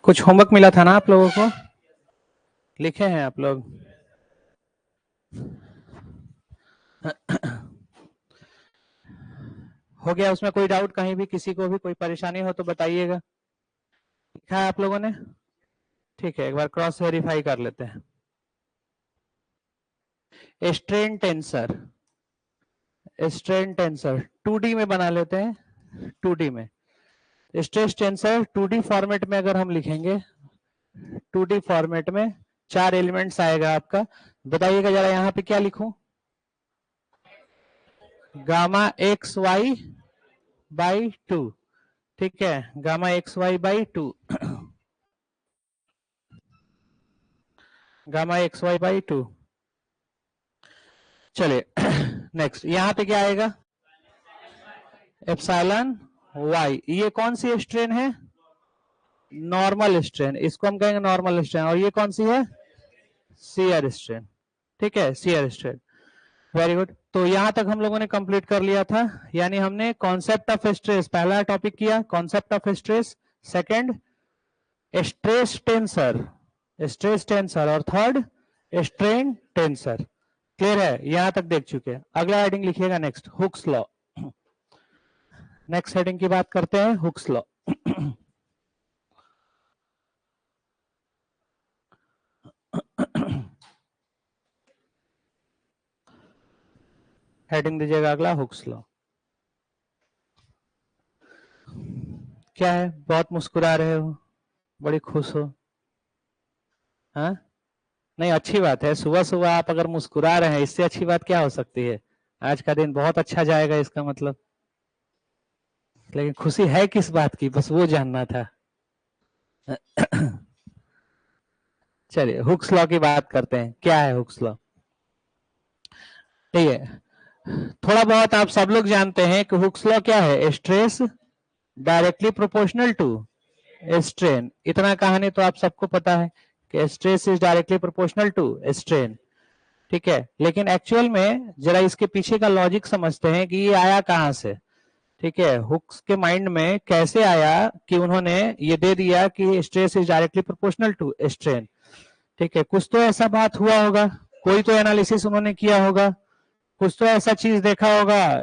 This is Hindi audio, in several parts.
कुछ होमवर्क मिला था ना आप लोगों को, लिखे हैं आप लोग? हो गया? उसमें कोई डाउट कहीं भी, किसी को भी कोई परेशानी हो तो बताइएगा। लिखा है आप लोगों ने? ठीक है, एक बार क्रॉस वेरीफाई कर लेते हैं। Strain tensor, strain tensor 2D में बना लेते हैं। 2D में स्ट्रेस टेंसर 2D फॉर्मेट में अगर हम लिखेंगे, 2D फॉर्मेट में 4 एलिमेंट्स आएगा आपका। बताइएगा जरा यहाँ पे क्या लिखूं? गामा एक्स वाई बाई 2, ठीक है, gamma X Y by 2, gamma X Y by 2। चलिए नेक्स्ट यहाँ पे क्या आएगा? Epsilon Y. ये कौन सी स्ट्रेन है? नॉर्मल स्ट्रेन, इसको हम कहेंगे नॉर्मल स्ट्रेन। और ये कौन सी है? शियर स्ट्रेन, ठीक है, शियर स्ट्रेन। Very good. तो यहां तक हम लोगों ने कंप्लीट कर लिया था, यानी हमने कॉन्सेप्ट ऑफ स्ट्रेस पहला टॉपिक किया, concept of stress. Second stress tensor, stress tensor. और थर्ड स्ट्रेन टेंसर। क्लियर है? यहां तक देख चुके हैं। अगला हेडिंग लिखिएगा next, Hooke's law. Next heading की बात करते हैं, हुक्स लॉ। हेडिंग दीजिएगा अगला, हुक्स लॉ। क्या है, बहुत मुस्कुरा रहे हो, बड़ी खुश हो? हाँ, नहीं, अच्छी बात है। सुबह सुबह आप अगर मुस्कुरा रहे हैं, इससे अच्छी बात क्या हो सकती है? आज का दिन बहुत अच्छा जाएगा इसका मतलब। लेकिन खुशी है किस बात की, बस वो जानना था। चलिए हुक्स लॉ की बात करते हैं। क्या है हुक्स लॉ? ठीक है, थोड़ा बहुत आप सब लोग जानते हैं कि हुक्स लॉ क्या है? Stress directly proportional to strain. इतना कहानी तो आप सबको पता है कि stress is directly proportional to strain, ठीक है। लेकिन एक्चुअल में जरा इसके पीछे का लॉजिक समझते हैं कि ये आया कहां से, ठीक है। हुक्स के माइंड में कैसे आया कि उन्होंने ये दे दिया कि stress is directly proportional to strain, ठीक है। कुछ तो ऐसा बात हुआ होगा, कोई तो एनालिसिस उन्होंने किया होगा, कुछ तो ऐसा चीज देखा होगा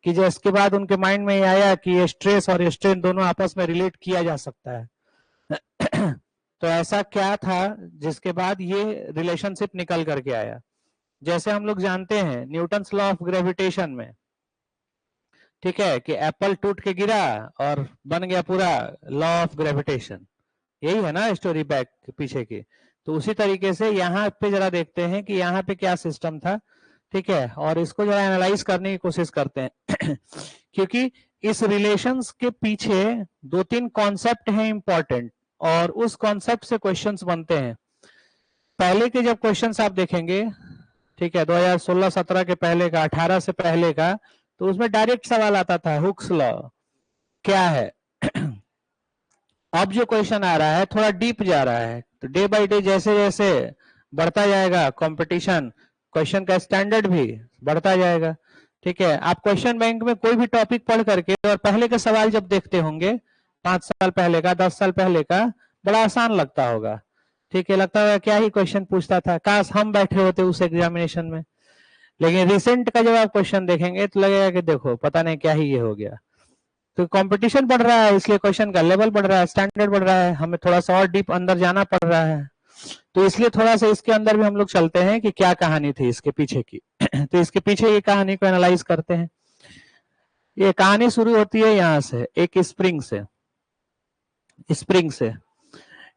कि जिसके बाद उनके माइंड में आया कि स्ट्रेस और स्ट्रेन दोनों आपस में रिलेट किया जा सकता है। तो ऐसा क्या था जिसके बाद ये रिलेशनशिप निकल करके आया? जैसे हम लोग जानते हैं न्यूटन्स लॉ ऑफ ग्रेविटेशन में, ठीक है, कि एप्पल टूट के गिरा और बन गया पूरा लॉ ऑफ ग्रेविटेशन। यही है ना स्टोरी बैक पीछे की। तो उसी तरीके से यहाँ पे जरा देखते हैं कि यहाँ पे क्या सिस्टम था, ठीक है, और इसको जरा एनालाइज करने की कोशिश करते हैं। क्योंकि इस रिलेशंस के पीछे 2-3 कॉन्सेप्ट हैं इंपॉर्टेंट, और उस कॉन्सेप्ट से क्वेश्चंस बनते हैं। पहले के जब क्वेश्चंस आप देखेंगे, ठीक है, 2016-17 के पहले का, 18 से पहले का, तो उसमें डायरेक्ट सवाल आता था हुक्स लॉ क्या है। अब जो क्वेश्चन आ रहा है थोड़ा डीप जा रहा है, तो डे बाय डे जैसे जैसे बढ़ता जाएगा कंपटीशन, क्वेश्चन का स्टैंडर्ड भी बढ़ता जाएगा, ठीक है। आप क्वेश्चन बैंक में कोई भी टॉपिक पढ़ करके और पहले के सवाल जब देखते होंगे, 5 साल पहले का, 10 साल पहले का, बड़ा आसान लगता होगा, ठीक है। लगता होगा क्या ही क्वेश्चन पूछता था, काश हम बैठे होते उस एग्जामिनेशन में। लेकिन रिसेंट का जब आप क्वेश्चन देखेंगे तो लगेगा कि देखो पता नहीं क्या ही ये हो गया। तो कंपटीशन बढ़ रहा है, इसलिए क्वेश्चन का लेवल बढ़ रहा है, स्टैंडर्ड बढ़ रहा है, हमें थोड़ा सा और डीप अंदर जाना पड़ रहा है। तो इसलिए थोड़ा सा इसके अंदर भी हम लोग चलते हैं कि क्या कहानी थी इसके पीछे की। तो इसके पीछे ये कहानी को एनालाइज करते हैं। ये कहानी शुरू होती है यहाँ से, एक स्प्रिंग से। स्प्रिंग से,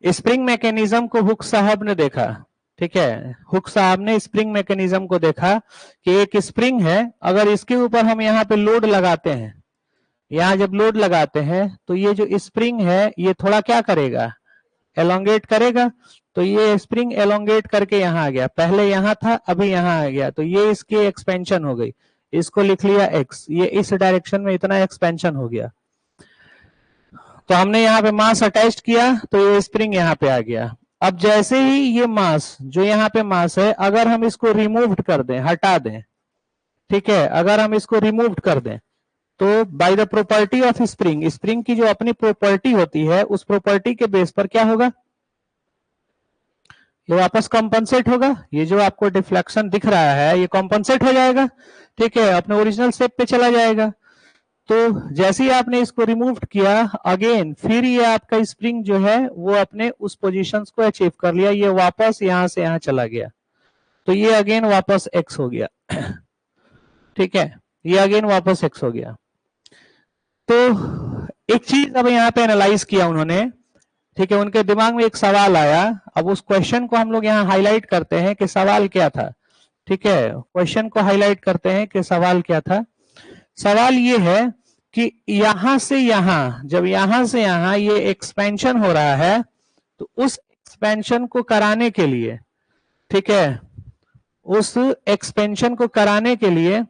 स्प्रिंग मैकेनिज्म को हुक साहब ने देखा, ठीक है। हुक साहब ने स्प्रिंग मैकेनिज्म को देखा कि एक स्प्रिंग है, अगर इसके ऊपर हम यहाँ पे लोड लगाते हैं, यहाँ जब लोड लगाते हैं तो ये जो स्प्रिंग है ये थोड़ा क्या करेगा, एलोंगेट करेगा। तो ये स्प्रिंग एलोंगेट करके यहाँ आ गया, पहले यहाँ था अभी यहाँ आ गया, तो ये इसकी एक्सपेंशन हो गई, इसको लिख लिया x, ये इस डायरेक्शन में इतना एक्सपेंशन हो गया। तो हमने यहाँ पे मास अटैच किया तो ये स्प्रिंग यहाँ पे आ गया। अब जैसे ही ये मास, जो यहाँ पे मास है, अगर हम इसको रिमूव कर दें, हटा दें, ठीक है, अगर हम इसको रिमूव कर दें, तो by the property of spring, spring की जो अपनी प्रॉपर्टी होती है उस प्रॉपर्टी के बेस पर क्या होगा, ये वापस कॉम्पनसेट होगा। ये जो आपको डिफ्लेक्शन दिख रहा है ये कॉम्पनसेट हो जाएगा, ठीक है, अपने ओरिजिनल शेप पे चला जाएगा। तो जैसे ही आपने इसको रिमूव किया अगेन, फिर ये आपका स्प्रिंग जो है वो अपने उस पोजीशंस को अचीव कर लिया, ये वापस यहां से यहां चला गया, तो ये अगेन वापस एक्स हो गया। ठीक है, ये अगेन वापस एक्स हो गया। तो एक चीज अब यहाँ पे एनालाइज किया उन्होंने, ठीक है, उनके दिमाग में एक सवाल आया। अब उस क्वेश्चन को हम लोग यहाँ हाईलाइट करते हैं कि सवाल क्या था। ठीक है, क्वेश्चन को हाईलाइट करते हैं कि सवाल क्या था। सवाल ये है कि यहां से यहां, जब यहां से यहां ये एक्सपेंशन हो रहा है, तो उस एक्सपेंशन को कराने के लिए, ठीक है, उस एक्सपेंशन को कराने के लिए,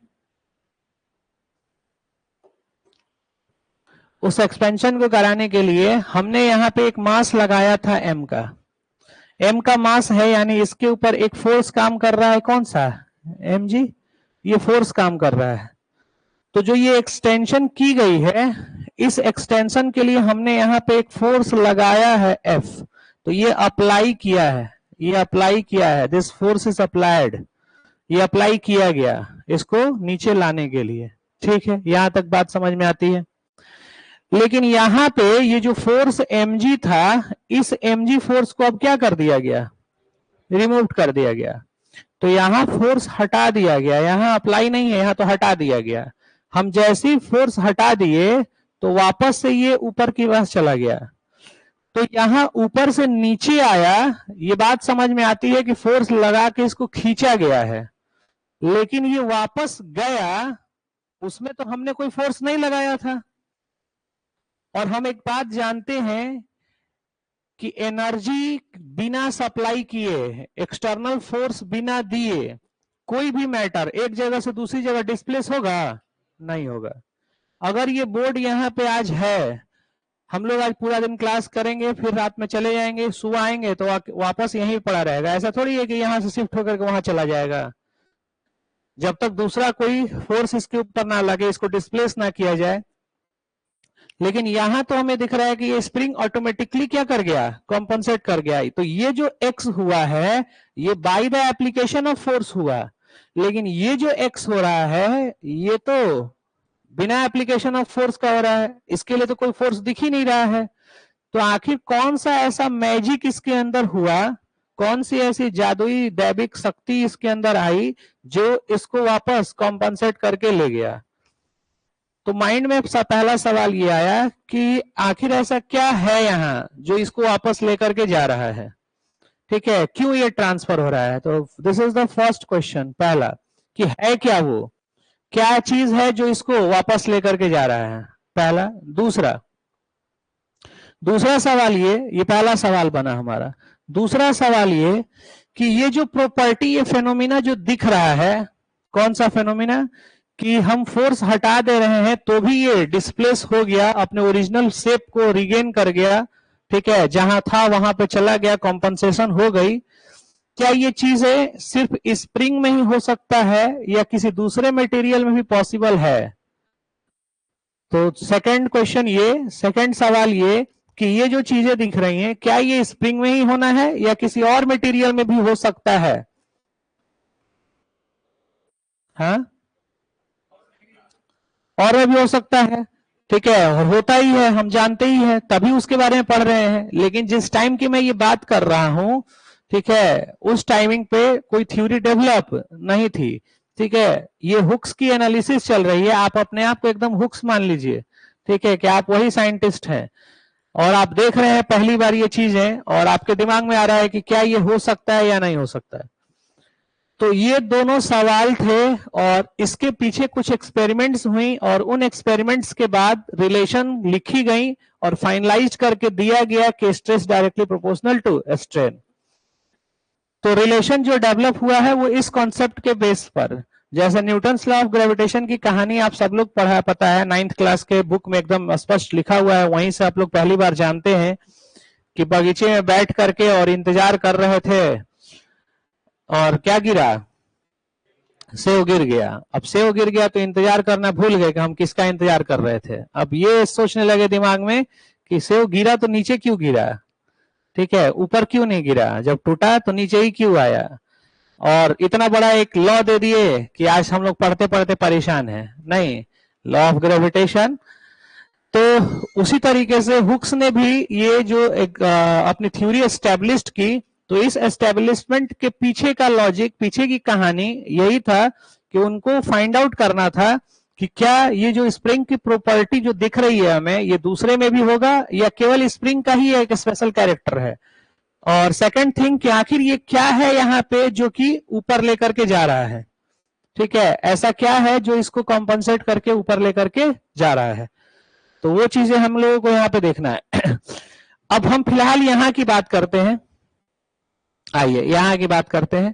उस एक्सपेंशन को कराने के लिए हमने यहां पे एक मास लगाया था एम का। एम का मास है, यानी इसके ऊपर एक फोर्स काम कर रहा है, कौन सा, एम जी, ये फोर्स काम कर रहा है। तो जो ये एक्सटेंशन की गई है, इस एक्सटेंशन के लिए हमने यहाँ पे एक फोर्स लगाया है एफ, तो ये अप्लाई किया है, ये अप्लाई किया है, दिस फोर्स इज अप्लाइड, ये अप्लाई किया गया इसको नीचे लाने के लिए। ठीक है, यहां तक बात समझ में आती है। लेकिन यहां पे ये जो फोर्स mg था, इस mg फोर्स को अब क्या कर दिया गया, रिमूव कर दिया गया। तो यहां फोर्स हटा दिया गया, यहां अप्लाई नहीं है, यहां तो हटा दिया गया। हम जैसे ही फोर्स हटा दिए तो वापस से ये ऊपर की तरफ चला गया, तो यहां ऊपर से नीचे आया। ये बात समझ में आती है कि फोर्स लगा के इसको खींचा गया है, लेकिन ये वापस गया, उसमें तो हमने कोई फोर्स नहीं लगाया था। और हम एक बात जानते हैं कि एनर्जी बिना सप्लाई किए, एक्सटर्नल फोर्स बिना दिए, कोई भी मैटर एक जगह से दूसरी जगह डिस्प्लेस होगा, नहीं होगा। अगर ये बोर्ड यहाँ पे आज है, हम लोग आज पूरा दिन क्लास करेंगे, फिर रात में चले जाएंगे, सुबह आएंगे तो वापस यहीं पड़ा रहेगा। ऐसा थोड़ी है कि यहां से शिफ्ट होकर के वहां चला जाएगा। जब तक दूसरा कोई फोर्स इसके ऊपर ना लगे, इसको डिस्प्लेस ना किया जाए। लेकिन यहां तो हमें दिख रहा है कि ये स्प्रिंग ऑटोमेटिकली क्या कर गया, कॉम्पनसेट कर गया। तो ये जो एक्स हुआ है ये by the application of force हुआ, लेकिन ये जो एक्स हो रहा है ये तो बिना एप्लीकेशन ऑफ फोर्स का हो रहा है, इसके लिए तो कोई फोर्स दिख ही नहीं रहा है। तो आखिर कौन सा ऐसा मैजिक इसके अंदर हुआ, कौन सी ऐसी जादुई दैविक शक्ति इसके अंदर आई जो इसको वापस कॉम्पनसेट करके ले गया। तो माइंड में पहला सवाल ये आया कि आखिर ऐसा क्या है यहाँ जो इसको वापस लेकर के जा रहा है। ठीक है, क्यों ये ट्रांसफर हो रहा है। तो this is the first question, पहला कि है क्या, वो क्या चीज है जो इसको वापस लेकर के जा रहा है, पहला। दूसरा सवाल ये पहला सवाल बना हमारा। दूसरा सवाल ये कि ये जो प्रॉपर्टी, ये फेनोमिना जो दिख रहा है, कौन सा फेनोमिना, कि हम फोर्स हटा दे रहे हैं तो भी ये डिस्प्लेस हो गया, अपने ओरिजिनल शेप को रिगेन कर गया, ठीक है, जहां था वहां पे चला गया, कॉम्पनसेशन हो गई। क्या ये चीजें सिर्फ स्प्रिंग में ही हो सकता है या किसी दूसरे मटेरियल में भी पॉसिबल है। तो सेकंड क्वेश्चन ये, सेकंड सवाल ये कि ये जो चीजें दिख रही हैं क्या ये स्प्रिंग में ही होना है या किसी और मटेरियल में भी हो सकता है। हाँ, और भी हो सकता है, ठीक है, और होता ही है, हम जानते ही हैं, तभी उसके बारे में पढ़ रहे हैं। लेकिन जिस टाइम की मैं ये बात कर रहा हूं, ठीक है, उस टाइमिंग पे कोई थ्योरी डेवलप नहीं थी। ठीक है, ये हुक्स की एनालिसिस चल रही है, आप अपने आप को एकदम हुक्स मान लीजिए, ठीक है, कि आप वही साइंटिस्ट हैं और आप देख रहे हैं पहली बार ये चीजें, और आपके दिमाग में आ रहा है कि क्या ये हो सकता है या नहीं हो सकता है। तो ये दोनों सवाल थे और इसके पीछे कुछ एक्सपेरिमेंट्स हुई और उन एक्सपेरिमेंट्स के बाद रिलेशन लिखी गई और फाइनलाइज करके दिया गया कि stress directly proportional to strain. तो रिलेशन जो डेवलप हुआ है वो इस कॉन्सेप्ट के बेस पर, जैसे न्यूटन्स लॉ ऑफ ग्रेविटेशन की कहानी आप सब लोग पढ़ा, पता है, 9th क्लास के बुक में एकदम स्पष्ट लिखा हुआ है, वहीं से आप लोग पहली बार जानते हैं कि बगीचे में बैठ करके और इंतजार कर रहे थे और क्या गिरा, सेव गिर गया। अब सेव गिर गया तो इंतजार करना भूल गए कि हम किसका इंतजार कर रहे थे। अब ये सोचने लगे दिमाग में कि सेव गिरा तो नीचे क्यों गिरा, ठीक है, ऊपर क्यों नहीं गिरा, जब टूटा तो नीचे ही क्यों आया। और इतना बड़ा एक लॉ दे दिए कि आज हम लोग पढ़ते पढ़ते परेशान हैं। नहीं, लॉ ऑफ ग्रेविटेशन। तो उसी तरीके से हुक्स ने भी ये जो एक अपनी थ्योरी एस्टेब्लिश्ड की, तो इस एस्टेब्लिशमेंट के पीछे का लॉजिक, पीछे की कहानी यही था कि उनको फाइंड आउट करना था कि क्या ये जो स्प्रिंग की प्रॉपर्टी जो दिख रही है हमें, ये दूसरे में भी होगा या केवल स्प्रिंग का ही एक स्पेशल कैरेक्टर है। और सेकंड थिंग कि आखिर ये क्या है यहाँ पे जो कि ऊपर लेकर के जा रहा है, ठीक है, ऐसा क्या है जो इसको कॉम्पनसेट करके ऊपर लेकर के जा रहा है। तो वो चीजें हम लोगों को यहाँ पे देखना है। अब हम फिलहाल यहाँ की बात करते हैं, आइए यहाँ की बात करते हैं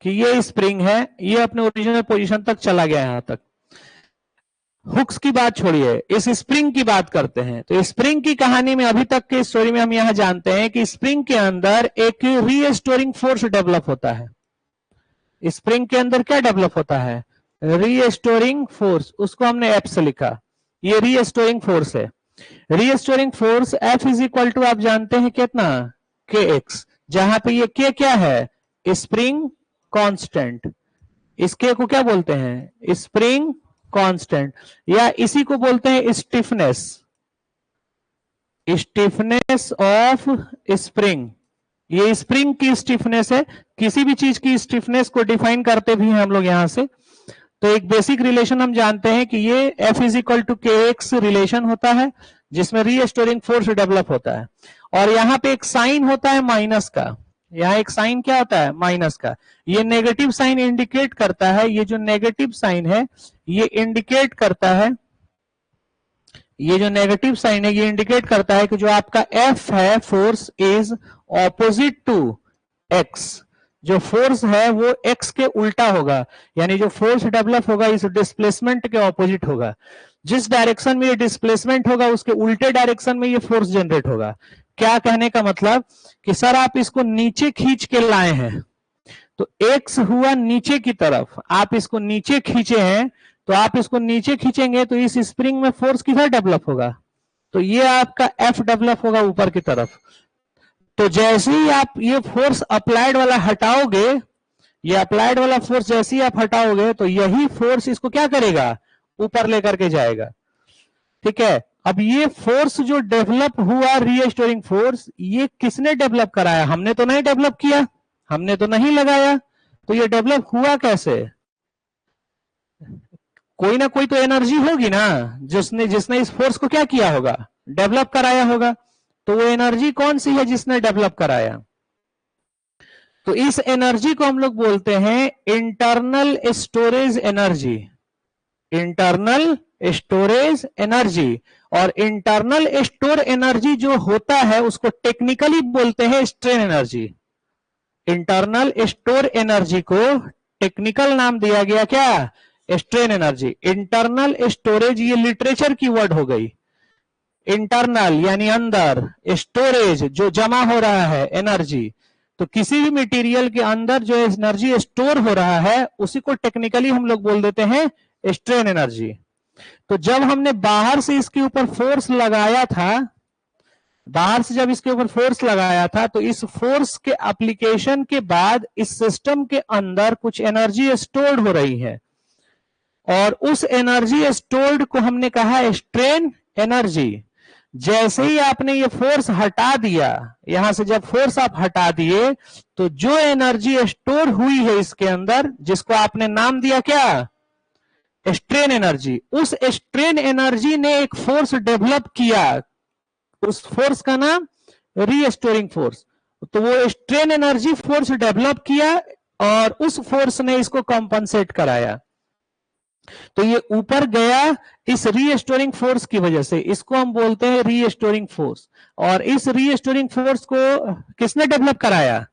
कि ये स्प्रिंग है, ये अपने ओरिजिनल पोजीशन तक चला गया यहां तक। हुक्स की बात छोड़िए, इस स्प्रिंग की बात करते हैं। तो स्प्रिंग की कहानी में अभी तक के स्टोरी में हम यहां जानते हैं कि स्प्रिंग के अंदर एक रीस्टोरिंग फोर्स डेवलप होता है। स्प्रिंग के अंदर क्या डेवलप होता है, रीस्टोरिंग फोर्स, उसको हमने एफ से लिखा, ये रीस्टोरिंग फोर्स है। Restoring force F is equal to आप जानते हैं कितना, के एक्स, जहां पे ये के क्या है, स्प्रिंग कांस्टेंट। इसके को क्या बोलते हैं, स्प्रिंग कांस्टेंट, या इसी को बोलते हैं स्टिफनेस, स्टिफनेस ऑफ स्प्रिंग। ये स्प्रिंग की स्टिफनेस है। किसी भी चीज की स्टिफनेस को डिफाइन करते भी हैं हम लोग यहां से। तो एक बेसिक रिलेशन हम जानते हैं कि ये F इज इक्वल टू के एक्स रिलेशन होता है, जिसमें रीस्टोरिंग फोर्स डेवलप होता है। और यहाँ पे एक साइन होता है माइनस का, यहाँ एक साइन क्या होता है, माइनस का। ये नेगेटिव साइन इंडिकेट करता है, ये जो नेगेटिव साइन है ये इंडिकेट करता है, ये जो नेगेटिव साइन है ये इंडिकेट करता है कि जो आपका F है force is opposite to x। जो फोर्स है वो x के उल्टा होगा, यानी जो फोर्स डेवलप होगा इस डिस्प्लेसमेंट के ऑपोजिट होगा। जिस डायरेक्शन में ये डिस्प्लेसमेंट होगा उसके उल्टे डायरेक्शन में ये फोर्स जनरेट होगा। क्या कहने का मतलब कि सर आप इसको नीचे खींच के लाए हैं, तो x हुआ नीचे की तरफ, आप इसको नीचे खींचे हैं, तो आप इसको नीचे खींचेंगे तो इस स्प्रिंग में फोर्स किधर डेवलप होगा, तो ये आपका F डेवलप होगा ऊपर की तरफ। तो जैसे ही आप ये फोर्स अप्लाइड वाला हटाओगे, ये अप्लाइड वाला फोर्स जैसे ही आप हटाओगे तो यही फोर्स इसको क्या करेगा, ऊपर लेकर के जाएगा, ठीक है। अब ये फोर्स जो डेवलप हुआ रीस्टोरिंग फोर्स, ये किसने डेवलप कराया, हमने तो नहीं डेवलप किया, हमने तो नहीं लगाया, तो ये डेवलप हुआ कैसे, कोई ना कोई तो एनर्जी होगी ना जिसने इस फोर्स को क्या किया होगा, डेवलप कराया होगा। तो वो एनर्जी कौन सी है जिसने डेवलप कराया, तो इस एनर्जी को हम लोग बोलते हैं internal storage energy, internal storage energy. और इंटरनल स्टोर एनर्जी जो होता है उसको टेक्निकली बोलते हैं strain energy. Internal store energy को टेक्निकल नाम दिया गया क्या, स्ट्रेन एनर्जी। इंटरनल स्टोरेज ये लिटरेचर की वर्ड हो गई, इंटरनल यानी अंदर, स्टोरेज जो जमा हो रहा है एनर्जी। तो किसी भी मटेरियल के अंदर जो एनर्जी स्टोर हो रहा है उसी को टेक्निकली हम लोग बोल देते हैं स्ट्रेन एनर्जी। तो जब हमने बाहर से इसके ऊपर फोर्स लगाया था, बाहर से जब इसके ऊपर फोर्स लगाया था, तो इस फोर्स के एप्लीकेशन के बाद इस सिस्टम के अंदर कुछ एनर्जी स्टोर्ड हो रही है, और उस एनर्जी स्टोर्ड को हमने कहा स्ट्रेन एनर्जी। जैसे ही आपने ये फोर्स हटा दिया, यहां से जब फोर्स आप हटा दिए, तो जो एनर्जी स्टोर हुई है इसके अंदर, जिसको आपने नाम दिया क्या, स्ट्रेन एनर्जी, उस स्ट्रेन एनर्जी ने एक फोर्स डेवलप किया, उस फोर्स का नाम रीस्टोरिंग फोर्स। तो वो स्ट्रेन एनर्जी फोर्स डेवलप किया और उस फोर्स ने इसको कॉम्पनसेट कराया। तो ये ऊपर गया इस रीस्टोरिंग फोर्स की वजह से, इसको हम बोलते हैं रीस्टोरिंग फोर्स। और इस रीस्टोरिंग फोर्स को किसने डेवलप कराया,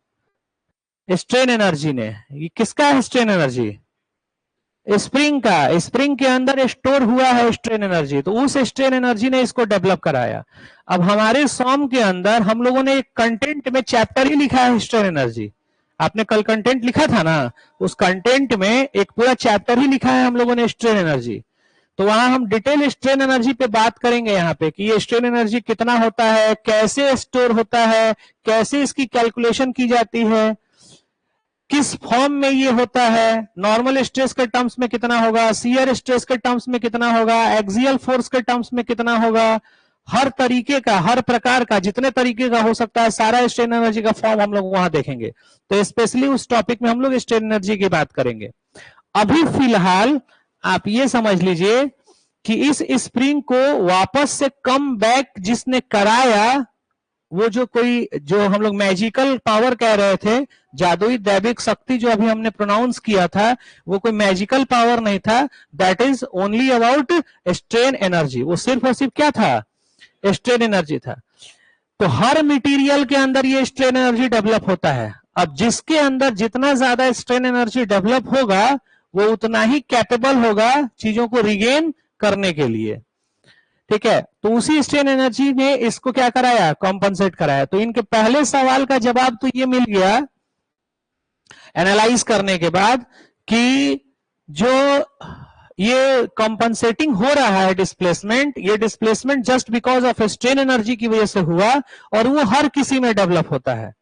स्ट्रेन एनर्जी ने। ये किसका है स्ट्रेन एनर्जी, स्प्रिंग का। स्प्रिंग के अंदर स्टोर हुआ है स्ट्रेन एनर्जी, तो उस स्ट्रेन एनर्जी ने इसको डेवलप कराया। अब हमारे सॉम के अंदर हम लोगों ने एक कंटेंट में चैप्टर ही लिखा है स्ट्रेन एनर्जी। आपने कल कंटेंट लिखा था ना, उस कंटेंट में एक पूरा चैप्टर ही लिखा है हम लोगों ने स्ट्रेन एनर्जी। तो वहां हम डिटेल स्ट्रेन एनर्जी पे बात करेंगे यहाँ पे कि ये स्ट्रेन एनर्जी कितना होता है, कैसे स्टोर होता है, कैसे इसकी कैलकुलेशन की जाती है, किस फॉर्म में ये होता है, नॉर्मल स्ट्रेस के टर्म्स में कितना होगा, शियर स्ट्रेस के टर्म्स में कितना होगा, एक्सियल फोर्स के टर्म्स में कितना होगा, हर तरीके का, हर प्रकार का, जितने तरीके का हो सकता है सारा स्ट्रेन एनर्जी का फॉर्म हम लोग वहां देखेंगे। तो स्पेशली उस टॉपिक में हम लोग स्ट्रेन एनर्जी की बात करेंगे। अभी फिलहाल आप ये समझ लीजिए कि इस स्प्रिंग को वापस से कम बैक जिसने कराया, वो जो हम लोग मैजिकल पावर कह रहे थे, जादुई दैविक शक्ति जो अभी हमने प्रोनाउंस किया था, वो कोई मैजिकल पावर नहीं था। That is only about strain energy. वो सिर्फ और सिर्फ क्या था, स्ट्रेन एनर्जी था। तो हर मटेरियल के अंदर ये स्ट्रेन एनर्जी डेवलप होता है। अब जिसके अंदर जितना ज्यादा स्ट्रेन एनर्जी डेवलप होगा, वो उतना ही कैपेबल होगा चीजों को रिगेन करने के लिए। ठीक है, तो उसी स्ट्रेन एनर्जी ने इसको क्या कराया, कॉम्पनसेट कराया। तो इनके पहले सवाल का जवाब तो ये मिल गया एनालाइज करने के बाद कि जो ये कॉम्पनसेटिंग हो रहा है डिस्प्लेसमेंट, ये displacement just because of strain energy की वजह से हुआ, और वो हर किसी में डेवलप होता है।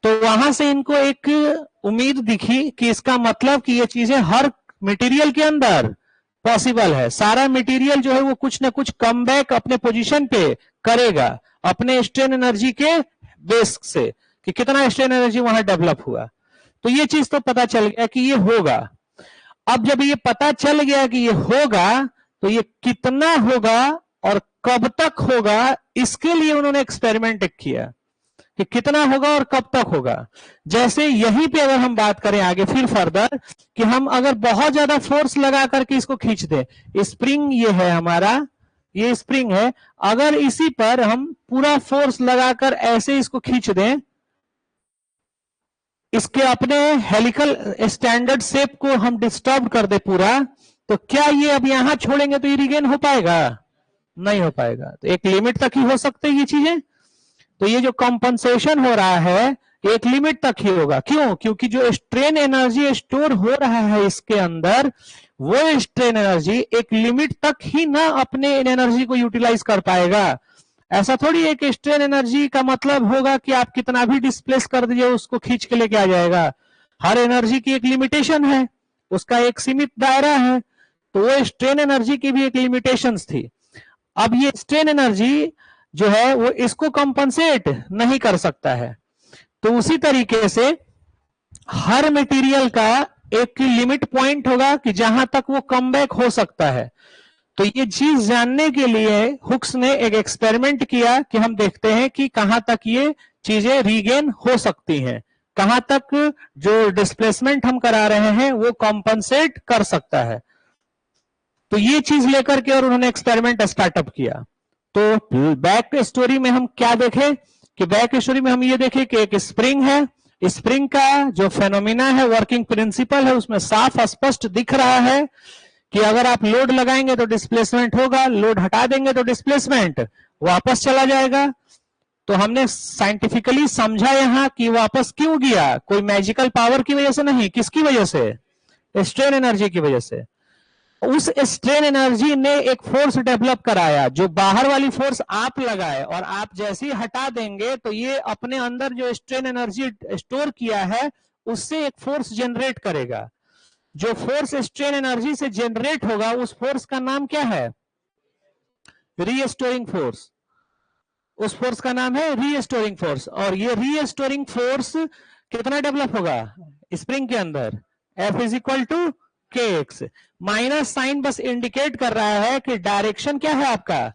तो वहां से इनको एक उम्मीद दिखी कि इसका मतलब कि ये चीजें हर मटेरियल के अंदर पॉसिबल है। सारा मटेरियल जो है वो कुछ ना कुछ कम बैक अपने पोजीशन पे करेगा अपने स्ट्रेन एनर्जी के बेस से, कि कितना स्ट्रेन एनर्जी वहां डेवलप हुआ। तो ये चीज तो पता चल गया कि ये होगा। अब जब ये पता चल गया कि ये होगा, तो ये कितना होगा और कब तक होगा, इसके लिए उन्होंने एक्सपेरिमेंट किया कि कितना होगा और कब तक होगा। जैसे यहीं पे अगर हम बात करें आगे फिर फर्दर, कि हम अगर बहुत ज्यादा फोर्स लगा करके इसको खींच दें, स्प्रिंग ये है हमारा, ये स्प्रिंग है, अगर इसी पर हम पूरा फोर्स लगाकर ऐसे इसको खींच दें, इसके अपने हेलिकल स्टैंडर्ड शेप को हम डिस्टर्ब कर दे पूरा, तो क्या ये अब यहां छोड़ेंगे तो ये रिगेन हो पाएगा? नहीं हो पाएगा। तो एक लिमिट तक ही हो सकते हैं ये चीजें। तो ये जो कंपनसेशन हो रहा है एक लिमिट तक ही होगा। क्यों? क्योंकि जो स्ट्रेन एनर्जी स्टोर हो रहा है इसके अंदर, वो स्ट्रेन एनर्जी एक लिमिट तक ही ना अपने एनर्जी को यूटिलाइज कर पाएगा। ऐसा थोड़ी एक स्ट्रेन एनर्जी का मतलब होगा कि आप कितना भी डिस्प्लेस कर दीजिए उसको खींच के लेके आ जाएगा। हर एनर्जी की एक लिमिटेशन है, उसका एक सीमित दायरा है। तो वो स्ट्रेन एनर्जी की भी एक लिमिटेशंस थी। अब ये स्ट्रेन एनर्जी जो है वो इसको कंपनसेट नहीं कर सकता है। तो उसी तरीके से हर मटेरियल का एक लिमिट पॉइंट होगा कि जहां तक वो कमबैक हो सकता है। तो ये चीज जानने के लिए हुक्स ने एक एक्सपेरिमेंट किया कि हम देखते हैं कि कहां तक ये चीजें रीगेन हो सकती हैं, कहां तक जो डिस्प्लेसमेंट हम करा रहे हैं वो कॉम्पनसेट कर सकता है। तो ये चीज लेकर के और उन्होंने एक्सपेरिमेंट स्टार्टअप किया। तो बैक स्टोरी में हम क्या देखें कि बैक स्टोरी में हम ये देखें कि एक स्प्रिंग है, स्प्रिंग का जो फेनोमिना है, वर्किंग प्रिंसिपल है, उसमें साफ स्पष्ट दिख रहा है कि अगर आप लोड लगाएंगे तो डिस्प्लेसमेंट होगा, लोड हटा देंगे तो डिस्प्लेसमेंट वापस चला जाएगा। तो हमने साइंटिफिकली समझा यहां कि वापस क्यों गया, कोई मैजिकल पावर की वजह से नहीं, किसकी वजह से? स्ट्रेन एनर्जी की वजह से। उस स्ट्रेन एनर्जी ने एक फोर्स डेवलप कराया, जो बाहर वाली फोर्स आप लगाए और आप जैसे ही हटा देंगे तो ये अपने अंदर जो स्ट्रेन एनर्जी स्टोर किया है उससे एक फोर्स जनरेट करेगा। जो फोर्स स्ट्रेन एनर्जी से जनरेट होगा उस फोर्स का नाम क्या है? Restoring force. उस फोर्स का नाम है रीस्टोरिंग फोर्स। और ये रीस्टोरिंग फोर्स कितना डेवलप होगा स्प्रिंग के अंदर? F is equal to KX। Minus sign बस इंडिकेट कर रहा है कि डायरेक्शन क्या है आपका?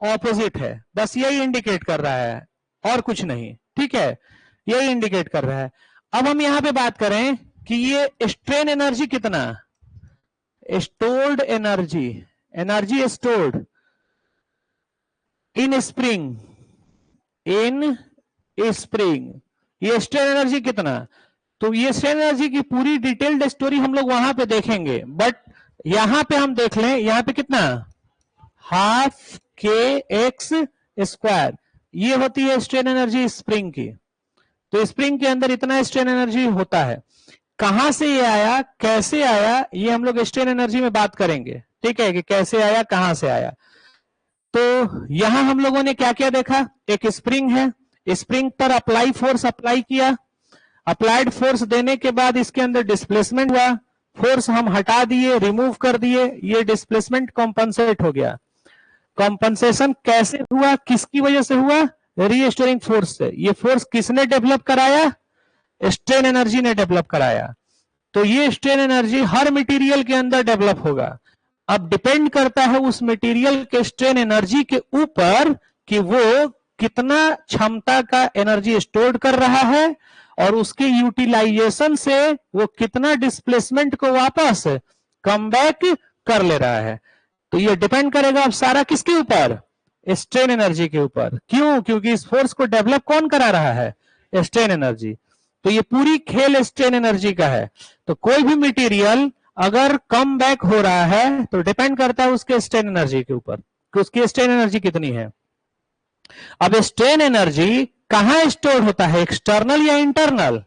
ऑपोजिट है, बस यही इंडिकेट कर रहा है और कुछ नहीं। ठीक है, यही इंडिकेट कर रहा है। अब हम यहां पे बात करें कि ये स्ट्रेन एनर्जी कितना, stored energy, energy stored in spring, in spring, ये स्ट्रेन एनर्जी कितना? तो ये स्ट्रेन एनर्जी की पूरी डिटेल्ड स्टोरी हम लोग वहां पे देखेंगे, बट यहां पे हम देख लें, यहां पे कितना? हाफ KX स्क्वायर, ये होती है स्ट्रेन एनर्जी स्प्रिंग की। तो स्प्रिंग के अंदर इतना स्ट्रेन एनर्जी होता है। कहां से ये आया, कैसे आया, ये हम लोग स्ट्रेन एनर्जी में बात करेंगे, ठीक है, कि कैसे आया, कहां से आया। तो यहां हम लोगों ने क्या क्या देखा, एक स्प्रिंग है, स्प्रिंग पर अप्लाई फोर्स अप्लाई किया, अप्लाइड फोर्स देने के बाद इसके अंदर डिस्प्लेसमेंट हुआ, फोर्स हम हटा दिए, रिमूव कर दिए, ये डिस्प्लेसमेंट कॉम्पनसेट हो गया। कॉम्पनसेशन कैसे हुआ, किसकी वजह से हुआ, रीस्टोरिंग फोर्स से। ये फोर्स किसने डेवलप कराया, स्ट्रेन एनर्जी ने डेवलप कराया। तो ये स्ट्रेन एनर्जी हर मटेरियल के अंदर डेवलप होगा। अब डिपेंड करता है उस मटेरियल के स्ट्रेन एनर्जी के ऊपर कि वो कितना क्षमता का एनर्जी स्टोर कर रहा है और उसके यूटिलाइजेशन से वो कितना डिस्प्लेसमेंट को वापस कम बैक कर ले रहा है। तो ये डिपेंड करेगा अब सारा किसके ऊपर, स्ट्रेन एनर्जी के ऊपर। क्यों, क्योंकि इस फोर्स को डेवलप कौन करा रहा है, स्ट्रेन एनर्जी। तो ये पूरी खेल स्ट्रेन एनर्जी का है। तो कोई भी मटेरियल अगर कम बैक हो रहा है तो डिपेंड करता है उसके स्ट्रेन एनर्जी के ऊपर कि उसकी स्ट्रेन एनर्जी कितनी है। अब स्ट्रेन एनर्जी कहां स्टोर होता है, एक्सटर्नल या इंटरनल,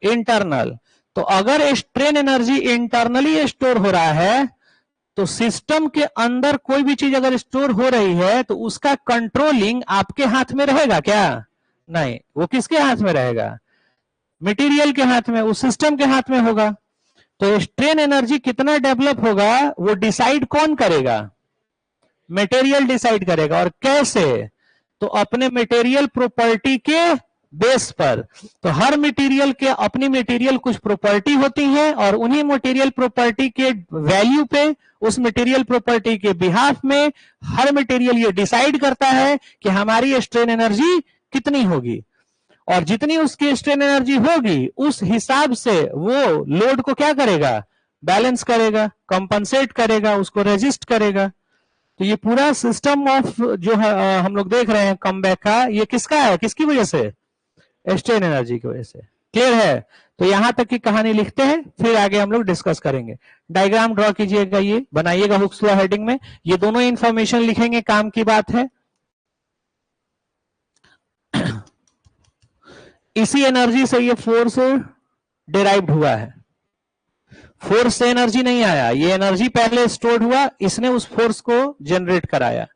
इंटरनल। तो अगर स्ट्रेन एनर्जी इंटरनली स्टोर हो रहा है तो सिस्टम के अंदर कोई भी चीज अगर स्टोर हो रही है तो उसका कंट्रोलिंग आपके हाथ में रहेगा क्या, नहीं, वो किसके हाथ में रहेगा, मटेरियल के हाथ में, उस सिस्टम के हाथ में होगा। तो स्ट्रेन एनर्जी कितना डेवलप होगा वो डिसाइड कौन करेगा, मटेरियल डिसाइड करेगा। और कैसे, तो अपने मटेरियल प्रॉपर्टी के बेस पर। तो हर मटेरियल के अपनी मटेरियल कुछ प्रॉपर्टी होती है और उन्हीं मटेरियल प्रॉपर्टी के वैल्यू पे, उस मटेरियल प्रॉपर्टी के बिहाफ में हर मटेरियल ये डिसाइड करता है कि हमारी स्ट्रेन एनर्जी कितनी होगी। और जितनी उसकी स्ट्रेन एनर्जी होगी उस हिसाब से वो लोड को क्या करेगा, बैलेंस करेगा, कंपनसेट करेगा, उसको रेजिस्ट करेगा। तो ये पूरा सिस्टम ऑफ जो है हम लोग देख रहे हैं कमबैक का, ये किसका है, किसकी वजह से, स्ट्रेन एनर्जी की वजह से। क्लियर है। तो यहां तक की कहानी लिखते हैं, फिर आगे हम लोग डिस्कस करेंगे। डायग्राम ड्रॉ कीजिएगा, ये बनाइएगा हुक्स लॉ हेडिंग में, ये दोनों इंफॉर्मेशन लिखेंगे, काम की बात है। इसी एनर्जी से ये फोर्स डिराइव्ड हुआ है, फोर्स से एनर्जी नहीं आया, ये एनर्जी पहले स्टोर्ड हुआ, इसने उस फोर्स को जनरेट कराया।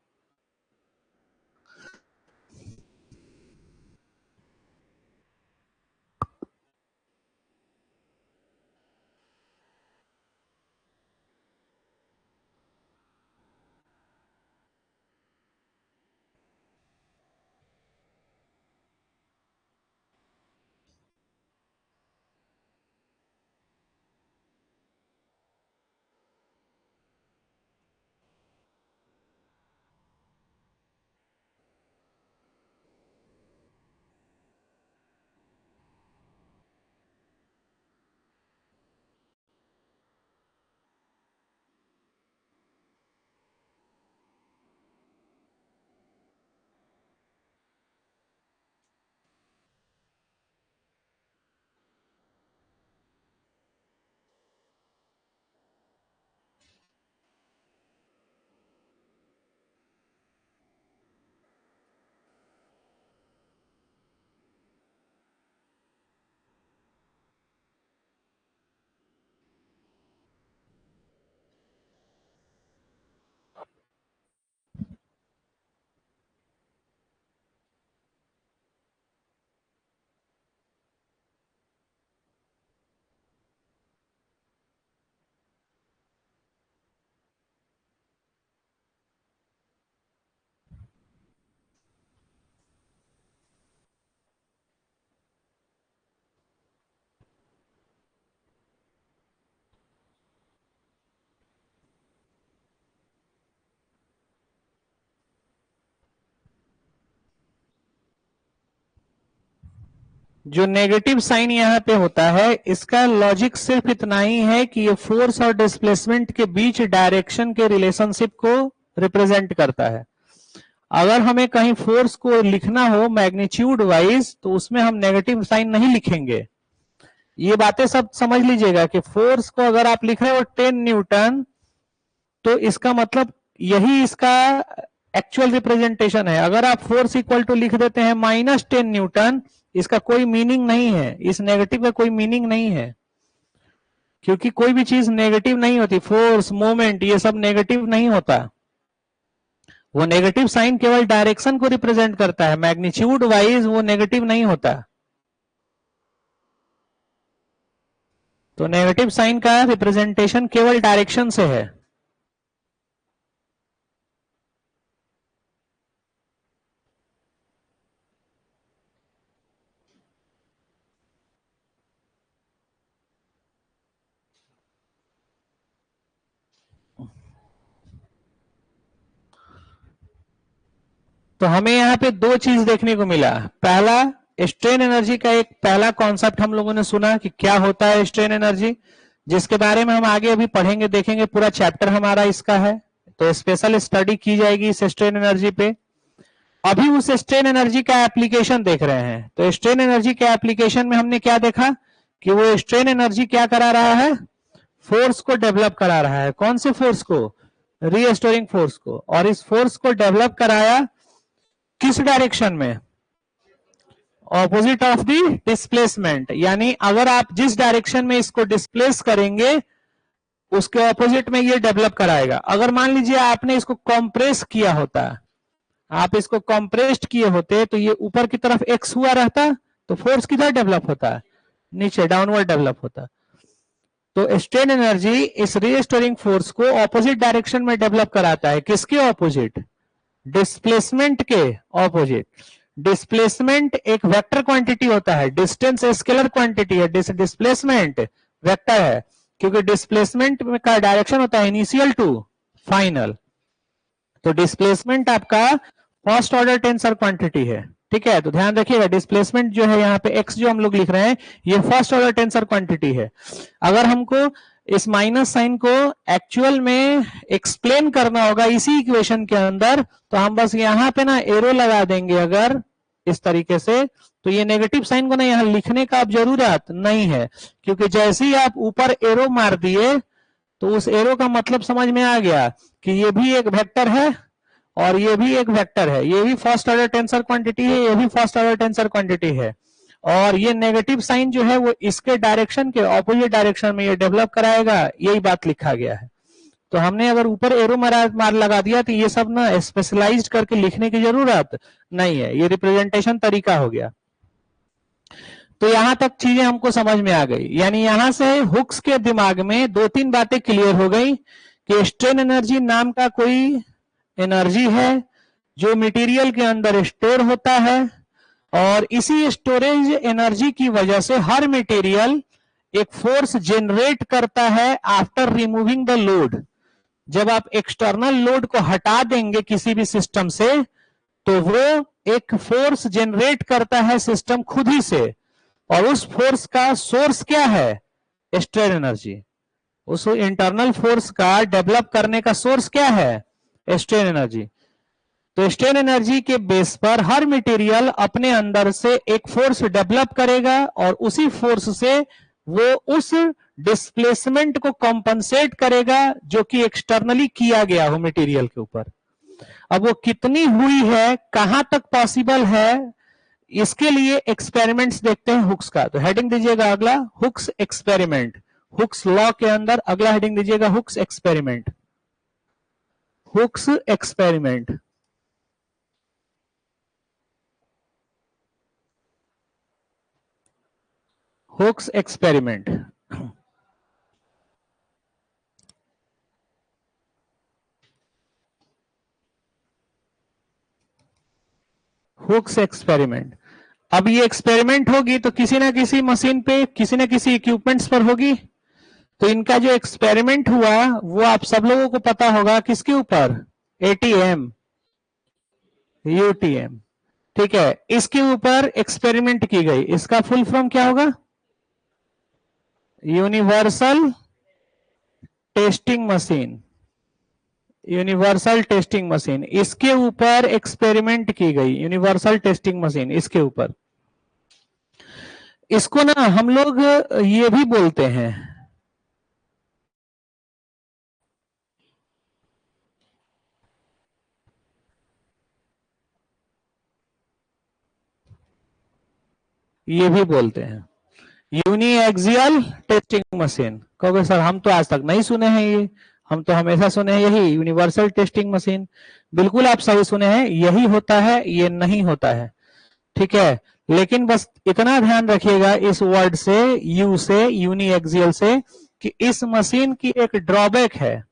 जो नेगेटिव साइन यहां पे होता है इसका लॉजिक सिर्फ इतना ही है कि ये फोर्स और डिस्प्लेसमेंट के बीच डायरेक्शन के रिलेशनशिप को रिप्रेजेंट करता है। अगर हमें कहीं फोर्स को लिखना हो मैग्नीट्यूड वाइज तो उसमें हम नेगेटिव साइन नहीं लिखेंगे। ये बातें सब समझ लीजिएगा कि फोर्स को अगर आप लिख रहे हो 10 न्यूटन तो इसका मतलब यही इसका एक्चुअल रिप्रेजेंटेशन है। अगर आप फोर्स इक्वल टू लिख देते हैं -10 न्यूटन, इसका कोई मीनिंग नहीं है, इस नेगेटिव का कोई मीनिंग नहीं है, क्योंकि कोई भी चीज नेगेटिव नहीं होती, फोर्स मोमेंट ये सब नेगेटिव नहीं होता। वो नेगेटिव साइन केवल डायरेक्शन को रिप्रेजेंट करता है, मैग्नीट्यूड वाइज वो नेगेटिव नहीं होता। तो नेगेटिव साइन का रिप्रेजेंटेशन केवल डायरेक्शन से है। तो हमें यहाँ पे दो चीज देखने को मिला। पहला, स्ट्रेन एनर्जी का एक पहला कॉन्सेप्ट हम लोगों ने सुना कि क्या होता है स्ट्रेन एनर्जी, जिसके बारे में हम आगे अभी पढ़ेंगे, देखेंगे, पूरा चैप्टर हमारा इसका है, तो स्पेशल स्टडी की जाएगी इस स्ट्रेन एनर्जी पे। अभी उस स्ट्रेन एनर्जी का एप्लीकेशन देख रहे हैं। तो स्ट्रेन एनर्जी के एप्लीकेशन में हमने क्या देखा कि वो स्ट्रेन एनर्जी क्या करा रहा है, फोर्स को डेवलप करा रहा है। कौन से फोर्स को, रीस्टोरिंग फोर्स को। और इस फोर्स को डेवलप कराया किस डायरेक्शन में, ऑपोजिट ऑफ द डिस्प्लेसमेंट। यानी अगर आप जिस डायरेक्शन में इसको डिस्प्लेस करेंगे उसके ऑपोजिट में ये डेवलप कराएगा। अगर मान लीजिए आपने इसको कॉम्प्रेस किया होता, आप इसको कॉम्प्रेस्ड किए होते तो ये ऊपर की तरफ एक्स हुआ रहता, तो फोर्स किधर डेवलप होता, नीचे डाउनवर्ड डेवलप होता। तो स्ट्रेन एनर्जी इस रीस्टोरिंग फोर्स को ऑपोजिट डायरेक्शन में डेवलप कराता है। किसके ऑपोजिट, डिस्प्लेसमेंट के ऑपोजिट। डिस्प्लेसमेंट एक वेक्टर क्वांटिटी होता है, डिस्टेंस स्केलर क्वांटिटी है, डिस्प्लेसमेंट वेक्टर है, क्योंकि डिस्प्लेसमेंट का डायरेक्शन होता है इनिशियल टू फाइनल। तो डिस्प्लेसमेंट आपका फर्स्ट ऑर्डर टेंसर क्वांटिटी है, ठीक है। तो ध्यान रखिएगा, डिस्प्लेसमेंट जो है यहाँ पे एक्स जो हम लोग लिख रहे हैं ये फर्स्ट ऑर्डर टेंसर क्वांटिटी है। अगर हमको इस माइनस साइन को एक्चुअल में एक्सप्लेन करना होगा इसी इक्वेशन के अंदर, तो हम बस यहाँ पे ना एरो लगा देंगे अगर इस तरीके से, तो ये नेगेटिव साइन को ना यहाँ लिखने का अब जरूरत नहीं है, क्योंकि जैसे ही आप ऊपर एरो मार दिए तो उस एरो का मतलब समझ में आ गया कि ये भी एक वेक्टर है और ये भी एक वेक्टर है, ये भी फर्स्ट ऑर्डर टेंसर क्वांटिटी है, ये भी फर्स्ट ऑर्डर टेंसर क्वांटिटी है, और ये नेगेटिव साइन जो है वो इसके डायरेक्शन के ऑपोजिट डायरेक्शन में ये डेवलप कराएगा, यही बात लिखा गया है। तो हमने अगर ऊपर एरो मार लगा दिया तो ये सब ना स्पेशलाइज्ड करके लिखने की जरूरत नहीं है, ये रिप्रेजेंटेशन तरीका हो गया। तो यहां तक चीजें हमको समझ में आ गई, यानी यहां से हुक्स के दिमाग में दो तीन बातें क्लियर हो गई कि स्ट्रेन एनर्जी नाम का कोई एनर्जी है जो मटेरियल के अंदर स्टोर होता है, और इसी स्टोरेज एनर्जी की वजह से हर मटेरियल एक फोर्स जनरेट करता है आफ्टर रिमूविंग द लोड। जब आप एक्सटर्नल लोड को हटा देंगे किसी भी सिस्टम से तो वो एक फोर्स जनरेट करता है सिस्टम खुद ही से, और उस फोर्स का सोर्स क्या है, स्ट्रेन एनर्जी। उस इंटरनल फोर्स का डेवलप करने का सोर्स क्या है, स्ट्रेन एनर्जी। तो स्ट्रेन एनर्जी के बेस पर हर मटेरियल अपने अंदर से एक फोर्स डेवलप करेगा और उसी फोर्स से वो उस डिस्प्लेसमेंट को कॉम्पनसेट करेगा जो कि एक्सटर्नली किया गया हो मटेरियल के ऊपर। अब वो कितनी हुई है, कहां तक पॉसिबल है, इसके लिए एक्सपेरिमेंट्स देखते हैं हुक्स का। तो हेडिंग दीजिएगा अगला, हुक्स एक्सपेरिमेंट। हुक्स लॉ के अंदर अगला हेडिंग दीजिएगा Hooke's experiment. Hooke's experiment. Hooke's experiment. Hooke's experiment. अब ये एक्सपेरिमेंट होगी तो किसी ना किसी मशीन पे, किसी ना किसी इक्विपमेंट्स पर होगी। तो इनका जो एक्सपेरिमेंट हुआ वो आप सब लोगों को पता होगा, किसके ऊपर, एटीएम, यूटीएम, ठीक है। इसके ऊपर एक्सपेरिमेंट की गई, इसका फुल फॉर्म क्या होगा, universal testing machine. Universal testing machine, इसके ऊपर एक्सपेरिमेंट की गई, यूनिवर्सल टेस्टिंग मशीन इसके ऊपर। इसको ना हम लोग ये भी बोलते हैं, ये भी बोलते हैं यूनी एक्सियल टेस्टिंग मशीन। कहोगे सर हम तो आज तक नहीं सुने हैं ये, हम तो हमेशा सुने हैं यही यूनिवर्सल टेस्टिंग मशीन। बिल्कुल आप सही सुने हैं, यही होता है, ये नहीं होता है, ठीक है। लेकिन बस इतना ध्यान रखिएगा इस वर्ड से, यू से, यूनी एक्सियल से, कि इस मशीन की एक ड्रॉबैक है,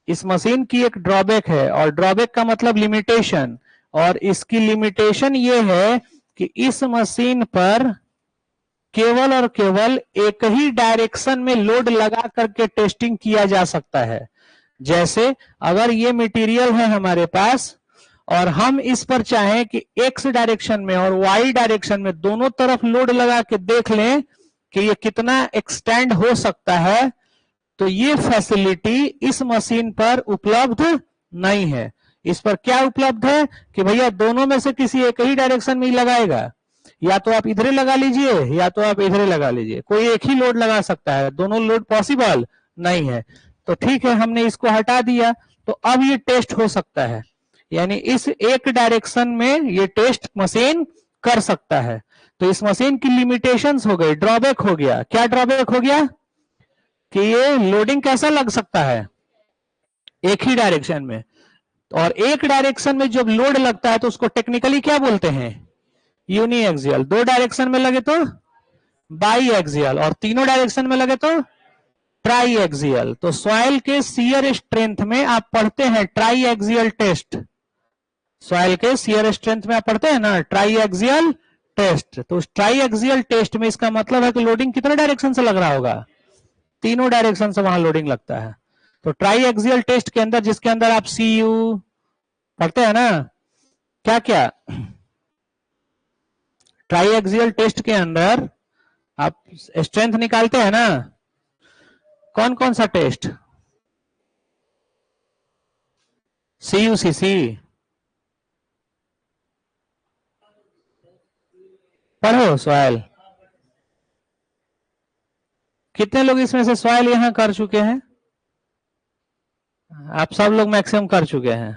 इस मशीन की एक ड्रॉबैक है, और ड्रॉबैक का मतलब लिमिटेशन, और इसकी लिमिटेशन ये है कि इस मशीन पर केवल और केवल एक ही डायरेक्शन में लोड लगा करके टेस्टिंग किया जा सकता है। जैसे अगर ये मटेरियल है हमारे पास और हम इस पर चाहें कि एक्स डायरेक्शन में और वाई डायरेक्शन में दोनों तरफ लोड लगा के देख लें कि ये कितना एक्सटेंड हो सकता है, तो ये फैसिलिटी इस मशीन पर उपलब्ध नहीं है। इस पर क्या उपलब्ध है कि भैया दोनों में से किसी एक ही डायरेक्शन में ही लगाएगा, या तो आप इधर लगा लीजिए या तो आप इधर लगा लीजिए, कोई एक ही लोड लगा सकता है, दोनों लोड पॉसिबल नहीं है। तो ठीक है, हमने इसको हटा दिया, तो अब ये टेस्ट हो सकता है, यानी इस एक डायरेक्शन में ये टेस्ट मशीन कर सकता है। तो इस मशीन की लिमिटेशंस हो गई, ड्रॉबैक हो गया। क्या ड्रॉबैक हो गया कि ये लोडिंग कैसा लग सकता है, एक ही डायरेक्शन में, और एक डायरेक्शन में जब लोड लगता है तो उसको टेक्निकली क्या बोलते हैं, यूनी एक्सियल। दो डायरेक्शन में लगे तो बाई एक्सियल, और तीनों डायरेक्शन में लगे तो ट्राई एक्सियल। तो सॉइल के शियर स्ट्रेंथ में आप पढ़ते हैं ट्राई एक्सियल टेस्ट, सॉइल के शियर स्ट्रेंथ में आप पढ़ते हैं ना ट्राई एक्सियल टेस्ट। तो उस ट्राई एक्सियल टेस्ट में इसका मतलब है कि लोडिंग कितने डायरेक्शन से लग रहा होगा, तीनों डायरेक्शन से वहां लोडिंग लगता है। तो ट्राई एक्सियल टेस्ट के अंदर, जिसके अंदर आप CU पढ़ते हैं ना, क्या क्या ट्राई एक्सियल टेस्ट के अंदर आप स्ट्रेंथ निकालते हैं ना, कौन कौन सा टेस्ट, CUCC पढ़ो, सॉइल। कितने लोग इसमें से सॉइल यहां कर चुके हैं, आप सब लोग मैक्सिमम कर चुके हैं।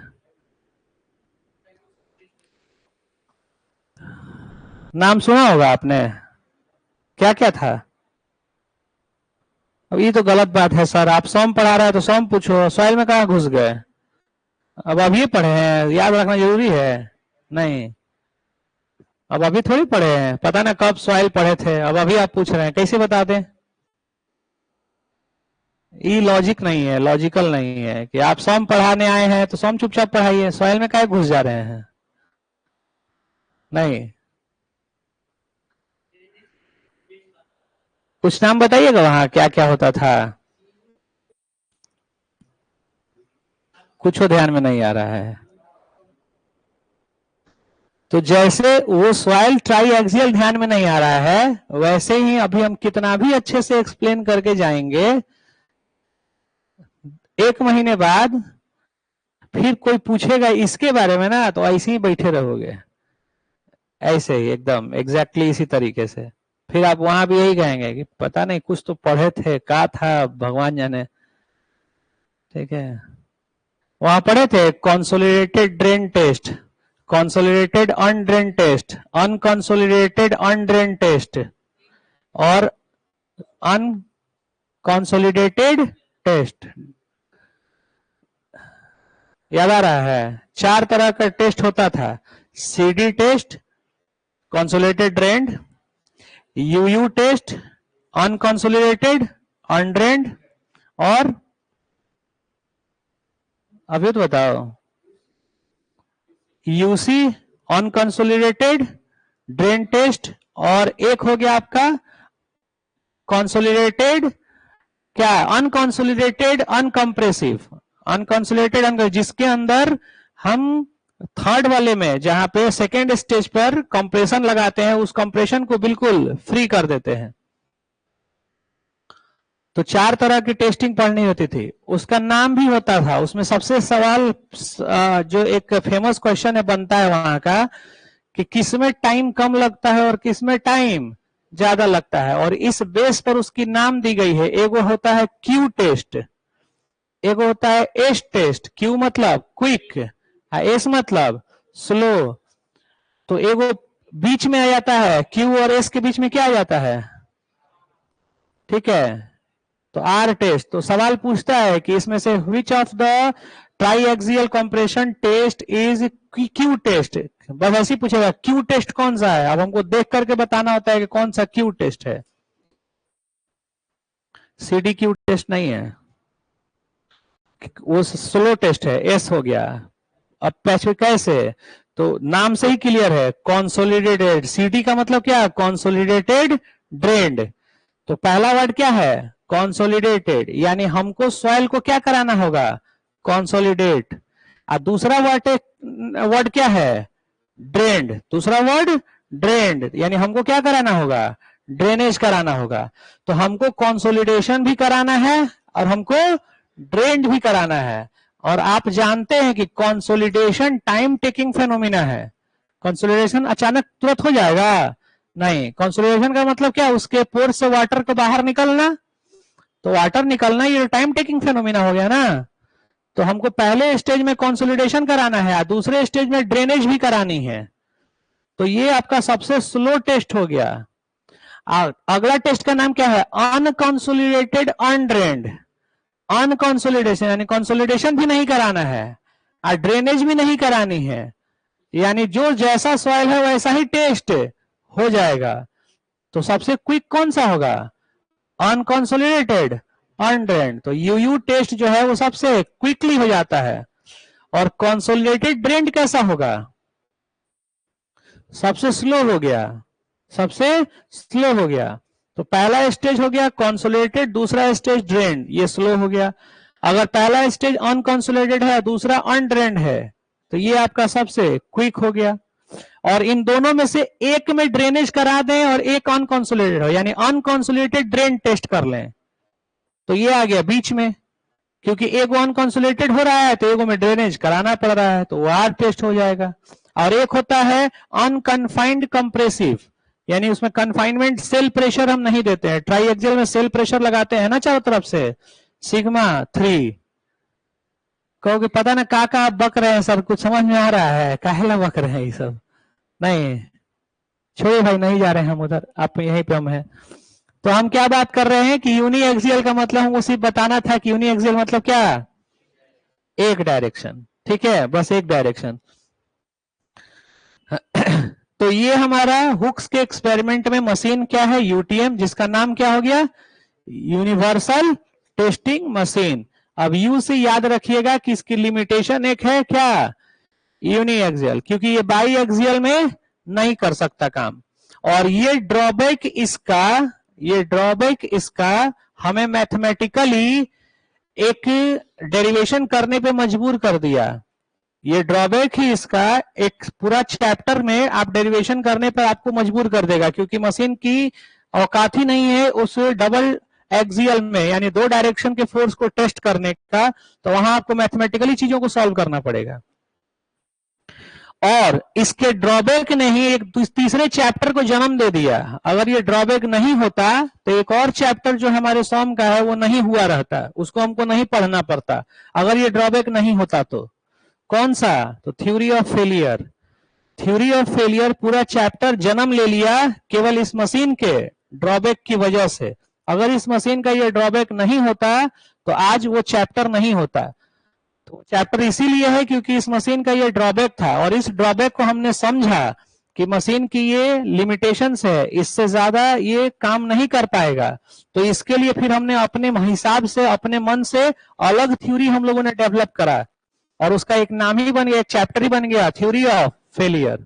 नाम सुना होगा आपने, क्या क्या था। अब ये तो गलत बात है सर, आप सॉम पढ़ा रहे हैं तो सॉम पूछो, सॉइल में कहां घुस गए। अब अभी पढ़े हैं, याद रखना जरूरी है नहीं, अब अभी थोड़ी पढ़े हैं, पता ना कब सॉइल पढ़े थे, अब अभी आप पूछ रहे हैं, कैसे बता दें। ये लॉजिक नहीं है, लॉजिकल नहीं है कि आप सॉम पढ़ाने आए हैं तो सॉम चुपचाप पढ़ाइए, सॉइल में काहे घुस जा रहे हैं, नहीं। कुछ नाम बताइएगा वहां क्या क्या होता था, कुछ ध्यान में नहीं आ रहा है। तो जैसे वो सॉइल ट्राई एक्सियल ध्यान में नहीं आ रहा है, वैसे ही अभी हम कितना भी अच्छे से एक्सप्लेन करके जाएंगे, 1 महीने बाद फिर कोई पूछेगा इसके बारे में ना, तो ऐसे ही बैठे रहोगे, ऐसे ही एकदम एग्जैक्टली इसी तरीके से। फिर आप वहां भी यही कहेंगे कि पता नहीं कुछ तो पढ़े थे, क्या था भगवान जाने, ठीक है। वहां पढ़े थे consolidated drained test, consolidated undrained test, unconsolidated undrained test, और अनकंसोलिडेटेड टेस्ट। याद आ रहा है, 4 तरह का टेस्ट होता था, CD test, consolidated drained, UU test, unconsolidated undrained, और अभी तो बताओ UC अनकंसोलिडेटेड ड्रेन टेस्ट, और एक हो गया आपका कंसोलिडेटेड क्या, अनकंसोलिडेटेड अनकंप्रेसिव, अनकंसोलिडेटेड जिसके अंदर हम थर्ड वाले में जहां पे सेकेंड स्टेज पर कंप्रेशन लगाते हैं, उस कंप्रेशन को बिल्कुल फ्री कर देते हैं। तो 4 तरह की टेस्टिंग पढ़नी होती थी, उसका नाम भी होता था। उसमें सबसे सवाल जो एक फेमस क्वेश्चन है बनता है वहां का, कि किसमें टाइम कम लगता है और किसमें टाइम ज्यादा लगता है, और इस बेस पर उसकी नाम दी गई है। एगो होता है क्यू टेस्ट, एगो होता है एस टेस्ट। क्यू मतलब क्विक, एस मतलब स्लो। तो एगो बीच में आ जाता है, Q और S के बीच में क्या आ जाता है, ठीक है, तो आर टेस्ट। तो सवाल पूछता है कि इसमें से which of the triaxial compression test is Q test, बस ऐसे ही पूछेगा क्यू टेस्ट कौन सा है। अब हमको देख करके बताना होता है कि कौन सा क्यू टेस्ट है, सीडी क्यू टेस्ट नहीं है, वो स्लो टेस्ट है, एस हो गया। अब पैसे कैसे, तो नाम से ही क्लियर है, कॉन्सोलिडेटेड, सीडी का मतलब क्या है, कॉन्सोलिडेटेड ड्रेन्ड। तो पहला वर्ड क्या है, कॉन्सोलिडेटेड, यानी हमको सॉइल को क्या कराना होगा, कॉन्सोलिडेट। और दूसरा वर्ड क्या है, ड्रेन्ड, दूसरा वर्ड ड्रेन्ड, यानी हमको क्या कराना होगा, ड्रेनेज कराना होगा। तो हमको कंसोलिडेशन भी कराना है और हमको ड्रेन्ड भी कराना है। और आप जानते हैं कि कंसोलिडेशन टाइम टेकिंग फेनोमिना है, कंसोलिडेशन अचानक तुरंत हो जाएगा नहीं। कंसोलिडेशन का मतलब क्या, उसके पोर से वाटर को बाहर निकलना, तो वाटर निकलना ये टाइम टेकिंग फेनोमिना हो गया ना। तो हमको पहले स्टेज में कंसोलिडेशन कराना है, दूसरे स्टेज में ड्रेनेज भी करानी है। तो ये आपका सबसे स्लो टेस्ट हो गया। अगला टेस्ट का नाम क्या है, अनकंसोलिडेटेड अनड्रेन्ड। अनकंसोलिडेशन यानी कंसोलिडेशन भी नहीं कराना है और ड्रेनेज भी नहीं करानी है, यानी जो जैसा सॉइल है वैसा ही टेस्ट हो जाएगा। तो सबसे क्विक कौन सा होगा, अनकंसोलिडेटेड अनड्रेन्ड। तो यूयू टेस्ट जो है वो सबसे क्विकली हो जाता है। और कंसोलिडेटेड ड्रेन्ड कैसा होगा, सबसे स्लो हो गया, सबसे स्लो हो गया। तो पहला स्टेज हो गया कंसोलिडेटेड, दूसरा स्टेज ड्रेन्ड, ये स्लो हो गया। अगर पहला स्टेज अनकंसोलिडेटेड है, दूसरा अनड्रेन्ड है, तो ये आपका सबसे क्विक हो गया। और इन दोनों में से एक में ड्रेनेज करा दें और एक अनकंसोलिडेटेड हो, यानी अनकंसोलिडेटेड ड्रेन टेस्ट कर लें, तो ये आ गया बीच में। क्योंकि एक अनकंसोलिडेटेड हो रहा है तो एक में ड्रेनेज कराना पड़ रहा है, तो वो आर टेस्ट हो जाएगा। और एक होता है अनकन्फाइंड कंप्रेसिव, यानी उसमें कन्फाइनमेंट सेल प्रेशर हम नहीं देते हैं। ट्राईएक्सियल में सेल प्रेशर लगाते हैं ना चारों तरफ से, सिग्मा 3। कहोगे पता ना का आप बक रहे हैं सर, कुछ समझ में आ रहा है, काहेला बक रहे हैं ये सब, नहीं छोड़िए भाई, नहीं जा रहे हैं हम उधर, आप यहीं पे हम हैं। तो हम क्या बात कर रहे हैं कि यूनी एक्सियल का मतलब हमको सिर्फ बताना था कि यूनी एक्सियल मतलब क्या, एक डायरेक्शन, ठीक है, बस एक डायरेक्शन। तो ये हमारा हुक्स के एक्सपेरिमेंट में मशीन क्या है, यूटीएम, जिसका नाम क्या हो गया, यूनिवर्सल टेस्टिंग मशीन। अब यू से याद रखिएगा कि इसकी लिमिटेशन एक है क्या, यूनी एक्सियल, क्योंकि ये बाई एक्सियल में नहीं कर सकता काम। और ये ड्रॉबैक इसका हमें मैथमेटिकली एक डेरिवेशन करने पे मजबूर कर दिया। ये ड्रॉबैक ही इसका एक पूरा चैप्टर में आप डेरिवेशन करने पर आपको मजबूर कर देगा, क्योंकि मशीन की औकात ही नहीं है उस डबल एक्सियल में, यानी दो डायरेक्शन के फोर्स को टेस्ट करने का। तो वहां आपको मैथमेटिकली चीजों को सॉल्व करना पड़ेगा। और इसके ड्रॉबैक ने ही एक तीसरे चैप्टर को जन्म दे दिया। अगर ये ड्रॉबैक नहीं होता तो एक और चैप्टर जो हमारे सॉम का है वो नहीं हुआ रहता, उसको हमको नहीं पढ़ना पड़ता अगर ये ड्रॉबैक नहीं होता। तो कौन सा, तो theory of failure. Theory of failure पूरा चैप्टर जन्म ले लिया केवल इस मशीन के ड्रॉबैक की वजह से। अगर इस मशीन का ये ड्रॉबैक नहीं होता तो आज वो चैप्टर नहीं होता। तो चैप्टर इसीलिए है क्योंकि इस मशीन का ये ड्रॉबैक था, और इस ड्रॉबैक को हमने समझा कि मशीन की ये लिमिटेशंस है, इससे ज्यादा ये काम नहीं कर पाएगा। तो इसके लिए फिर हमने अपने हिसाब से, अपने मन से अलग थ्योरी हम लोगों ने डेवलप करा, और उसका एक नाम ही बन गया, एक चैप्टर ही बन गया, थ्योरी ऑफ फेलियर।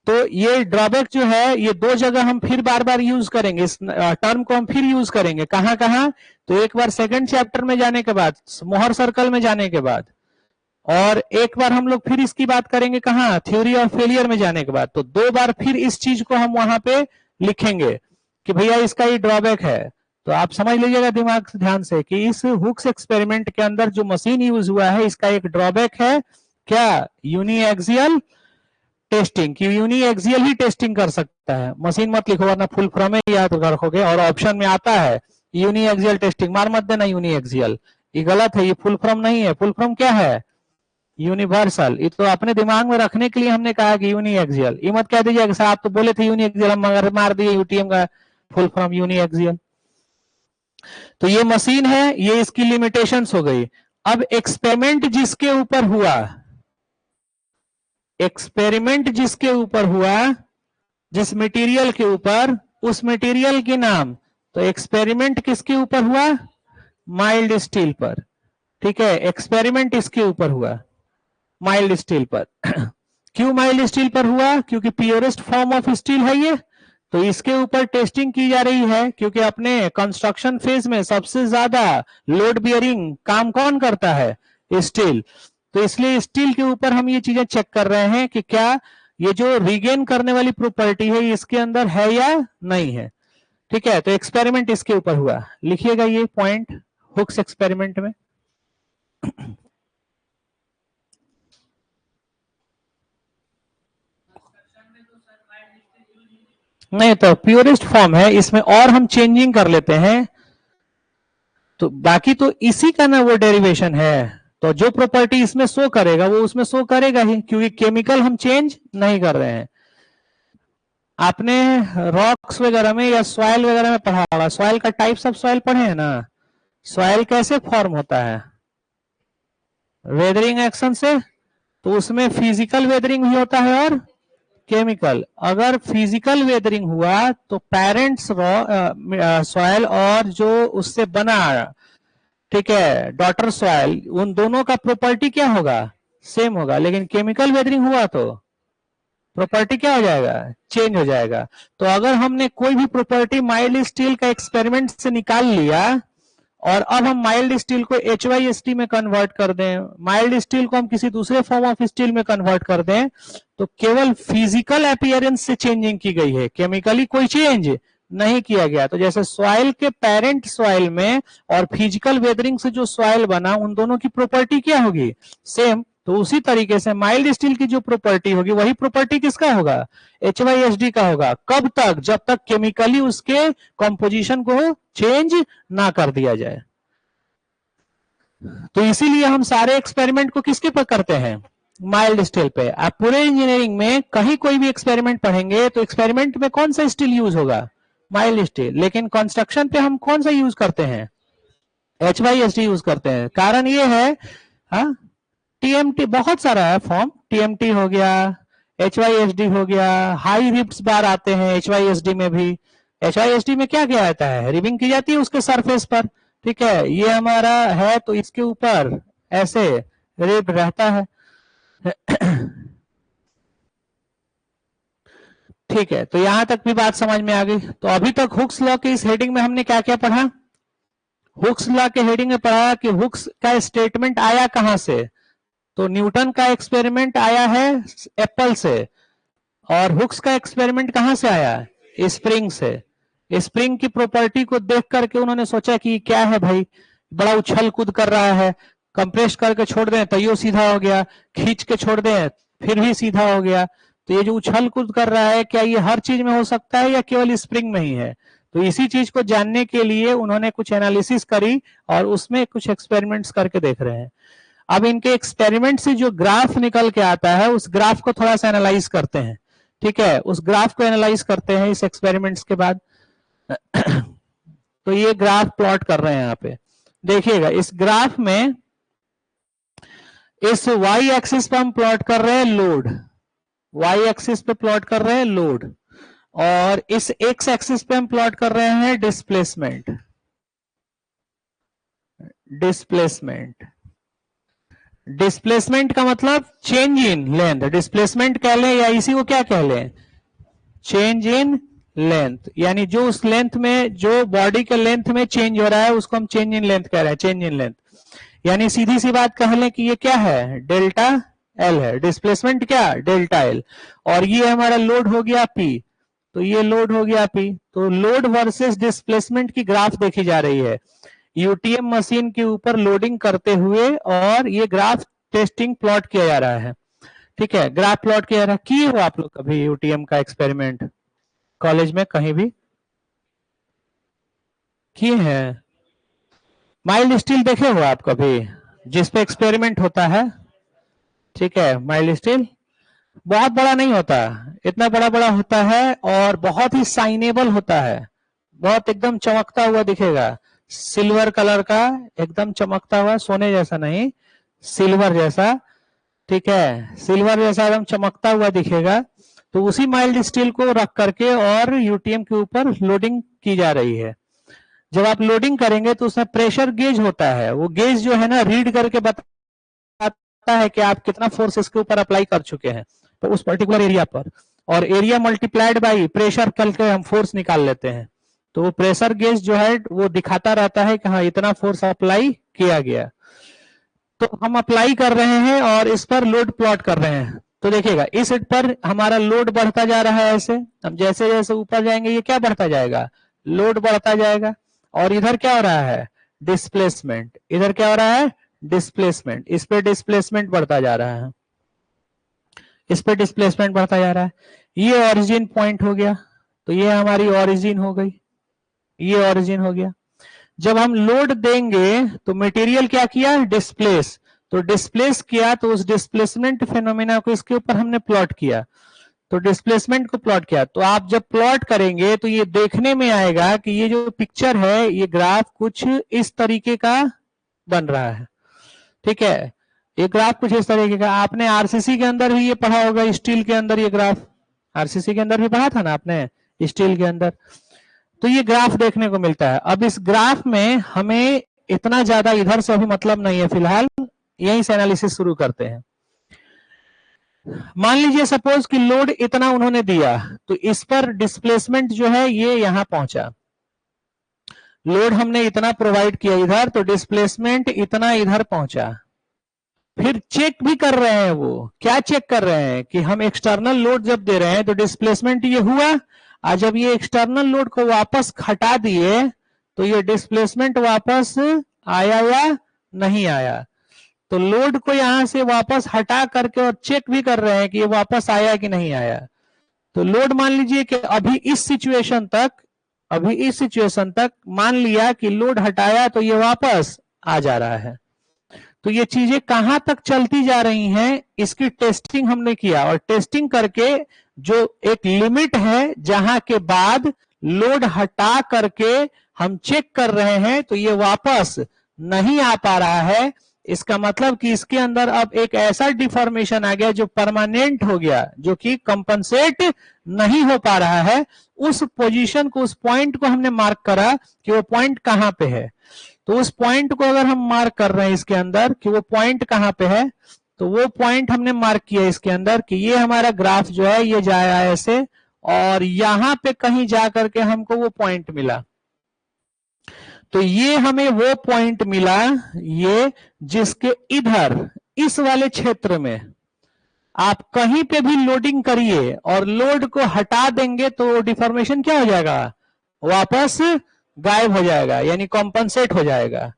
तो ये ड्रॉबैक जो है ये दो जगह हम फिर बार बार यूज करेंगे, इस टर्म को हम फिर यूज करेंगे। कहां कहां, तो एक बार सेकंड चैप्टर में जाने के बाद, मोहर सर्कल में जाने के बाद, और एक बार हम लोग फिर इसकी बात करेंगे कहां, थ्योरी ऑफ फेलियर में जाने के बाद। तो दो बार फिर इस चीज को हम वहां पे लिखेंगे कि भैया इसका ये ड्रॉबैक है। तो आप समझ लीजिएगा दिमाग से, ध्यान से, कि इस हुक्स एक्सपेरिमेंट के अंदर जो मशीन यूज हुआ है इसका एक ड्रॉबैक है क्या, यूनी एक्सियल टेस्टिंग, की यूनी एक्सियल ही टेस्टिंग कर सकता है। मशीन मत लिखो वरना फुल फॉर्म में याद रखोगे, और ऑप्शन में आता है यूनी एक्सियल टेस्टिंग, मार मत देना यूनी एक्सियल, ये गलत है, ये फुल फॉर्म नहीं है। फुल फॉर्म क्या है, यूनिवर्सल। ये तो अपने दिमाग में रखने के लिए हमने कहा कि यूनी एक्सियल। ये मत कह दीजिएगा सर आप तो बोले थे यूनी एक्सियल, हम मगर मार दिए यूटीएम का फुल फॉर्म यूनी एक्सियल। तो ये मशीन है, ये इसकी लिमिटेशंस हो गई। अब एक्सपेरिमेंट जिसके ऊपर हुआ, एक्सपेरिमेंट जिसके ऊपर हुआ, जिस मटेरियल के ऊपर, उस मटेरियल के नाम। तो एक्सपेरिमेंट किसके ऊपर हुआ? माइल्ड स्टील पर। ठीक है, एक्सपेरिमेंट इसके ऊपर हुआ माइल्ड स्टील पर। क्यों माइल्ड स्टील पर हुआ? क्योंकि प्योरेस्ट फॉर्म ऑफ स्टील है ये, तो इसके ऊपर टेस्टिंग की जा रही है। क्योंकि अपने कंस्ट्रक्शन फेज में सबसे ज्यादा लोड बियरिंग काम कौन करता है? स्टील। तो इसलिए स्टील के ऊपर हम ये चीजें चेक कर रहे हैं कि क्या ये जो रिगेन करने वाली प्रॉपर्टी है इसके अंदर है या नहीं है। ठीक है, तो एक्सपेरिमेंट इसके ऊपर हुआ। लिखिएगा ये पॉइंट हुक्स एक्सपेरिमेंट में। नहीं तो प्योरेस्ट फॉर्म है, इसमें और हम चेंजिंग कर लेते हैं, तो बाकी तो इसी का ना वो डेरिवेशन है। तो जो प्रॉपर्टी इसमें शो करेगा वो उसमें शो करेगा ही, क्योंकि केमिकल हम चेंज नहीं कर रहे हैं। आपने रॉक्स वगैरह में या सॉइल वगैरह में पढ़ा होगा, सॉइल का टाइप्स ऑफ सॉइल पढ़े हैं ना। सॉइल कैसे फॉर्म होता है? वेदरिंग एक्शन से। तो उसमें फिजिकल वेदरिंग भी होता है और केमिकल। अगर फिजिकल वेदरिंग हुआ तो पेरेंट्स सॉइल और जो उससे बना, ठीक है, डॉटर सॉइल, उन दोनों का प्रॉपर्टी क्या होगा? सेम होगा। लेकिन केमिकल वेदरिंग हुआ तो प्रॉपर्टी क्या हो जाएगा? चेंज हो जाएगा। तो अगर हमने कोई भी प्रॉपर्टी माइल्ड स्टील का एक्सपेरिमेंट से निकाल लिया और अब हम माइल्ड स्टील को HYST में कन्वर्ट कर दें, माइल्ड स्टील को हम किसी दूसरे फॉर्म ऑफ स्टील में कन्वर्ट कर दें, तो केवल फिजिकल अपीयरेंस से चेंजिंग की गई है, केमिकली कोई चेंज नहीं किया गया। तो जैसे सॉइल के पेरेंट सॉइल में और फिजिकल वेदरिंग से जो सॉइल बना, उन दोनों की प्रॉपर्टी क्या होगी? सेम। तो उसी तरीके से माइल्ड स्टील की जो प्रॉपर्टी होगी वही प्रॉपर्टी किसका होगा? HYSD का होगा। कब तक? जब तक केमिकली उसके कंपोजिशन को चेंज ना कर दिया जाए। तो इसीलिए हम सारे एक्सपेरिमेंट को किसके पर करते हैं? माइल्ड स्टील पे। आप पूरे इंजीनियरिंग में कहीं कोई भी एक्सपेरिमेंट पढ़ेंगे तो एक्सपेरिमेंट में कौन सा स्टील यूज होगा? Mild steel. लेकिन कंस्ट्रक्शन पे हम कौन सा यूज करते हैं? HYSD यूज करते हैं। कारण ये है, हाँ, TMT बहुत सारा है फॉर्म, TMT हो गया, HYSD हो गया, हाई रिब्स बार आते हैं HYSD में भी। HYSD में क्या किया जाता है? रिबिंग की जाती है उसके सरफेस पर। ठीक है, ये हमारा है तो इसके ऊपर ऐसे रिब रहता है। ठीक है, तो यहां तक भी बात समझ में आ गई। तो अभी तक हुक्स लॉ के इस हेडिंग में हमने क्या क्या पढ़ा? हुक्स लॉ के हेडिंग में पढ़ा कि हुक्स का स्टेटमेंट आया कहां से। तो न्यूटन का एक्सपेरिमेंट आया है एप्पल से, और हुक्स का एक्सपेरिमेंट कहां से आया? स्प्रिंग से। स्प्रिंग की प्रॉपर्टी को देख करके उन्होंने सोचा कि क्या है भाई, बड़ा उछल कूद कर रहा है, कंप्रेस करके छोड़ दें तो ये सीधा हो गया, खींच के छोड़ दें फिर भी सीधा हो गया। तो ये जो उछल कूद कर रहा है, क्या ये हर चीज में हो सकता है या केवल स्प्रिंग में ही है? तो इसी चीज को जानने के लिए उन्होंने कुछ एनालिसिस करी और उसमें कुछ एक्सपेरिमेंट्स करके देख रहे हैं। अब इनके एक्सपेरिमेंट से जो ग्राफ निकल के आता है उस ग्राफ को थोड़ा सा एनालाइज करते हैं। ठीक है, उस ग्राफ को एनालाइज करते हैं इस एक्सपेरिमेंट्स के बाद। तो ये ग्राफ प्लॉट कर रहे हैं यहाँ पे, देखिएगा इस ग्राफ में इस y एक्सिस पे हम प्लॉट कर रहे हैं लोड, y एक्सिस पे प्लॉट कर रहे हैं लोड, और इस x एक्सिस पे हम प्लॉट कर रहे हैं डिस्प्लेसमेंट। डिस्प्लेसमेंट, डिस्प्लेसमेंट का मतलब चेंज इन लेंथ। डिस्प्लेसमेंट कह लें या इसी को क्या कह लें? Change in length. यानी जो उस लेंथ में, जो बॉडी के लेंथ में चेंज हो रहा है उसको हम चेंज इन लेंथ कह रहे हैं, चेंज इन लेंथ। यानी सीधी सी बात कह लें कि ये क्या है? डेल्टा एल है। डिस्प्लेसमेंट क्या? Delta L. और ये हमारा लोड हो गया P, तो ये लोड हो गया P। तो लोड वर्सेस डिस्प्लेसमेंट की ग्राफ देखी जा रही है यूटीएम मशीन के ऊपर लोडिंग करते हुए, और ये ग्राफ टेस्टिंग प्लॉट किया जा रहा है। ठीक है, ग्राफ प्लॉट किया जा रहा है। किए हो आप लोग कभी यूटीएम का एक्सपेरिमेंट कॉलेज में कहीं भी किए हैं? माइल्ड स्टील देखे हो आप कभी जिस पे एक्सपेरिमेंट होता है? ठीक है, माइल्ड स्टील बहुत बड़ा नहीं होता, इतना बड़ा बड़ा होता है और बहुत ही साइनेबल होता है, बहुत एकदम चमकता हुआ दिखेगा, सिल्वर कलर का, एकदम चमकता हुआ, सोने जैसा नहीं, सिल्वर जैसा, ठीक है, सिल्वर जैसा एकदम चमकता हुआ दिखेगा। तो उसी माइल्ड स्टील को रख करके और यूटीएम के ऊपर लोडिंग की जा रही है। जब आप लोडिंग करेंगे तो उसमें प्रेशर गेज होता है, वो गेज जो है ना रीड करके बताता है कि आप कितना फोर्स इसके ऊपर अप्लाई कर चुके हैं तो उस पर्टिकुलर एरिया पर, और एरिया मल्टीप्लाइड बाई प्रेशर करके हम फोर्स निकाल लेते हैं। तो वो प्रेशर गेज जो है वो दिखाता रहता है कि हाँ इतना फोर्स अप्लाई किया गया। तो हम अप्लाई कर रहे हैं और इस पर लोड प्लॉट कर रहे हैं। तो देखिएगा इस पर हमारा लोड बढ़ता जा रहा है ऐसे, हम जैसे जैसे ऊपर जाएंगे ये क्या बढ़ता जाएगा, लोड बढ़ता जाएगा। और इधर क्या हो रहा है, डिस्प्लेसमेंट, इधर क्या हो रहा है, डिस्प्लेसमेंट, इस पे डिस्प्लेसमेंट बढ़ता जा रहा है, इस पे डिस्प्लेसमेंट बढ़ता जा रहा है। ये ओरिजिन पॉइंट हो गया, तो ये हमारी ओरिजिन हो गई, ये ओरिजिन हो गया। जब हम लोड देंगे तो मटेरियल क्या किया, डिस्प्लेस, तो डिस्प्लेस किया तो उस डिस्प्लेसमेंट फेनोमेना को इसके ऊपर हमने प्लॉट किया, तो डिस्प्लेसमेंट को प्लॉट किया। तो आप जब प्लॉट करेंगे तो ये देखने में आएगा कि ये जो पिक्चर है, ये ग्राफ कुछ इस तरीके का बन रहा है, ठीक है, ये ग्राफ कुछ इस तरीके का। आपने आरसीसी के अंदर भी ये पढ़ा होगा, स्टील के अंदर ये ग्राफ, आरसीसी के अंदर भी पढ़ा था ना आपने, स्टील के अंदर। तो ये ग्राफ देखने को मिलता है। अब इस ग्राफ में हमें इतना ज्यादा इधर से अभी मतलब नहीं है, फिलहाल यहीं से एनालिसिस शुरू करते हैं। मान लीजिए सपोज कि लोड इतना उन्होंने दिया, तो इस पर डिस्प्लेसमेंट जो है ये यहां पहुंचा, लोड हमने इतना प्रोवाइड किया इधर, तो डिस्प्लेसमेंट इतना इधर पहुंचा। फिर चेक भी कर रहे हैं, वो क्या चेक कर रहे हैं कि हम एक्सटर्नल लोड जब दे रहे हैं तो डिस्प्लेसमेंट ये हुआ, और जब ये एक्सटर्नल लोड को वापस हटा दिए तो ये डिस्प्लेसमेंट वापस आया या नहीं आया। तो लोड को यहां से वापस हटा करके और चेक भी कर रहे हैं कि ये वापस आया कि नहीं आया। तो लोड मान लीजिए कि अभी इस सिचुएशन तक मान लिया कि लोड हटाया तो ये वापस आ जा रहा है। तो ये चीजें कहां तक चलती जा रही हैं इसकी टेस्टिंग हमने किया, और टेस्टिंग करके जो एक लिमिट है जहां के बाद लोड हटा करके हम चेक कर रहे हैं तो ये वापस नहीं आ पा रहा है। इसका मतलब कि इसके अंदर अब एक ऐसा डिफॉर्मेशन आ गया जो परमानेंट हो गया, जो कि कंपनसेट नहीं हो पा रहा है। उस पोजीशन को, उस पॉइंट को हमने मार्क करा कि वो पॉइंट कहां पे है। तो उस पॉइंट को अगर हम मार्क कर रहे हैं इसके अंदर कि वो पॉइंट कहां पे है, तो वो पॉइंट हमने मार्क किया इसके अंदर कि ये हमारा ग्राफ जो है ये जाया ऐसे, और यहां पे कहीं जा करके हमको वो पॉइंट मिला। तो ये हमें वो पॉइंट मिला, ये जिसके इधर इस वाले क्षेत्र में आप कहीं पे भी लोडिंग करिए और लोड को हटा देंगे तो डिफॉर्मेशन क्या हो जाएगा, वापस गायब हो जाएगा, यानी कॉम्पनसेट हो जाएगा।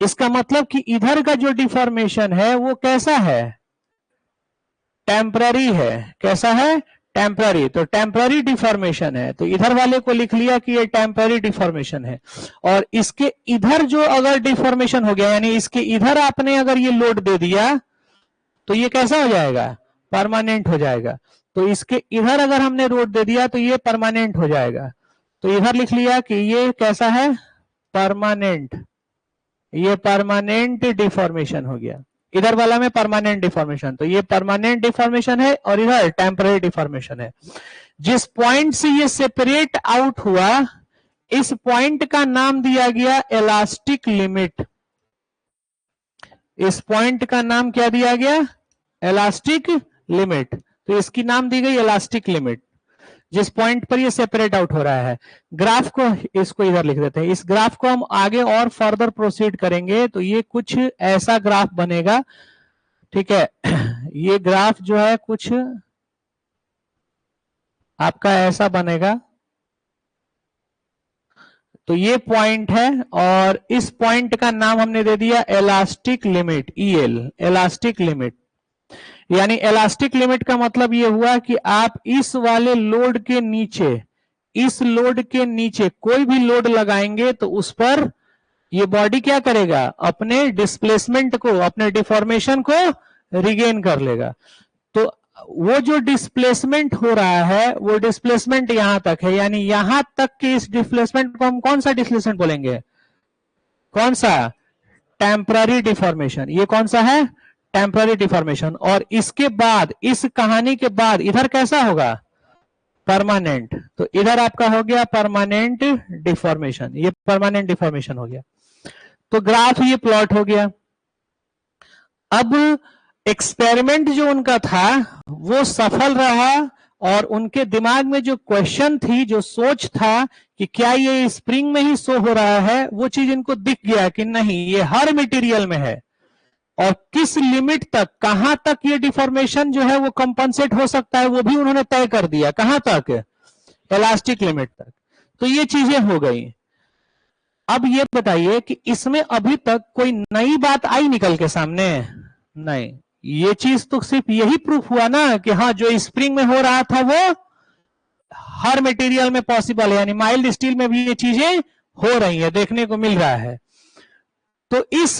इसका मतलब कि इधर का जो डिफॉर्मेशन है वो कैसा है, टेम्पररी है। कैसा है, टेम्पररी। तो टेम्पररी डिफॉर्मेशन है, तो इधर वाले को लिख लिया कि ये टेम्पररी डिफॉर्मेशन है। और इसके इधर जो अगर डिफॉर्मेशन हो गया, यानी इसके इधर आपने अगर ये लोड दे दिया तो ये कैसा हो जाएगा, परमानेंट हो जाएगा। तो इसके इधर अगर हमने लोड दे दिया तो ये परमानेंट हो जाएगा। तो इधर लिख लिया कि ये कैसा है, परमानेंट, ये परमानेंट डिफॉर्मेशन हो गया। इधर वाला में परमानेंट डिफॉर्मेशन, तो ये परमानेंट डिफॉर्मेशन है और इधर टेम्पररी डिफॉर्मेशन है। जिस पॉइंट से ये सेपरेट आउट हुआ, इस पॉइंट का नाम दिया गया इलास्टिक लिमिट। इस पॉइंट का नाम क्या दिया गया, इलास्टिक लिमिट। तो इसकी नाम दी गई इलास्टिक लिमिट, जिस पॉइंट पर ये सेपरेट आउट हो रहा है। ग्राफ को, इसको इधर लिख देते हैं। इस ग्राफ को हम आगे और फर्दर प्रोसीड करेंगे तो ये कुछ ऐसा ग्राफ बनेगा, ठीक है। ये ग्राफ जो है कुछ आपका ऐसा बनेगा। तो ये पॉइंट है और इस पॉइंट का नाम हमने दे दिया elastic limit, EL, elastic limit. यानी इलास्टिक लिमिट का मतलब ये हुआ कि आप इस वाले लोड के नीचे, इस लोड के नीचे कोई भी लोड लगाएंगे तो उस पर ये बॉडी क्या करेगा, अपने डिस्प्लेसमेंट को, अपने डिफॉर्मेशन को रिगेन कर लेगा। तो वो जो डिस्प्लेसमेंट हो रहा है वो डिस्प्लेसमेंट यहां तक है, यानी यहां तक के इस डिस्प्लेसमेंट को हम कौन सा डिस्प्लेसमेंट बोलेंगे, कौन सा, टेम्पररी डिफॉर्मेशन। ये कौन सा है, टेम्पररी डिफॉर्मेशन। और इसके बाद, इस कहानी के बाद इधर कैसा होगा, परमानेंट। तो इधर आपका हो गया परमानेंट डिफॉर्मेशन, ये परमानेंट डिफॉर्मेशन हो गया। तो ग्राफ ये प्लॉट हो गया। अब एक्सपेरिमेंट जो उनका था वो सफल रहा, और उनके दिमाग में जो क्वेश्चन थी, जो सोच था कि क्या ये स्प्रिंग में ही शो हो रहा है, वो चीज इनको दिख गया कि नहीं, ये हर मटेरियल में है। और किस लिमिट तक, कहां तक ये डिफॉर्मेशन जो है वो कंपनसेट हो सकता है, वो भी उन्होंने तय कर दिया। कहां तक, इलास्टिक लिमिट तक। तो ये चीजें हो गई। अब ये बताइए कि इसमें अभी तक कोई नई बात आई निकल के सामने, नहीं। ये चीज तो सिर्फ यही प्रूफ हुआ ना कि हाँ, जो स्प्रिंग में हो रहा था वो हर मटेरियल में पॉसिबल है, यानी माइल्ड स्टील में भी ये चीजें हो रही है, देखने को मिल रहा है। तो इस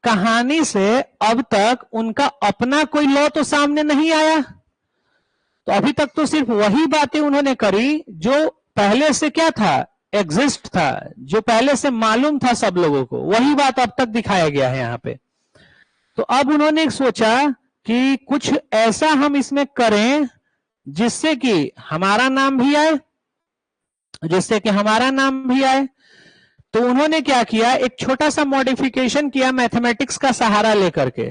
कहानी से अब तक उनका अपना कोई लॉ तो सामने नहीं आया। तो अभी तक तो सिर्फ वही बातें उन्होंने करी जो पहले से क्या था, एग्जिस्ट था, जो पहले से मालूम था सब लोगों को, वही बात अब तक दिखाया गया है यहां पे। तो अब उन्होंने सोचा कि कुछ ऐसा हम इसमें करें जिससे कि हमारा नाम भी आए, जिससे कि हमारा नाम भी आए। तो उन्होंने क्या किया, एक छोटा सा मॉडिफिकेशन किया मैथमेटिक्स का सहारा लेकर के।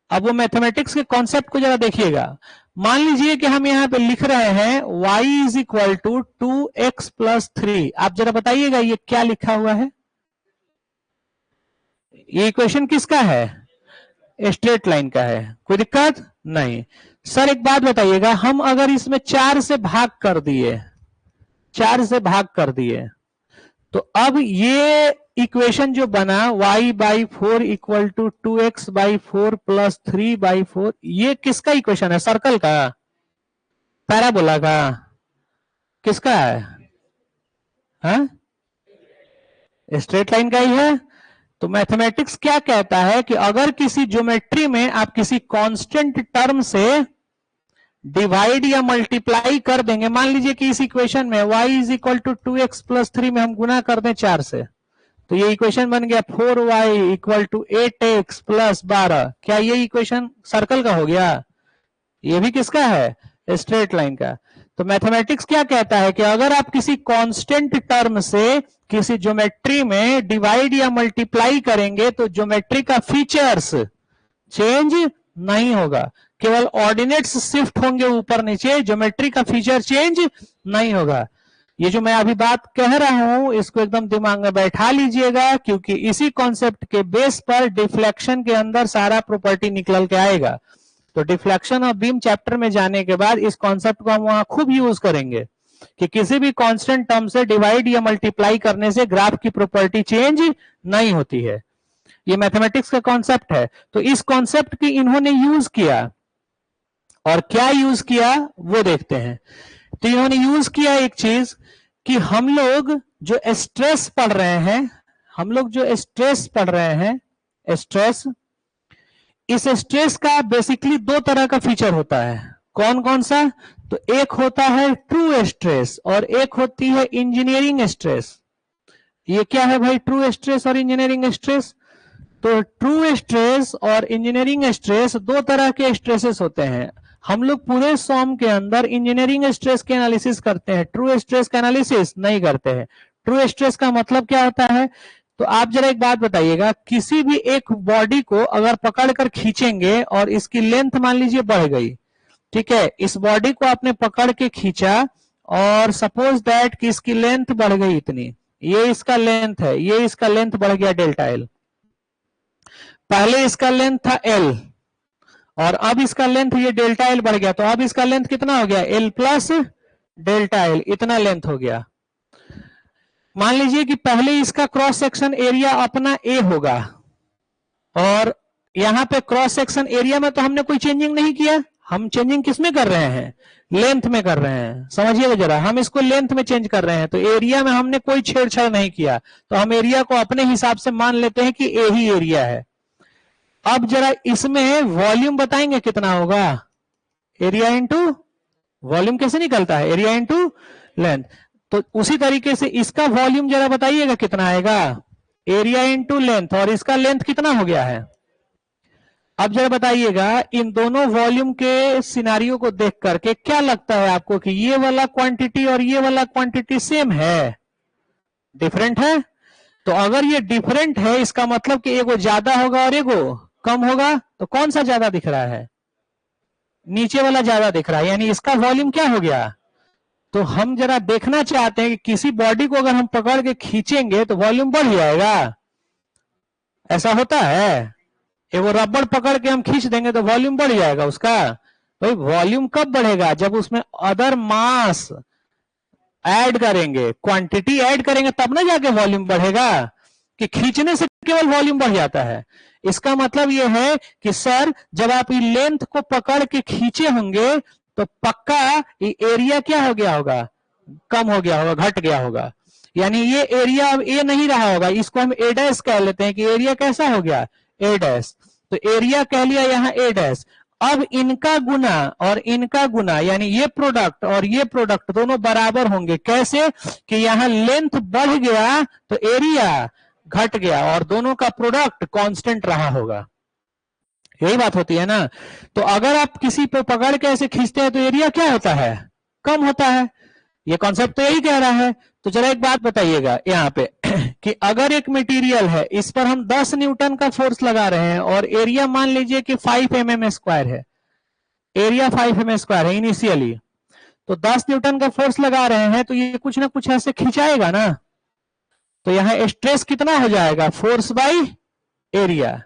अब वो मैथमेटिक्स के कॉन्सेप्ट को जरा देखिएगा। मान लीजिए कि हम यहां पे लिख रहे हैं y is equal to 2x plus 3। आप जरा बताइएगा ये क्या लिखा हुआ है, ये इक्वेशन किसका है, स्ट्रेट लाइन का है, कोई दिक्कत नहीं। सर एक बात बताइएगा, हम अगर इसमें 4 से भाग कर दिए, 4 से भाग कर दिए, तो अब ये इक्वेशन जो बना y by 4 equal to 2x by 4 plus 3 by 4, ये किसका इक्वेशन है, सर्कल का, पैराबोला का, किसका है, हाँ? स्ट्रेट लाइन का ही है। तो मैथमेटिक्स क्या कहता है कि अगर किसी ज्योमेट्री में आप किसी कांस्टेंट टर्म से डिवाइड या मल्टीप्लाई कर देंगे, मान लीजिए कि इस इक्वेशन में y is equal to 2x plus 3 में हम गुना कर दें 4 से, तो ये इक्वेशन बन गया 4y equal to 8x plus 12। क्या ये इक्वेशन सर्कल का हो गया, ये भी किसका है, स्ट्रेट लाइन का। तो मैथमेटिक्स क्या कहता है कि अगर आप किसी कांस्टेंट टर्म से किसी ज्योमेट्री में डिवाइड या मल्टीप्लाई करेंगे तो ज्योमेट्री का फीचर्स चेंज नहीं होगा, केवल ऑर्डिनेट्स शिफ्ट होंगे ऊपर नीचे, ज्योमेट्री का फीचर चेंज नहीं होगा। ये जो मैं अभी बात कह रहा हूं इसको एकदम दिमाग में बैठा लीजिएगा, क्योंकि इसी कॉन्सेप्ट के बेस पर डिफ्लेक्शन के अंदर सारा प्रॉपर्टी निकल के आएगा। तो डिफ्लेक्शन ऑफ बीम चैप्टर में जाने के बाद इस कॉन्सेप्ट को हम वहां खूब यूज करेंगे कि किसी भी कांस्टेंट टर्म से डिवाइड या मल्टीप्लाई करने से ग्राफ की प्रॉपर्टी चेंज नहीं होती है। ये मैथमेटिक्स का कॉन्सेप्ट है। तो इस कॉन्सेप्ट की इन्होंने यूज किया, और क्या यूज किया वो देखते हैं। तो इन्होंने यूज किया एक चीज कि हम लोग जो स्ट्रेस पढ़ रहे हैं, हम लोग जो स्ट्रेस पढ़ रहे हैं, स्ट्रेस, इस स्ट्रेस का बेसिकली 2 तरह का फीचर होता है। कौन कौन सा, तो एक होता है ट्रू स्ट्रेस और एक होती है इंजीनियरिंग स्ट्रेस। ये क्या है भाई, ट्रू स्ट्रेस और इंजीनियरिंग स्ट्रेस? तो ट्रू स्ट्रेस और इंजीनियरिंग स्ट्रेस 2 तरह के स्ट्रेसेस होते हैं। हम लोग पूरे सॉम के अंदर इंजीनियरिंग स्ट्रेस के एनालिसिस करते हैं, ट्रू स्ट्रेस का एनालिसिस नहीं करते हैं। ट्रू स्ट्रेस का मतलब क्या होता है, तो आप जरा एक बात बताइएगा, किसी भी एक बॉडी को अगर पकड़कर खींचेंगे और इसकी लेंथ मान लीजिए बढ़ गई, ठीक है, इस बॉडी को आपने पकड़ के खींचा और सपोज दैट कि इसकी लेंथ बढ़ गई इतनी, ये इसका लेंथ है, ये इसका लेंथ बढ़ गया डेल्टा एल। पहले इसका लेंथ था एल और अब इसका लेंथ ये डेल्टा एल बढ़ गया, तो अब इसका लेंथ कितना हो गया, एल प्लस डेल्टा एल, इतना लेंथ हो गया। मान लीजिए कि पहले इसका क्रॉस सेक्शन एरिया अपना ए होगा, और यहां पे क्रॉस सेक्शन एरिया में तो हमने कोई चेंजिंग नहीं किया, हम चेंजिंग किस में कर रहे हैं, लेंथ में कर रहे हैं। समझिएगा जरा, हम इसको लेंथ में चेंज कर रहे हैं, तो एरिया में हमने कोई छेड़छाड़ नहीं किया, तो हम एरिया को अपने हिसाब से मान लेते हैं कि ए ही एरिया है। अब जरा इसमें वॉल्यूम बताएंगे कितना होगा, एरिया इंटू वॉल्यूम कैसे निकलता है, एरिया इंटू लेंथ। तो उसी तरीके से इसका वॉल्यूम जरा बताइएगा कितना आएगा, एरिया इंटू लेंथ, और इसका लेंथ कितना हो गया है। अब जरा बताइएगा इन दोनों वॉल्यूम के सिनारियों को देख करके क्या लगता है आपको कि ये वाला क्वांटिटी और ये वाला क्वांटिटी सेम है, डिफरेंट है। तो अगर ये डिफरेंट है इसका मतलब कि एगो ज्यादा होगा और एगो कम होगा, तो कौन सा ज्यादा दिख रहा है, नीचे वाला ज्यादा दिख रहा है, यानी इसका वॉल्यूम क्या हो गया। तो हम जरा देखना चाहते हैं कि किसी बॉडी को अगर हम पकड़ के खींचेंगे तो वॉल्यूम बढ़ जाएगा, ऐसा होता है। एगो रबड़ पकड़ के हम खींच देंगे तो वॉल्यूम बढ़ जाएगा उसका। भाई वॉल्यूम कब बढ़ेगा, जब उसमें अदर मास ऐड करेंगे, क्वांटिटी ऐड करेंगे, तब ना जाके वॉल्यूम बढ़ेगा, कि खींचने से केवल वॉल्यूम बढ़ जाता है। इसका मतलब यह है कि सर जब आप लेंथ को पकड़ के खींचे होंगे तो पक्का एरिया क्या हो गया होगा, कम हो गया होगा, घट गया होगा। यानी ये एरिया अब ए नहीं रहा होगा, इसको हम ए डैश कह लेते हैं कि एरिया कैसा हो गया, ए डैश। तो एरिया कह लिया यहाँ ए डैश। अब इनका गुना और इनका गुना, यानी ये प्रोडक्ट और ये प्रोडक्ट दोनों बराबर होंगे। कैसे कि यहाँ लेंथ बढ़ गया तो एरिया घट गया, और दोनों का प्रोडक्ट कांस्टेंट रहा होगा। यही बात होती है ना। तो अगर आप किसी पे पकड़ के ऐसे खींचते हैं तो एरिया क्या होता है, कम होता है। ये कॉन्सेप्ट तो यही कह रहा है। तो जरा एक बात बताइएगा यहाँ पे कि अगर एक मटेरियल है, इस पर हम 10 न्यूटन का फोर्स लगा रहे हैं और एरिया मान लीजिए कि 5 mm स्क्वायर है, एरिया 5 mm स्क्वायर है इनिशियली, तो 10 न्यूटन का फोर्स लगा रहे हैं तो ये कुछ ना कुछ ऐसे खिंचाएगा ना। तो यहाँ स्ट्रेस कितना हो जाएगा, फोर्स बाई एरिया,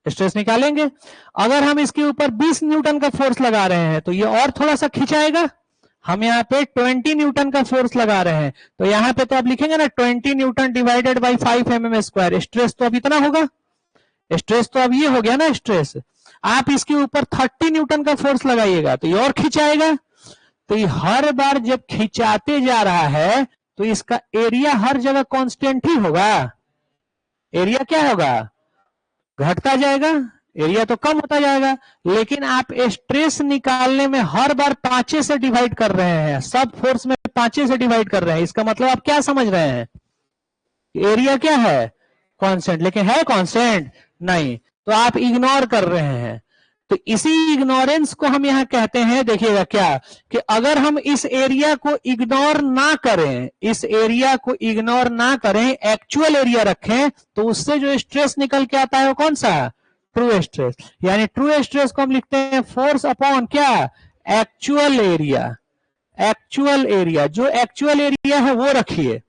स्ट्रेस निकालेंगे। अगर हम इसके ऊपर 20 न्यूटन का फोर्स लगा रहे हैं तो ये और थोड़ा सा खिंचाएगा। हम यहाँ पे 20 न्यूटन का फोर्स लगा रहे हैं तो यहाँ पे तो आप लिखेंगे ना 20 Newton divided by 5 mm square, stress तो अब इतना होगा, स्ट्रेस तो अब ये हो गया ना स्ट्रेस। आप इसके ऊपर 30 न्यूटन का फोर्स लगाइएगा तो ये और खिंचाएगा। तो ये हर बार जब खिंचाते जा रहा है तो इसका एरिया हर जगह कांस्टेंट ही होगा, एरिया क्या होगा, घटता जाएगा, एरिया तो कम होता जाएगा। लेकिन आप स्ट्रेस निकालने में हर बार 5 से डिवाइड कर रहे हैं, सब फोर्स में 5 से डिवाइड कर रहे हैं। इसका मतलब आप क्या समझ रहे हैं, एरिया क्या है, कांस्टेंट। लेकिन है कांस्टेंट नहीं, तो आप इग्नोर कर रहे हैं। तो इसी इग्नोरेंस को हम यहां कहते हैं, देखिएगा क्या, कि अगर हम इस एरिया को इग्नोर ना करें, इस एरिया को इग्नोर ना करें, एक्चुअल एरिया रखें, तो उससे जो स्ट्रेस निकल के आता है वो कौन सा, ट्रू स्ट्रेस। यानी ट्रू स्ट्रेस को हम लिखते हैं फोर्स अपॉन क्या, एक्चुअल एरिया। एक्चुअल एरिया, जो एक्चुअल एरिया है वो रखिए।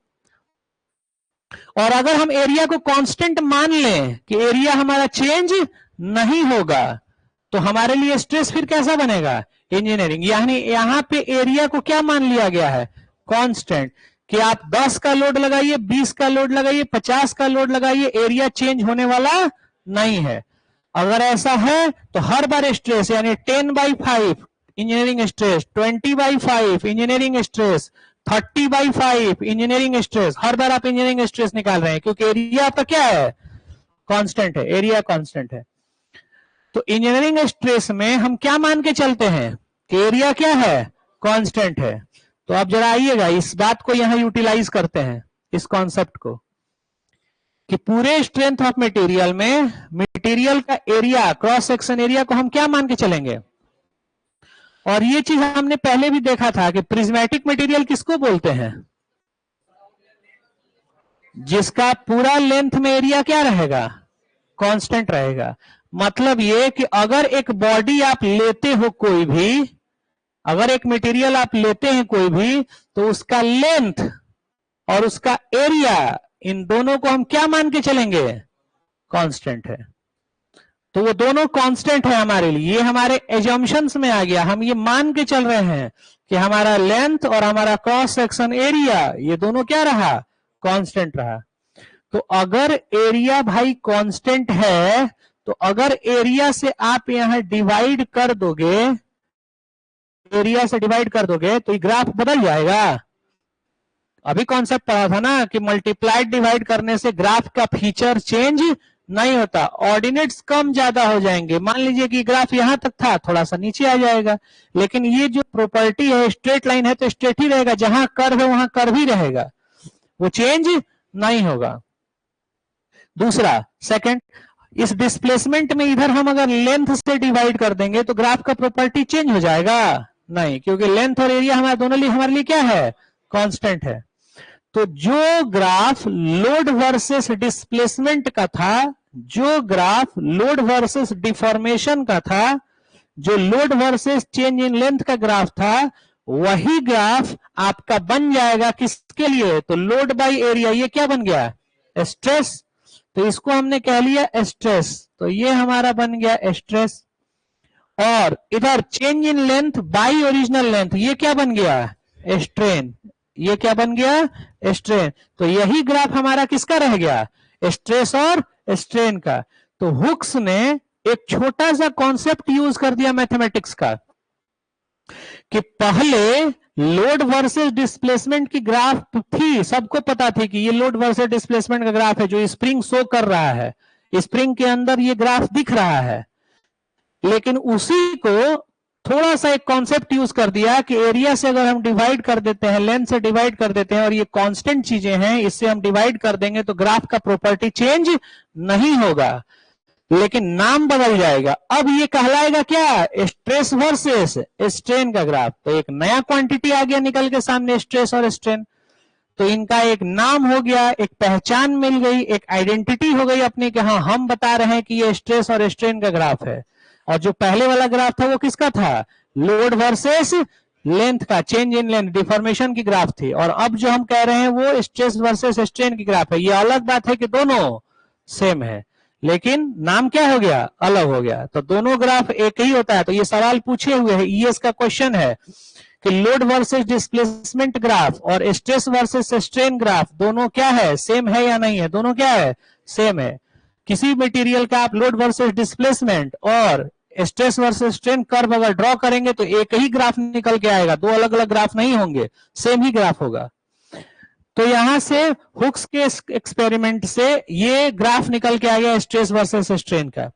और अगर हम एरिया को कांस्टेंट मान लें कि एरिया हमारा चेंज नहीं होगा, तो हमारे लिए स्ट्रेस फिर कैसा बनेगा, इंजीनियरिंग। यानी यहां पे एरिया को क्या मान लिया गया है, कांस्टेंट। कि आप 10 का लोड लगाइए, 20 का लोड लगाइए, 50 का लोड लगाइए, एरिया चेंज होने वाला नहीं है। अगर ऐसा है तो हर बार स्ट्रेस, यानी 10/5 engineering stress, 20/5 engineering stress, 30/5 engineering stress, हर बार आप इंजीनियरिंग स्ट्रेस निकाल रहे हैं क्योंकि एरिया आपका क्या है, कांस्टेंट है, एरिया कांस्टेंट है। तो इंजीनियरिंग स्ट्रेस में हम क्या मान के चलते हैं कि एरिया क्या है, कांस्टेंट है। तो आप जरा आइएगा इस बात को यहां यूटिलाइज करते हैं, इस कॉन्सेप्ट को, कि पूरे स्ट्रेंथ ऑफ मटेरियल में मटेरियल का एरिया, क्रॉस सेक्शन एरिया को हम क्या मान के चलेंगे। और ये चीज हमने पहले भी देखा था कि प्रिज्मेटिक मटेरियल किसको बोलते हैं, जिसका पूरा लेंथ में एरिया क्या रहेगा, कांस्टेंट रहेगा। मतलब ये कि अगर एक बॉडी आप लेते हो कोई भी, अगर एक मटेरियल आप लेते हैं कोई भी, तो उसका लेंथ और उसका एरिया, इन दोनों को हम क्या मान के चलेंगे, कांस्टेंट है। तो वो दोनों कांस्टेंट है हमारे लिए, ये हमारे एजम्पशंस में आ गया। हम ये मान के चल रहे हैं कि हमारा लेंथ और हमारा क्रॉस सेक्शन एरिया, ये दोनों क्या रहा, कांस्टेंट रहा। तो अगर एरिया भाई कांस्टेंट है, तो अगर एरिया से आप यहां डिवाइड कर दोगे, एरिया से डिवाइड कर दोगे तो ये ग्राफ बदल जाएगा। अभी कॉन्सेप्ट पढ़ा था ना कि मल्टीप्लाइड डिवाइड करने से ग्राफ का फीचर चेंज नहीं होता, ऑर्डिनेट्स कम ज्यादा हो जाएंगे। मान लीजिए कि ग्राफ यहां तक था, थोड़ा सा नीचे आ जाएगा, लेकिन ये जो प्रॉपर्टी है स्ट्रेट लाइन है तो स्ट्रेट ही रहेगा, जहां कर्व है वहां कर्व ही रहेगा, वो चेंज नहीं होगा। दूसरा सेकंड, इस डिस्प्लेसमेंट में इधर हम अगर लेंथ से डिवाइड कर देंगे तो ग्राफ का प्रॉपर्टी चेंज हो जाएगा? नहीं, क्योंकि लेंथ और एरिया हमारे दोनों लिए हमारे लिए क्या है? कांस्टेंट है। तो जो ग्राफ लोड वर्सेस डिस्प्लेसमेंट का था, जो ग्राफ लोड वर्सेस डिफॉर्मेशन का था, जो load versus change in length का ग्राफ था, वही ग्राफ आपका बन जाएगा किसके लिए? तो लोड बाय एरिया, ये क्या बन गया? स्ट्रेस। तो इसको हमने कह लिया स्ट्रेस, तो ये हमारा बन गया स्ट्रेस। और इधर change in length bye original length, ये क्या बन गया? स्ट्रेन। ये क्या बन गया? स्ट्रेन। तो यही ग्राफ हमारा किसका रह गया? स्ट्रेस और स्ट्रेन का। तो हुक्स ने एक छोटा सा कॉन्सेप्ट यूज कर दिया मैथमेटिक्स का, कि पहले लोड वर्सेस डिस्प्लेसमेंट की ग्राफ थी, सबको पता थी कि ये लोड वर्सेस डिस्प्लेसमेंट का ग्राफ है, जो स्प्रिंग शो कर रहा है, स्प्रिंग के अंदर ये ग्राफ दिख रहा है। लेकिन उसी को थोड़ा सा एक कॉन्सेप्ट यूज कर दिया कि एरिया से अगर हम डिवाइड कर देते हैं, लेंथ से डिवाइड कर देते हैं, और ये कांस्टेंट चीजें हैं, इससे हम डिवाइड कर देंगे तो ग्राफ का प्रॉपर्टी चेंज नहीं होगा, लेकिन नाम बदल जाएगा। अब ये कहलाएगा क्या? स्ट्रेस वर्सेस स्ट्रेन का ग्राफ। तो एक नया क्वांटिटी आ गया निकल के सामने, स्ट्रेस और स्ट्रेन। तो इनका एक नाम हो गया, एक पहचान मिल गई, एक आइडेंटिटी हो गई अपनी, कि हाँ हम बता रहे हैं कि ये स्ट्रेस और स्ट्रेन का ग्राफ है। और जो पहले वाला ग्राफ था वो किसका था? लोड वर्सेस लेंथ का, चेंज इन लेंथ, डिफॉर्मेशन की ग्राफ थी। और अब जो हम कह रहे हैं वो स्ट्रेस वर्सेस स्ट्रेन की ग्राफ है। ये अलग बात है कि दोनों सेम है, लेकिन नाम क्या हो गया? अलग हो गया। तो दोनों ग्राफ एक ही होता है। तो ये सवाल पूछे हुए है, ईएस का क्वेश्चन है कि लोड वर्सेस डिस्प्लेसमेंट ग्राफ और स्ट्रेस वर्सेस स्ट्रेन ग्राफ दोनों क्या है? सेम है या नहीं है? दोनों क्या है? सेम है। किसी मटेरियल का आप लोड वर्सेस डिस्प्लेसमेंट और स्ट्रेस वर्सेस स्ट्रेन कर्व अगर ड्रॉ करेंगे तो एक ही ग्राफ निकल के आएगा, दो अलग अलग ग्राफ नहीं होंगे, सेम ही ग्राफ होगा। तो यहां से हुक्स के एक्सपेरिमेंट से ये ग्राफ निकल के आ गया स्ट्रेस वर्सेस स्ट्रेन का।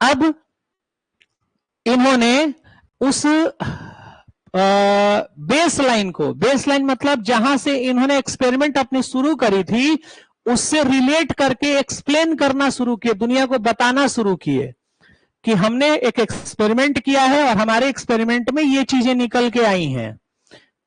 अब इन्होंने उस बेस लाइन को, बेस लाइन मतलब जहां से इन्होंने एक्सपेरिमेंट अपनी शुरू करी थी, उससे रिलेट करके एक्सप्लेन करना शुरू किए, दुनिया को बताना शुरू किए कि हमने एक एक्सपेरिमेंट किया है और हमारे एक्सपेरिमेंट में ये चीजें निकल के आई हैं।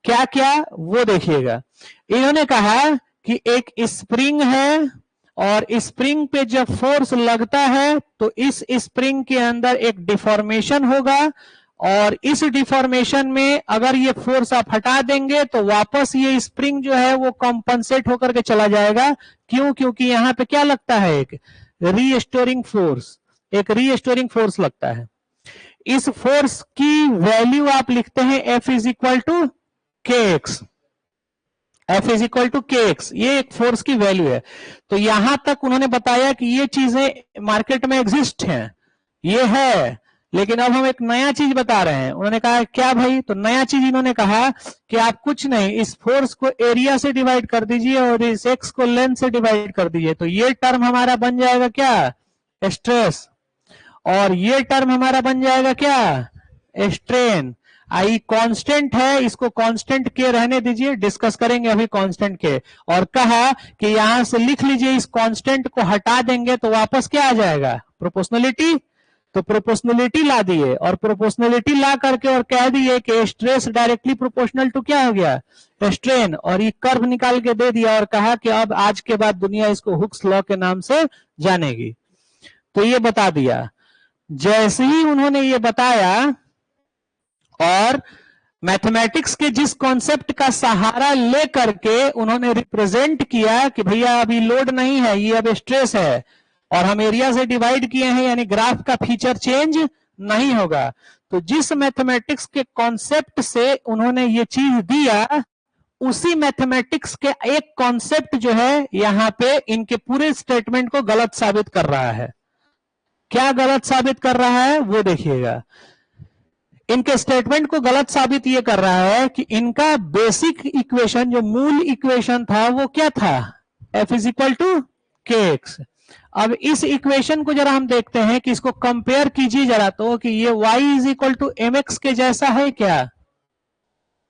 क्या क्या? वो देखिएगा। इन्होंने कहा कि एक स्प्रिंग है और स्प्रिंग पे जब फोर्स लगता है तो इस स्प्रिंग के अंदर एक डिफॉर्मेशन होगा, और इस डिफॉर्मेशन में अगर ये फोर्स आप हटा देंगे तो वापस ये स्प्रिंग जो है वो कॉम्पनसेट होकर के चला जाएगा। क्यों? क्योंकि यहां पे क्या लगता है? एक रीस्टोरिंग फोर्स, एक रीस्टोरिंग फोर्स लगता है। इस फोर्स की वैल्यू आप लिखते हैं F is equal to KX, F is equal to KX, ये एक फोर्स की वैल्यू है। तो यहां तक उन्होंने बताया कि ये चीजें मार्केट में एग्जिस्ट हैं, ये है, लेकिन अब हम एक नया चीज बता रहे हैं। उन्होंने कहा क्या भाई? तो नया चीज इन्होंने कहा कि आप कुछ नहीं, इस फोर्स को एरिया से डिवाइड कर दीजिए और इस एक्स को लेंथ से डिवाइड कर दीजिए, तो ये टर्म हमारा बन जाएगा क्या? स्ट्रेस। और ये टर्म हमारा बन जाएगा क्या? स्ट्रेन। आई कांस्टेंट है, इसको कांस्टेंट के रहने दीजिए, डिस्कस करेंगे अभी कांस्टेंट के। और कहा कि यहां से लिख लीजिए, इस कांस्टेंट को हटा देंगे तो वापस क्या आ जाएगा? प्रोपोर्शनलिटी। तो प्रोपोर्शनलिटी ला दिए, और प्रोपोर्शनलिटी ला करके और कह दिए कि स्ट्रेस डायरेक्टली प्रोपोर्शनल टू क्या हो गया? स्ट्रेन। और ये कर्व निकाल के दे दिया और कहा कि अब आज के बाद दुनिया इसको हुक्स लॉ के नाम से जानेगी। तो ये बता दिया। जैसे ही उन्होंने ये बताया और मैथमेटिक्स के जिस कॉन्सेप्ट का सहारा ले करके उन्होंने रिप्रेजेंट किया कि भैया अभी लोड नहीं है, ये अब स्ट्रेस है, और हम एरिया से डिवाइड किए हैं, यानी ग्राफ का फीचर चेंज नहीं होगा। तो जिस मैथमेटिक्स के कॉन्सेप्ट से उन्होंने ये चीज दिया, उसी मैथमेटिक्स के एक कॉन्सेप्ट जो है यहां पे इनके पूरे स्टेटमेंट को गलत साबित कर रहा है। क्या गलत साबित कर रहा है वो देखिएगा। इनके स्टेटमेंट को गलत साबित ये कर रहा है कि इनका बेसिक इक्वेशन, जो मूल इक्वेशन था, वो क्या था? F is equal to KX। अब इस इक्वेशन को जरा हम देखते हैं कि इसको कंपेयर कीजिए जरा, तो कि ये y is equal to M X के जैसा है क्या?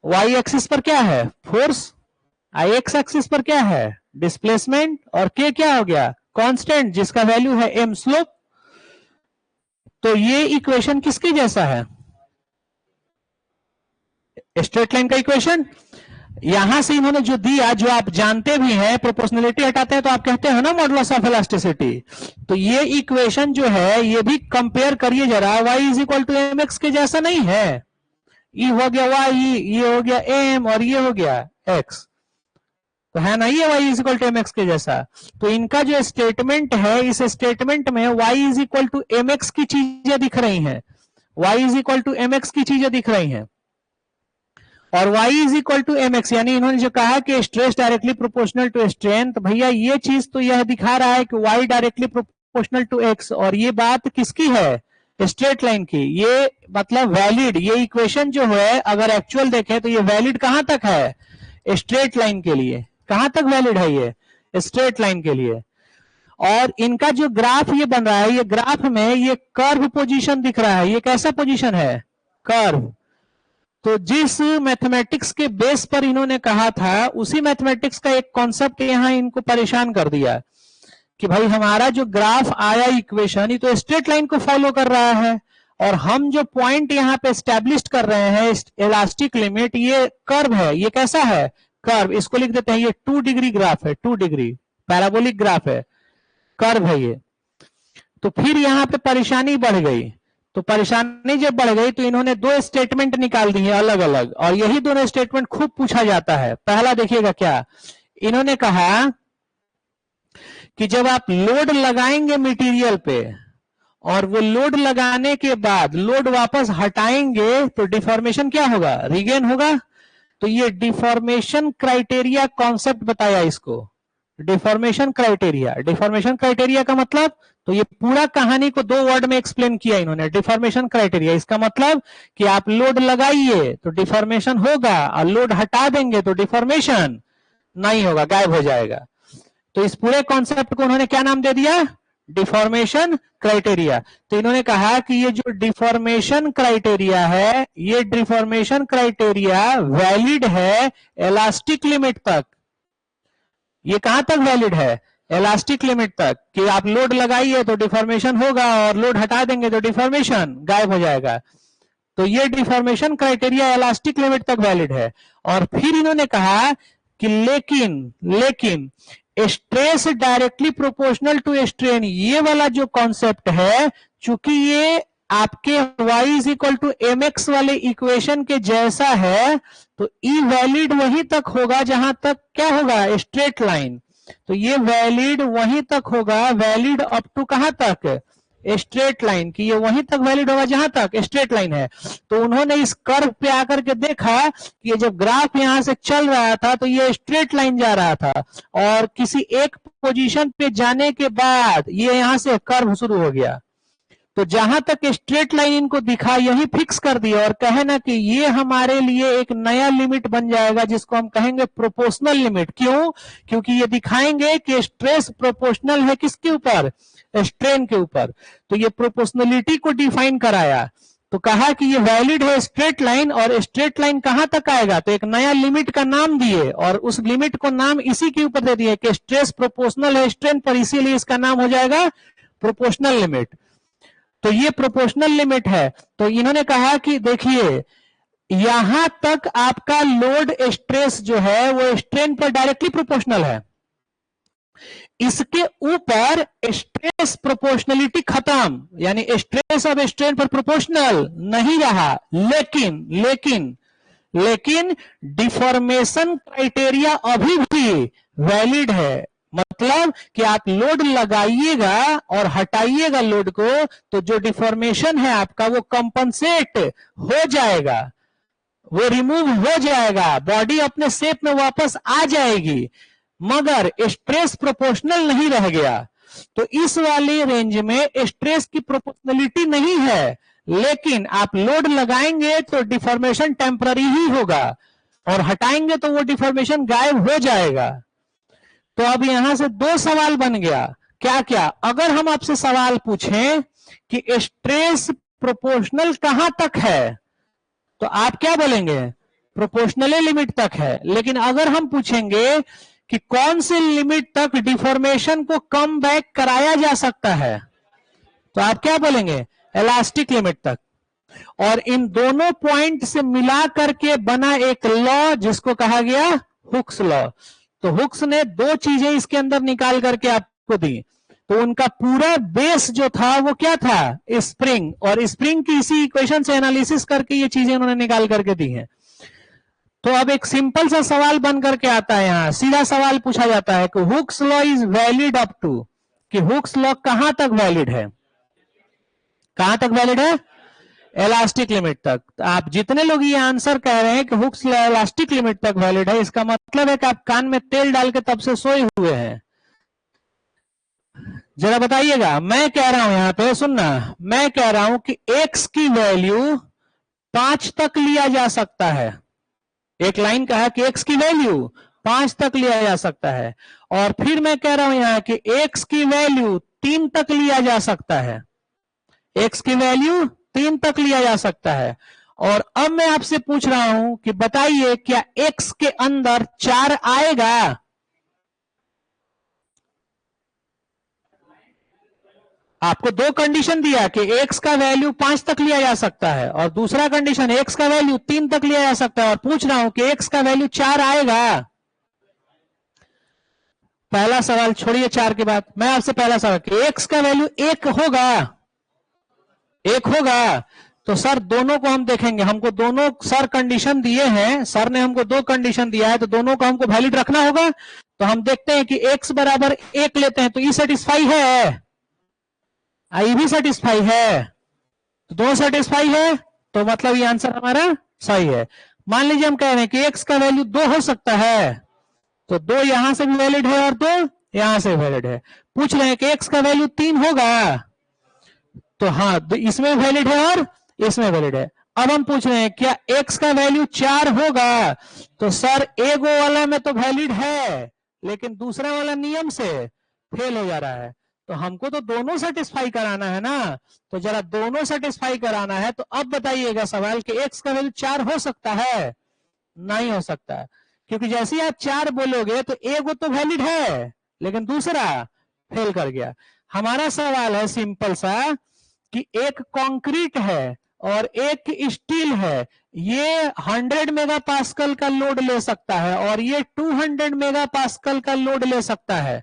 y एक्सिस पर क्या है? फोर्स। आई एक्स एक्सिस पर क्या है? डिस्प्लेसमेंट। और k क्या हो गया? कांस्टेंट, जिसका वैल्यू है m, स्लोप। तो ये इक्वेशन किसके जैसा है? स्ट्रेट लाइन का इक्वेशन। यहां से इन्होंने जो दिया, जो आप जानते भी हैं, प्रोपोर्शनलिटी हटाते हैं तो आप कहते हैं ना मॉडुलस ऑफ इलास्टिसिटी। तो ये इक्वेशन जो है ये भी कंपेयर करिए जरा, y is equal to M X के जैसा नहीं है। ई हो गया y, ये हो गया एम, और ये हो गया x, तो है ना ये y is equal to M X के जैसा। तो इनका जो स्टेटमेंट है, इस स्टेटमेंट में y is equal to M X की चीजें दिख रही हैं, y is equal to M X की चीजें दिख रही हैं, और y is equal to M X, यानी इन्होंने जो कहा कि stress directly proportional to strain, तो भैया ये चीज तो यह दिखा रहा है कि y directly proportional to x, और ये बात किसकी है? स्ट्रेट लाइन की। ये मतलब वैलिड, ये इक्वेशन जो है अगर एक्चुअल देखें तो ये वैलिड कहां तक है? स्ट्रेट लाइन के लिए। कहां तक वैलिड है ये? स्ट्रेट लाइन के लिए। और इनका जो ग्राफ ये बन रहा है, ये ग्राफ में ये कर्व पोजीशन दिख रहा है। ये कैसा पोजीशन है? कर्व। तो जिस मैथमेटिक्स के बेस पर इन्होंने कहा था, उसी मैथमेटिक्स का एक कॉन्सेप्ट यहां इनको परेशान कर दिया कि भाई हमारा जो ग्राफ आया इक्वेशन, ये तो स्ट्रेट लाइन को फॉलो कर रहा है, और हम जो पॉइंट यहाँ पे एस्टेब्लिश कर रहे हैं इलास्टिक लिमिट, ये कर्व है। ये कैसा है? कर्व। इसको लिख देते हैं, ये 2 डिग्री ग्राफ है, 2 डिग्री पैराबोलिक ग्राफ है, कर्व है ये। तो फिर यहाँ पे परेशानी बढ़ गई। तो परेशानी जब बढ़ गई तो इन्होंने 2 स्टेटमेंट निकाल दिए अलग अलग, और यही दोनों स्टेटमेंट खूब पूछा जाता है। पहला देखिएगा क्या इन्होंने कहा कि जब आप लोड लगाएंगे मटेरियल पे, और वो लोड लगाने के बाद लोड वापस हटाएंगे, तो डिफॉर्मेशन क्या होगा? रिगेन होगा। तो ये डिफॉर्मेशन क्राइटेरिया कॉन्सेप्ट बताया इसको, डिफॉर्मेशन क्राइटेरिया। डिफॉर्मेशन क्राइटेरिया का मतलब, तो ये पूरा कहानी को 2 वर्ड में एक्सप्लेन किया इन्होंने। डिफॉर्मेशन क्राइटेरिया, इसका मतलब कि आप लोड लगाइए तो डिफॉर्मेशन होगा, और लोड हटा देंगे तो डिफॉर्मेशन नहीं होगा, गायब हो जाएगा। तो इस पूरे कॉन्सेप्ट को उन्होंने क्या नाम दे दिया? Deformation criteria. तो इन्होंने कहा कि ये जो डिफॉर्मेशन क्राइटेरिया है, ये डिफॉर्मेशन क्राइटेरिया वैलिड है इलास्टिक लिमिट तक। ये कहां तक वैलिड है? इलास्टिक लिमिट तक, कि आप लोड लगाइए तो डिफॉर्मेशन होगा, और लोड हटा देंगे तो डिफॉर्मेशन गायब हो जाएगा। तो ये डिफॉर्मेशन क्राइटेरिया इलास्टिक लिमिट तक वैलिड है। और फिर इन्होंने कहा कि लेकिन stress directly proportional to strain, ये वाला जो कॉन्सेप्ट है, चूंकि ये आपके y is equal to M X वाले इक्वेशन के जैसा है, तो ई वैलिड वहीं तक होगा जहां तक क्या होगा? Straight line. तो ये वैलिड वहीं तक होगा, वैलिड अप टू कहां तक? स्ट्रेट लाइन की। ये वहीं तक वैलिड होगा जहां तक स्ट्रेट लाइन है। तो उन्होंने इस कर्व पे आकर के देखा कि ये जब ग्राफ यहां से चल रहा था तो ये स्ट्रेट लाइन जा रहा था, और किसी एक पोजीशन पे जाने के बाद ये यहां से कर्व शुरू हो गया। तो जहां तक स्ट्रेट लाइन इनको दिखा, यही फिक्स कर दिया, और कहे ना कि ये हमारे लिए एक नया लिमिट बन जाएगा, जिसको हम कहेंगे प्रोपोर्शनल लिमिट। क्यों? क्योंकि ये दिखाएंगे कि स्ट्रेस प्रोपोर्शनल है किसके ऊपर? स्ट्रेन के ऊपर। तो ये प्रोपोर्शनलिटी को डिफाइन कराया, तो कहा कि ये वैलिड है स्ट्रेट लाइन, और स्ट्रेट लाइन कहां तक आएगा? तो एक नया लिमिट का नाम दिए, और उस लिमिट को नाम इसी के ऊपर दे दिए कि स्ट्रेस प्रोपोर्शनल है स्ट्रेन पर, इसीलिए इसका नाम हो जाएगा प्रोपोर्शनल लिमिट। तो ये प्रोपोर्शनल लिमिट है। तो इन्होंने कहा कि देखिए, यहां तक आपका लोड स्ट्रेस जो है वो स्ट्रेन पर डायरेक्टली प्रोपोर्शनल है, इसके ऊपर स्ट्रेस प्रोपोर्शनलिटी खत्म, यानी स्ट्रेस अब स्ट्रेन पर प्रोपोर्शनल नहीं रहा। लेकिन डिफॉर्मेशन क्राइटेरिया अभी भी वैलिड है। मतलब कि आप लोड लगाइएगा और हटाइएगा लोड को, तो जो डिफॉर्मेशन है आपका वो कंपनसेट हो जाएगा, वो रिमूव हो जाएगा, बॉडी अपने शेप में वापस आ जाएगी, मगर स्ट्रेस प्रोपोर्शनल नहीं रह गया। तो इस वाली रेंज में स्ट्रेस की प्रोपोर्शनलिटी नहीं है, लेकिन आप लोड लगाएंगे तो डिफॉर्मेशन टेम्पररी ही होगा, और हटाएंगे तो वो डिफॉर्मेशन गायब हो जाएगा। तो अब यहां से 2 सवाल बन गया क्या क्या, अगर हम आपसे सवाल पूछें कि स्ट्रेस प्रोपोर्शनल कहां तक है, तो आप क्या बोलेंगे? प्रोपोर्शनल लिमिट तक है। लेकिन अगर हम पूछेंगे कि कौन से लिमिट तक डिफॉर्मेशन को कम बैक कराया जा सकता है, तो आप क्या बोलेंगे? इलास्टिक लिमिट तक। और इन दोनों पॉइंट से मिला करके बना एक लॉ जिसको कहा गया हुक्स लॉ। तो हुक्स ने दो चीजें इसके अंदर निकाल करके आपको दी। तो उनका पूरा बेस जो था वो क्या था? स्प्रिंग। और स्प्रिंग की इसी इक्वेशन से एनालिसिस करके ये चीजें उन्होंने निकाल करके दी हैं। तो अब एक सिंपल सा सवाल बन करके आता है, यहां सीधा सवाल पूछा जाता है कि Hooke's law is valid up to, कि हुक्स लॉ कहां तक वैलिड है? कहां तक वैलिड है? इलास्टिक लिमिट तक। तो आप जितने लोग ये आंसर कह रहे हैं कि हुक्स लॉ इलास्टिक लिमिट तक वैलिड है, इसका मतलब है कि आप कान में तेल डाल के तब से सोए हुए हैं। जरा बताइएगा, मैं कह रहा हूं यहां पे, सुनना, मैं कह रहा हूं कि x की वैल्यू 5 तक लिया जा सकता है। एक लाइन कहा कि x की वैल्यू 5 तक लिया जा सकता है। और फिर मैं कह रहा हूं यहां कि x की वैल्यू 3 तक लिया जा सकता है। x की वैल्यू 3 तक लिया जा सकता है। और अब मैं आपसे पूछ रहा हूं कि बताइए क्या x के अंदर 4 आएगा? आपको दो कंडीशन दिया कि x का वैल्यू 5 तक लिया जा सकता है और दूसरा कंडीशन x का वैल्यू 3 तक लिया जा सकता है, और पूछ रहा हूं कि x का वैल्यू 4 आएगा। पहला सवाल छोड़िए 4 के बाद, मैं आपसे पहला सवाल कि x का वैल्यू 1 होगा? 1 होगा? तो सर दोनों को हम देखेंगे, हमको दोनों सर कंडीशन दिए हैं, सर ने हमको दो कंडीशन दिया है, तो दोनों को हमको वैलिड रखना होगा। तो हम देखते हैं कि x बराबर 1 लेते हैं तो ई सेटिस्फाई है, आई भी सेटिस्फाई है, तो दोनों सेटिस्फाई है, तो मतलब ये आंसर हमारा सही है। मान लीजिए हम कह रहे हैं कि x का वैल्यू 2 हो सकता है, तो 2 यहां से भी वैलिड है और 2 यहां से वैलिड है। पूछ रहे हैं कि x का वैल्यू 3 होगा, तो हाँ इसमें वैलिड है और इसमें वैलिड है। अब हम पूछ रहे हैं क्या x का वैल्यू 4 होगा, तो सर एगो वाला में तो वैलिड है लेकिन दूसरा वाला नियम से फेल हो जा रहा है। तो हमको तो दोनों सेटिस्फाई कराना है ना, तो जरा दोनों सेटिस्फाई कराना है। तो अब बताइएगा सवाल कि x का वैल्यू 4 हो सकता है? नहीं हो सकता, क्योंकि जैसे ही आप 4 बोलोगे तो एगो तो वैलिड है लेकिन दूसरा फेल कर गया। हमारा सवाल है सिंपल सा कि एक कंक्रीट है और एक स्टील है, ये 100 मेगापास्कल का लोड ले सकता है और ये 200 मेगापास्कल का लोड ले सकता है।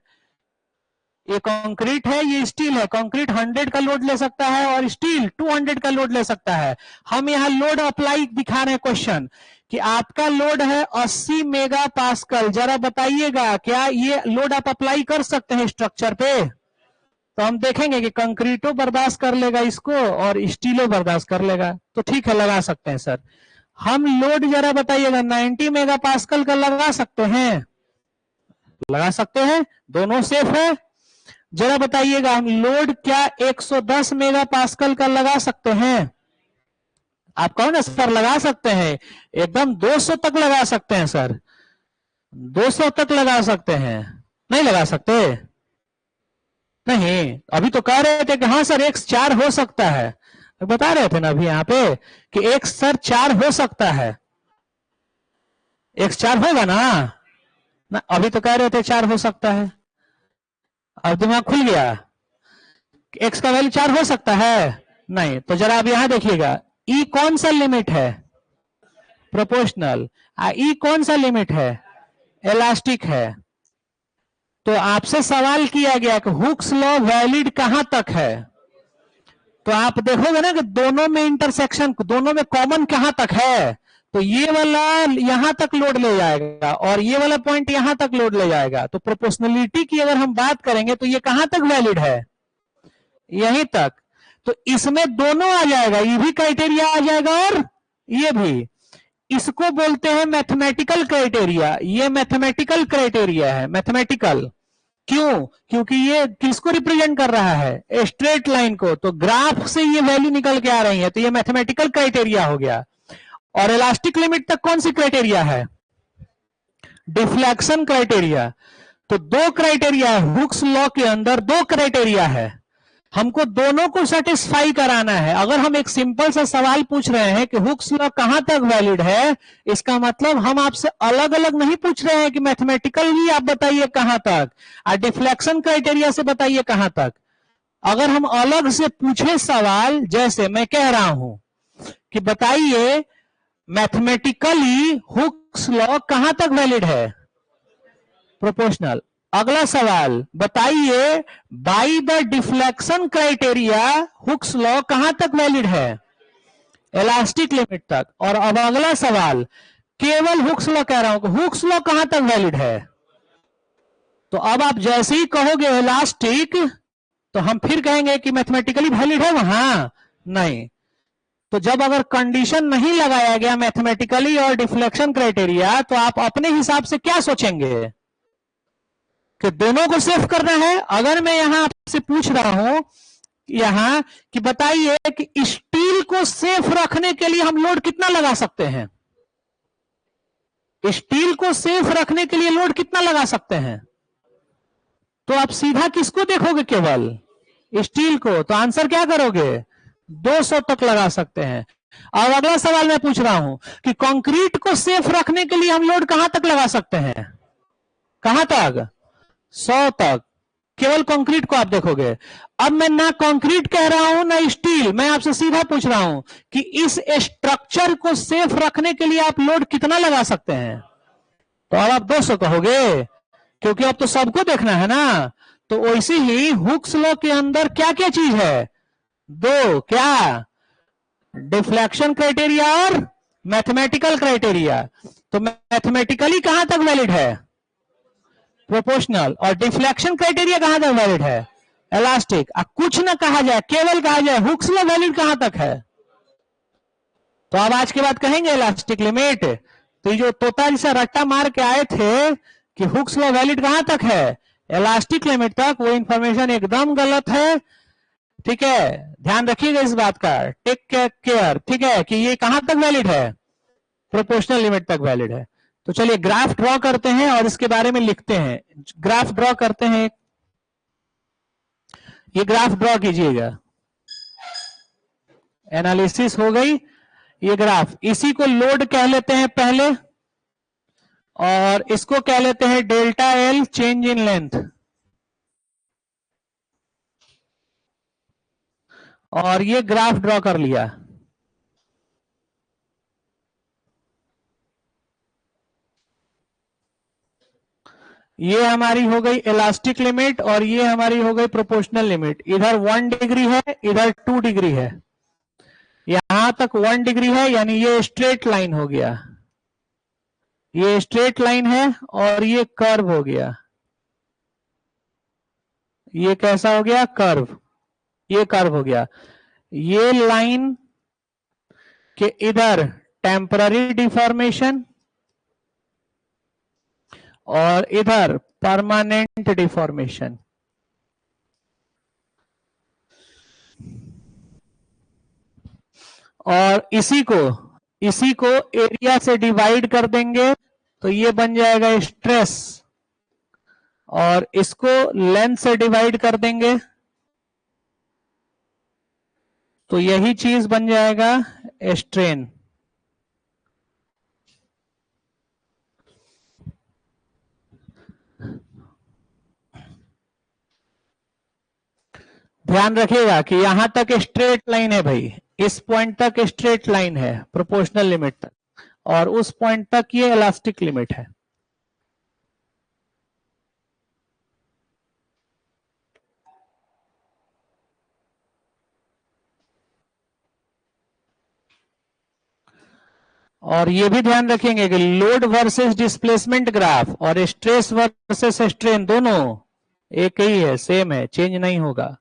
ये कंक्रीट है, ये स्टील है। कंक्रीट 100 का लोड ले सकता है और स्टील 200 का लोड ले सकता है। हम यहाँ लोड अप्लाई दिखा रहे हैं क्वेश्चन कि आपका लोड है 80 मेगा पास्कल। जरा बताइएगा क्या ये लोड आप अप्लाई कर सकते हैं स्ट्रक्चर पे? तो हम देखेंगे कि कंक्रीटो बर्दाश्त कर लेगा इसको और स्टीलो बर्दाश्त कर लेगा, तो ठीक है लगा सकते हैं सर। हम लोड जरा बताइएगा 90 मेगा पास्कल का लगा सकते हैं? लगा सकते हैं, दोनों सेफ है। जरा बताइएगा हम लोड क्या 110 मेगा पास्कल का लगा सकते हैं? आप कहो ना सर लगा सकते हैं, एकदम 200 तक लगा सकते हैं सर, 200 तक लगा सकते हैं। नहीं लगा सकते? नहीं, अभी तो कह रहे थे कि हाँ सर x 4 हो सकता है, बता रहे थे ना अभी यहाँ पे कि x सर 4 हो सकता है। x 4 होगा ना, अभी तो कह रहे थे 4 हो सकता है, अब दिमाग खुल गया। x का वैल्यू 4 हो सकता है? नहीं। तो जरा अब यहां देखिएगा, e कौन सा लिमिट है? प्रोपोर्शनल। e कौन सा लिमिट है? इलास्टिक है। तो आपसे सवाल किया गया कि हुक्स लॉ वैलिड कहां तक है, तो आप देखोगे ना कि दोनों में इंटरसेक्शन, दोनों में कॉमन कहां तक है, तो ये वाला यहां तक लोड ले जाएगा और ये वाला पॉइंट यहां तक लोड ले जाएगा। तो प्रोपोर्शनलिटी की अगर हम बात करेंगे तो ये कहां तक वैलिड है? यहीं तक। तो इसमें दोनों आ जाएगा, ये भी क्राइटेरिया आ जाएगा और ये भी। इसको बोलते हैं मैथमेटिकल क्राइटेरिया। ये मैथमेटिकल क्राइटेरिया है, मैथमेटिकल। क्यों? क्योंकि ये किसको रिप्रेजेंट कर रहा है? स्ट्रेट लाइन को। तो ग्राफ से ये वैल्यू निकल के आ रही है, तो ये मैथमेटिकल क्राइटेरिया हो गया। और इलास्टिक लिमिट तक कौन सी क्राइटेरिया है? Deflection criteria. तो दो क्राइटेरिया है, हुक्स लॉ के अंदर दो क्राइटेरिया है, हमको दोनों को सेटिस्फाई कराना है। अगर हम एक सिंपल सा सवाल पूछ रहे हैं कि हुक्स लॉ कहां तक वैलिड है, इसका मतलब हम आपसे अलग अलग नहीं पूछ रहे हैं कि मैथमेटिकली आप बताइए कहां तक, और डिफ्लेक्शन क्राइटेरिया से बताइए कहां तक। अगर हम अलग से पूछे सवाल, जैसे मैं कह रहा हूं कि बताइए मैथमेटिकली हुक्स लॉ कहां तक वैलिड है, प्रोपोर्शनल। अगला सवाल, बताइए by the deflection criteria hooks law कहां तक वैलिड है, इलास्टिक लिमिट तक। और अब अगला सवाल, केवल हुक्स लॉ कह रहा हूं, हुक्स लॉ कहां तक वैलिड है। तो अब आप जैसे ही कहोगे इलास्टिक, तो हम फिर कहेंगे कि मैथमेटिकली वैलिड है वहां, नहीं। तो जब अगर कंडीशन नहीं लगाया गया मैथमेटिकली और डिफ्लेक्शन क्राइटेरिया, तो आप अपने हिसाब से क्या सोचेंगे कि दोनों को सेफ करना है। अगर मैं यहां आपसे पूछ रहा हूं यहां कि बताइए कि स्टील को सेफ रखने के लिए हम लोड कितना लगा सकते हैं, स्टील को सेफ रखने के लिए लोड कितना लगा सकते हैं, तो आप सीधा किसको देखोगे, केवल स्टील को। तो आंसर क्या करोगे, 200 तक लगा सकते हैं। और अगला सवाल मैं पूछ रहा हूं कि कंक्रीट को सेफ रखने के लिए हम लोड कहां तक लगा सकते हैं, कहां तक, 100 तक। केवल कंक्रीट को आप देखोगे। अब मैं ना कंक्रीट कह रहा हूं ना स्टील, मैं आपसे सीधा पूछ रहा हूं कि इस स्ट्रक्चर को सेफ रखने के लिए आप लोड कितना लगा सकते हैं। तो अब आप 200 कहोगे, क्योंकि अब तो सबको देखना है ना। तो वैसे ही हुक्स लॉ के अंदर क्या क्या चीज है, दो, क्या, डिफ्लेक्शन क्राइटेरिया और मैथमेटिकल क्राइटेरिया। तो मैथमेटिकली कहां तक वैलिड है, प्रोपोर्शनल। और डिफ्लेक्शन क्राइटेरिया कहां तक वैलिड है, इलास्टिक। कुछ ना कहा जाए, केवल कहा जाए हुक्स लॉ वैलिड कहां तक है। तो अब आज के बाद कहेंगे इलास्टिक लिमिट। तो ये जो तोता जैसा रट्टा मार के आए थे कि हुक्स लॉ वैलिड कहां तक है, इलास्टिक लिमिट तक, वो इंफॉर्मेशन एकदम गलत है। ठीक है, ध्यान रखिएगा इस बात का, टेक केयर। ठीक है, कि ये कहां तक वैलिड है, प्रोपोर्शनल लिमिट तक वैलिड है। तो चलिए ग्राफ ड्रॉ करते हैं और इसके बारे में लिखते हैं। ग्राफ ड्रॉ करते हैं, ये ग्राफ ड्रॉ कीजिएगा। एनालिसिस हो गई, ये ग्राफ, इसी को लोड कह लेते हैं पहले, और इसको कह लेते हैं delta L, change in length. और ये ग्राफ ड्रॉ कर लिया। ये हमारी हो गई इलास्टिक लिमिट और ये हमारी हो गई प्रोपोर्शनल लिमिट। इधर 1 डिग्री है, इधर 2 डिग्री है। यहां तक 1 डिग्री है, यानी ये स्ट्रेट लाइन हो गया, ये स्ट्रेट लाइन है, और ये कर्व हो गया। ये कैसा हो गया, कर्व, ये कर्व हो गया। ये लाइन के इधर टेम्पररी डिफॉर्मेशन और इधर परमानेंट डिफॉर्मेशन। और इसी को एरिया से डिवाइड कर देंगे, तो ये बन जाएगा स्ट्रेस। और इसको लेंथ से डिवाइड कर देंगे, तो यही चीज बन जाएगा स्ट्रेन। ध्यान रखिएगा कि यहां तक स्ट्रेट लाइन है भाई, इस पॉइंट तक स्ट्रेट लाइन है प्रोपोर्शनल लिमिट तक, और उस पॉइंट तक ये इलास्टिक लिमिट है। और ये भी ध्यान रखेंगे कि लोड वर्सेस डिस्प्लेसमेंट ग्राफ और स्ट्रेस वर्सेस स्ट्रेन दोनों एक ही है, सेम है, चेंज नहीं होगा।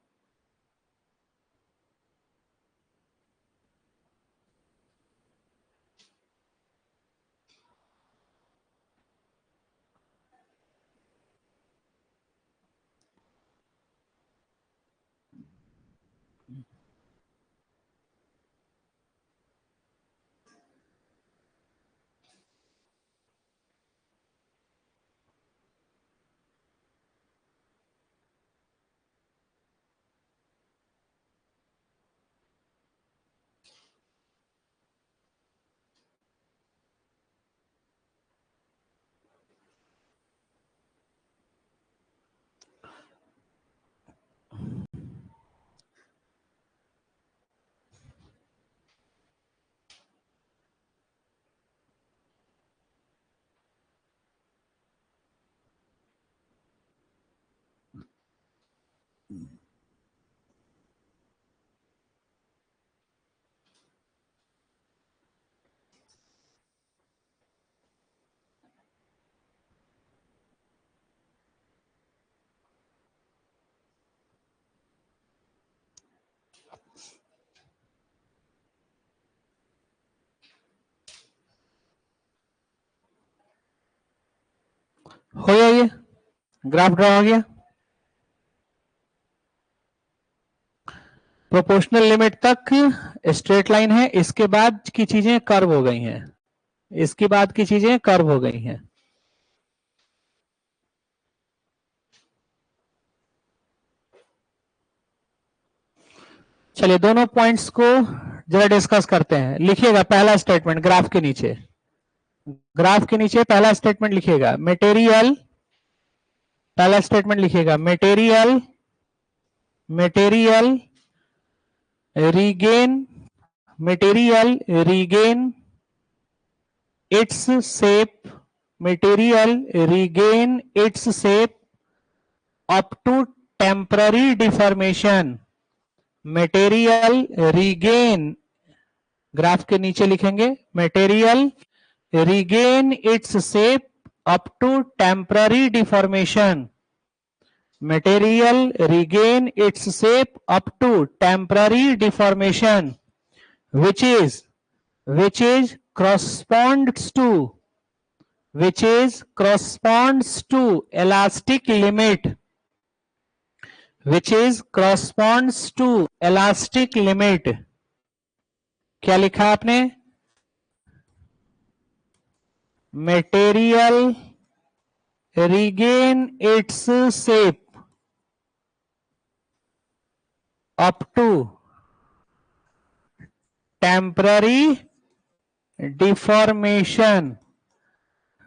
हो गया, ये ग्राफ ड्रॉ हो गया। प्रोपोर्शनल लिमिट तक स्ट्रेट लाइन है, इसके बाद की चीजें कर्व हो गई हैं, इसके बाद की चीजें कर्व हो गई हैं। चलिए दोनों पॉइंट्स को जरा डिस्कस करते हैं। लिखिएगा पहला स्टेटमेंट ग्राफ के नीचे, ग्राफ के नीचे पहला स्टेटमेंट लिखिएगा, मटेरियल, पहला स्टेटमेंट लिखिएगा, material, material regain, material regain its shape, material regain its shape up to temporary deformation, material regain, graph के नीचे लिखेंगे, material regain its shape up to temporary deformation, material regain its shape up to temporary deformation, which is corresponds to elastic limit, which is corresponds to elastic limit। क्या लिखा आपने? material regain its shape up to temporary deformation,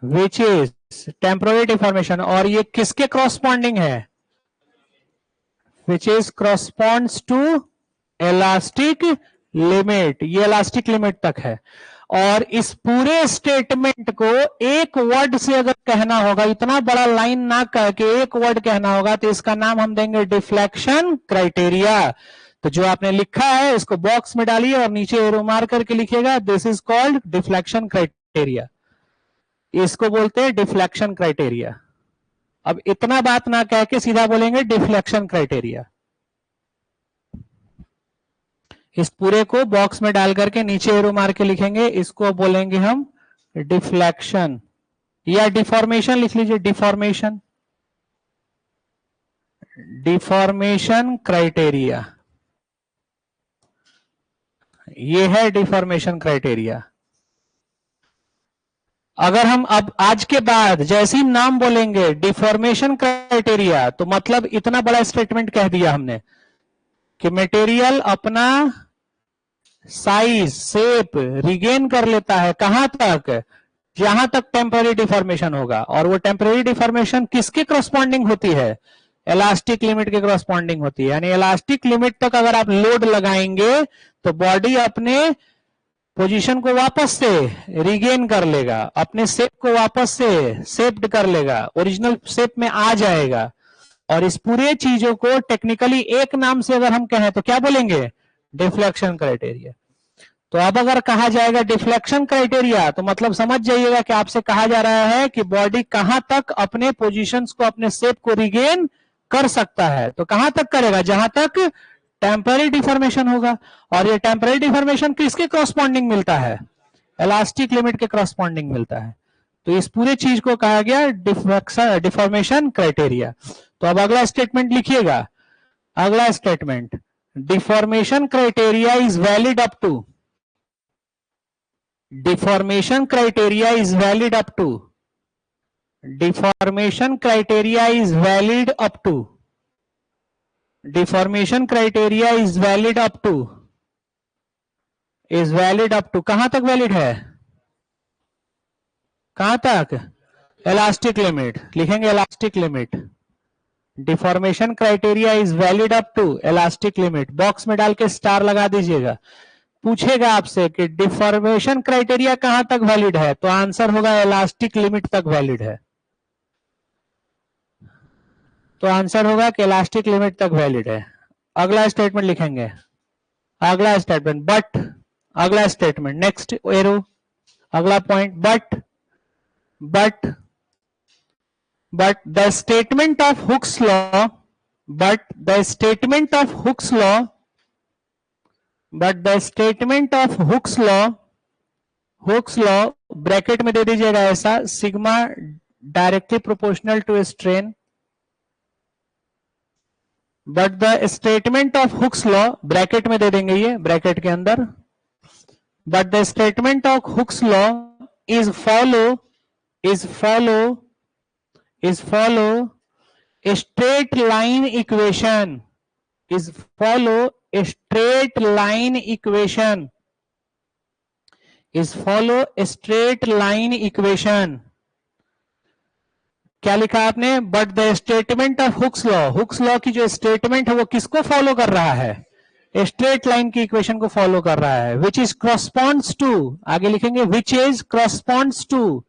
which is temporary deformation, और ये किसके corresponding है? which is corresponds to elastic limit, ये elastic limit तक है। और इस पूरे स्टेटमेंट को एक वर्ड से अगर कहना होगा, इतना बड़ा लाइन ना कह के एक वर्ड कहना होगा, तो इसका नाम हम देंगे डिफ्लेक्शन क्राइटेरिया। तो जो आपने लिखा है इसको बॉक्स में डालिए और नीचे एरो मार करके लिखिएगा, this is called deflection criteria, इसको बोलते हैं डिफ्लेक्शन क्राइटेरिया। अब इतना बात ना कह के सीधा बोलेंगे डिफ्लेक्शन क्राइटेरिया। इस पूरे को बॉक्स में डाल करके नीचे एरो मार के लिखेंगे, इसको बोलेंगे हम डिफ्लेक्शन, या डिफॉर्मेशन लिख लीजिए, डिफॉर्मेशन, डिफॉर्मेशन क्राइटेरिया, ये है डिफॉर्मेशन क्राइटेरिया। अगर हम अब आज के बाद जैसे ही नाम बोलेंगे डिफॉर्मेशन क्राइटेरिया, तो मतलब इतना बड़ा स्टेटमेंट कह दिया हमने कि मटेरियल अपना साइज, शेप रिगेन कर लेता है, कहां तक? जहां तक टेम्पररी डिफॉर्मेशन होगा। और वो टेम्पररी डिफॉर्मेशन किसके करस्पॉन्डिंग होती है? इलास्टिक लिमिट के करस्पॉन्डिंग होती है। यानी इलास्टिक लिमिट तक अगर आप लोड लगाएंगे तो बॉडी अपने पोजीशन को वापस से रिगेन कर लेगा, अपने शेप को वापस से शेप्ड कर लेगा, ओरिजिनल शेप में आ जाएगा। और इस पूरे चीजों को टेक्निकली एक नाम से अगर हम कहें तो क्या बोलेंगे? Deflection criteria. तो अब अगर कहा जाएगा डिफ्लेक्शन क्राइटेरिया, तो मतलब समझ जाइएगा कि आपसे कहा जा रहा है कि बॉडी कहां तक अपने पोजीशंस को, अपने शेप को रिगेन कर सकता है। तो कहां तक करेगा? जहां तक टेम्पररी डिफॉर्मेशन होगा। और ये टेम्पररी डिफॉर्मेशन किसके क्रॉसपॉन्डिंग मिलता है? इलास्टिक लिमिट के क्रॉसपॉन्डिंग मिलता है। तो इस पूरे चीज को कहा गया डिफॉर्मेशन क्राइटेरिया। तो अब अगला स्टेटमेंट लिखिएगा, अगला statement, deformation criteria is valid up to, deformation criteria is valid up to, deformation criteria is valid up to, deformation criteria is valid up to, is valid up to, कहां तक वैलिड है? कहां तक? इलास्टिक लिमिट, लिखेंगे elastic limit. Deformation criteria is valid up to elastic limit, box में डाल के स्टार लगा दीजिएगा। पूछेगा आपसे कि डिफॉर्मेशन क्राइटेरिया कहां तक वैलिड है, तो आंसर होगा इलास्टिक लिमिट तक वैलिड है। तो आंसर होगा कि इलास्टिक लिमिट तक वैलिड है। अगला स्टेटमेंट लिखेंगे, अगला स्टेटमेंट बट, अगला स्टेटमेंट नेक्स्ट एरो, अगला point but the statement of Hooke's law, but the statement of Hooke's law, but the statement of Hooke's law, Hooke's law bracket में दे दीजिएगा ऐसा, sigma directly proportional to strain, but the statement of Hooke's law, bracket में दे देंगे ये, ब्रैकेट के अंदर, but the statement of Hooke's law is follow straight line equation, is follow a straight line equation, is follow a straight line equation. क्या लिखा आपने? But the statement of Hooke's law, Hooke's law की जो स्टेटमेंट है वो किसको फॉलो कर रहा है? स्ट्रेट लाइन की इक्वेशन को फॉलो कर रहा है, विच इज करस्पॉन्ड्स टू, आगे लिखेंगे which is corresponds to,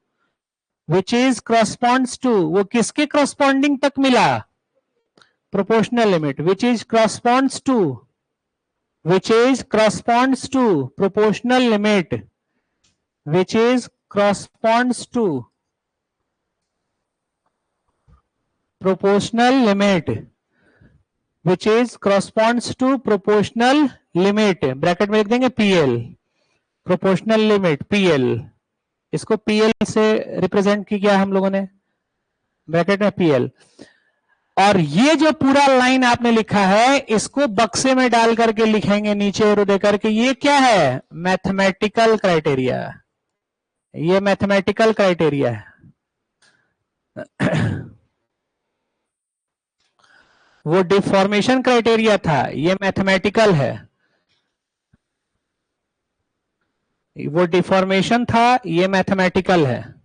which is corresponds to, वो किसके करस्पॉन्डिंग तक मिला? Proportional limit, which is corresponds to proportional limit, which is corresponds to proportional limit, which is corresponds to proportional limit, bracket में लिख देंगे PL, प्रोपोर्शनल लिमिट PL, इसको PL से रिप्रेजेंट किया हम लोगों ने, ब्रैकेट में PL। और ये जो पूरा लाइन आपने लिखा है इसको बक्से में डाल करके लिखेंगे नीचे और दे करके, ये क्या है? मैथमेटिकल क्राइटेरिया, ये मैथमेटिकल क्राइटेरिया है। वो डिफॉर्मेशन क्राइटेरिया था, ये मैथमेटिकल है, वो डिफॉर्मेशन था, ये मैथमेटिकल है।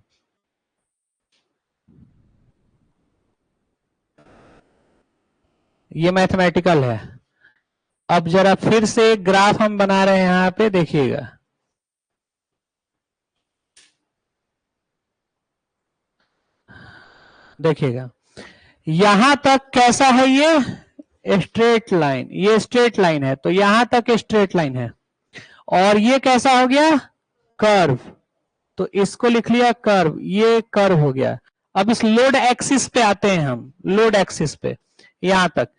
ये मैथमेटिकल है। अब जरा फिर से एक ग्राफ हम बना रहे हैं, यहां पे देखिएगा, देखिएगा यहां तक कैसा है, ये स्ट्रेट लाइन, ये स्ट्रेट लाइन है, तो यहां तक स्ट्रेट लाइन है, और ये कैसा हो गया? कर्व, तो इसको लिख लिया कर्व, ये कर्व हो गया। अब इस लोड एक्सिस पे आते हैं हम, लोड एक्सिस पे यहां तक,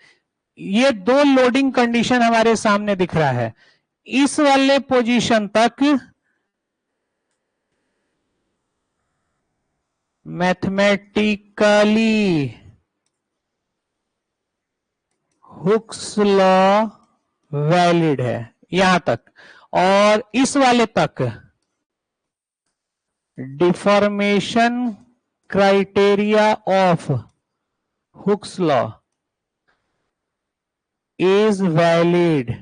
ये दो लोडिंग कंडीशन हमारे सामने दिख रहा है, इस वाले पोजीशन तक मैथमेटिकली हुक्स लॉ वैलिड है, यहां तक, और इस वाले तक deformation criteria of Hooke's law is valid.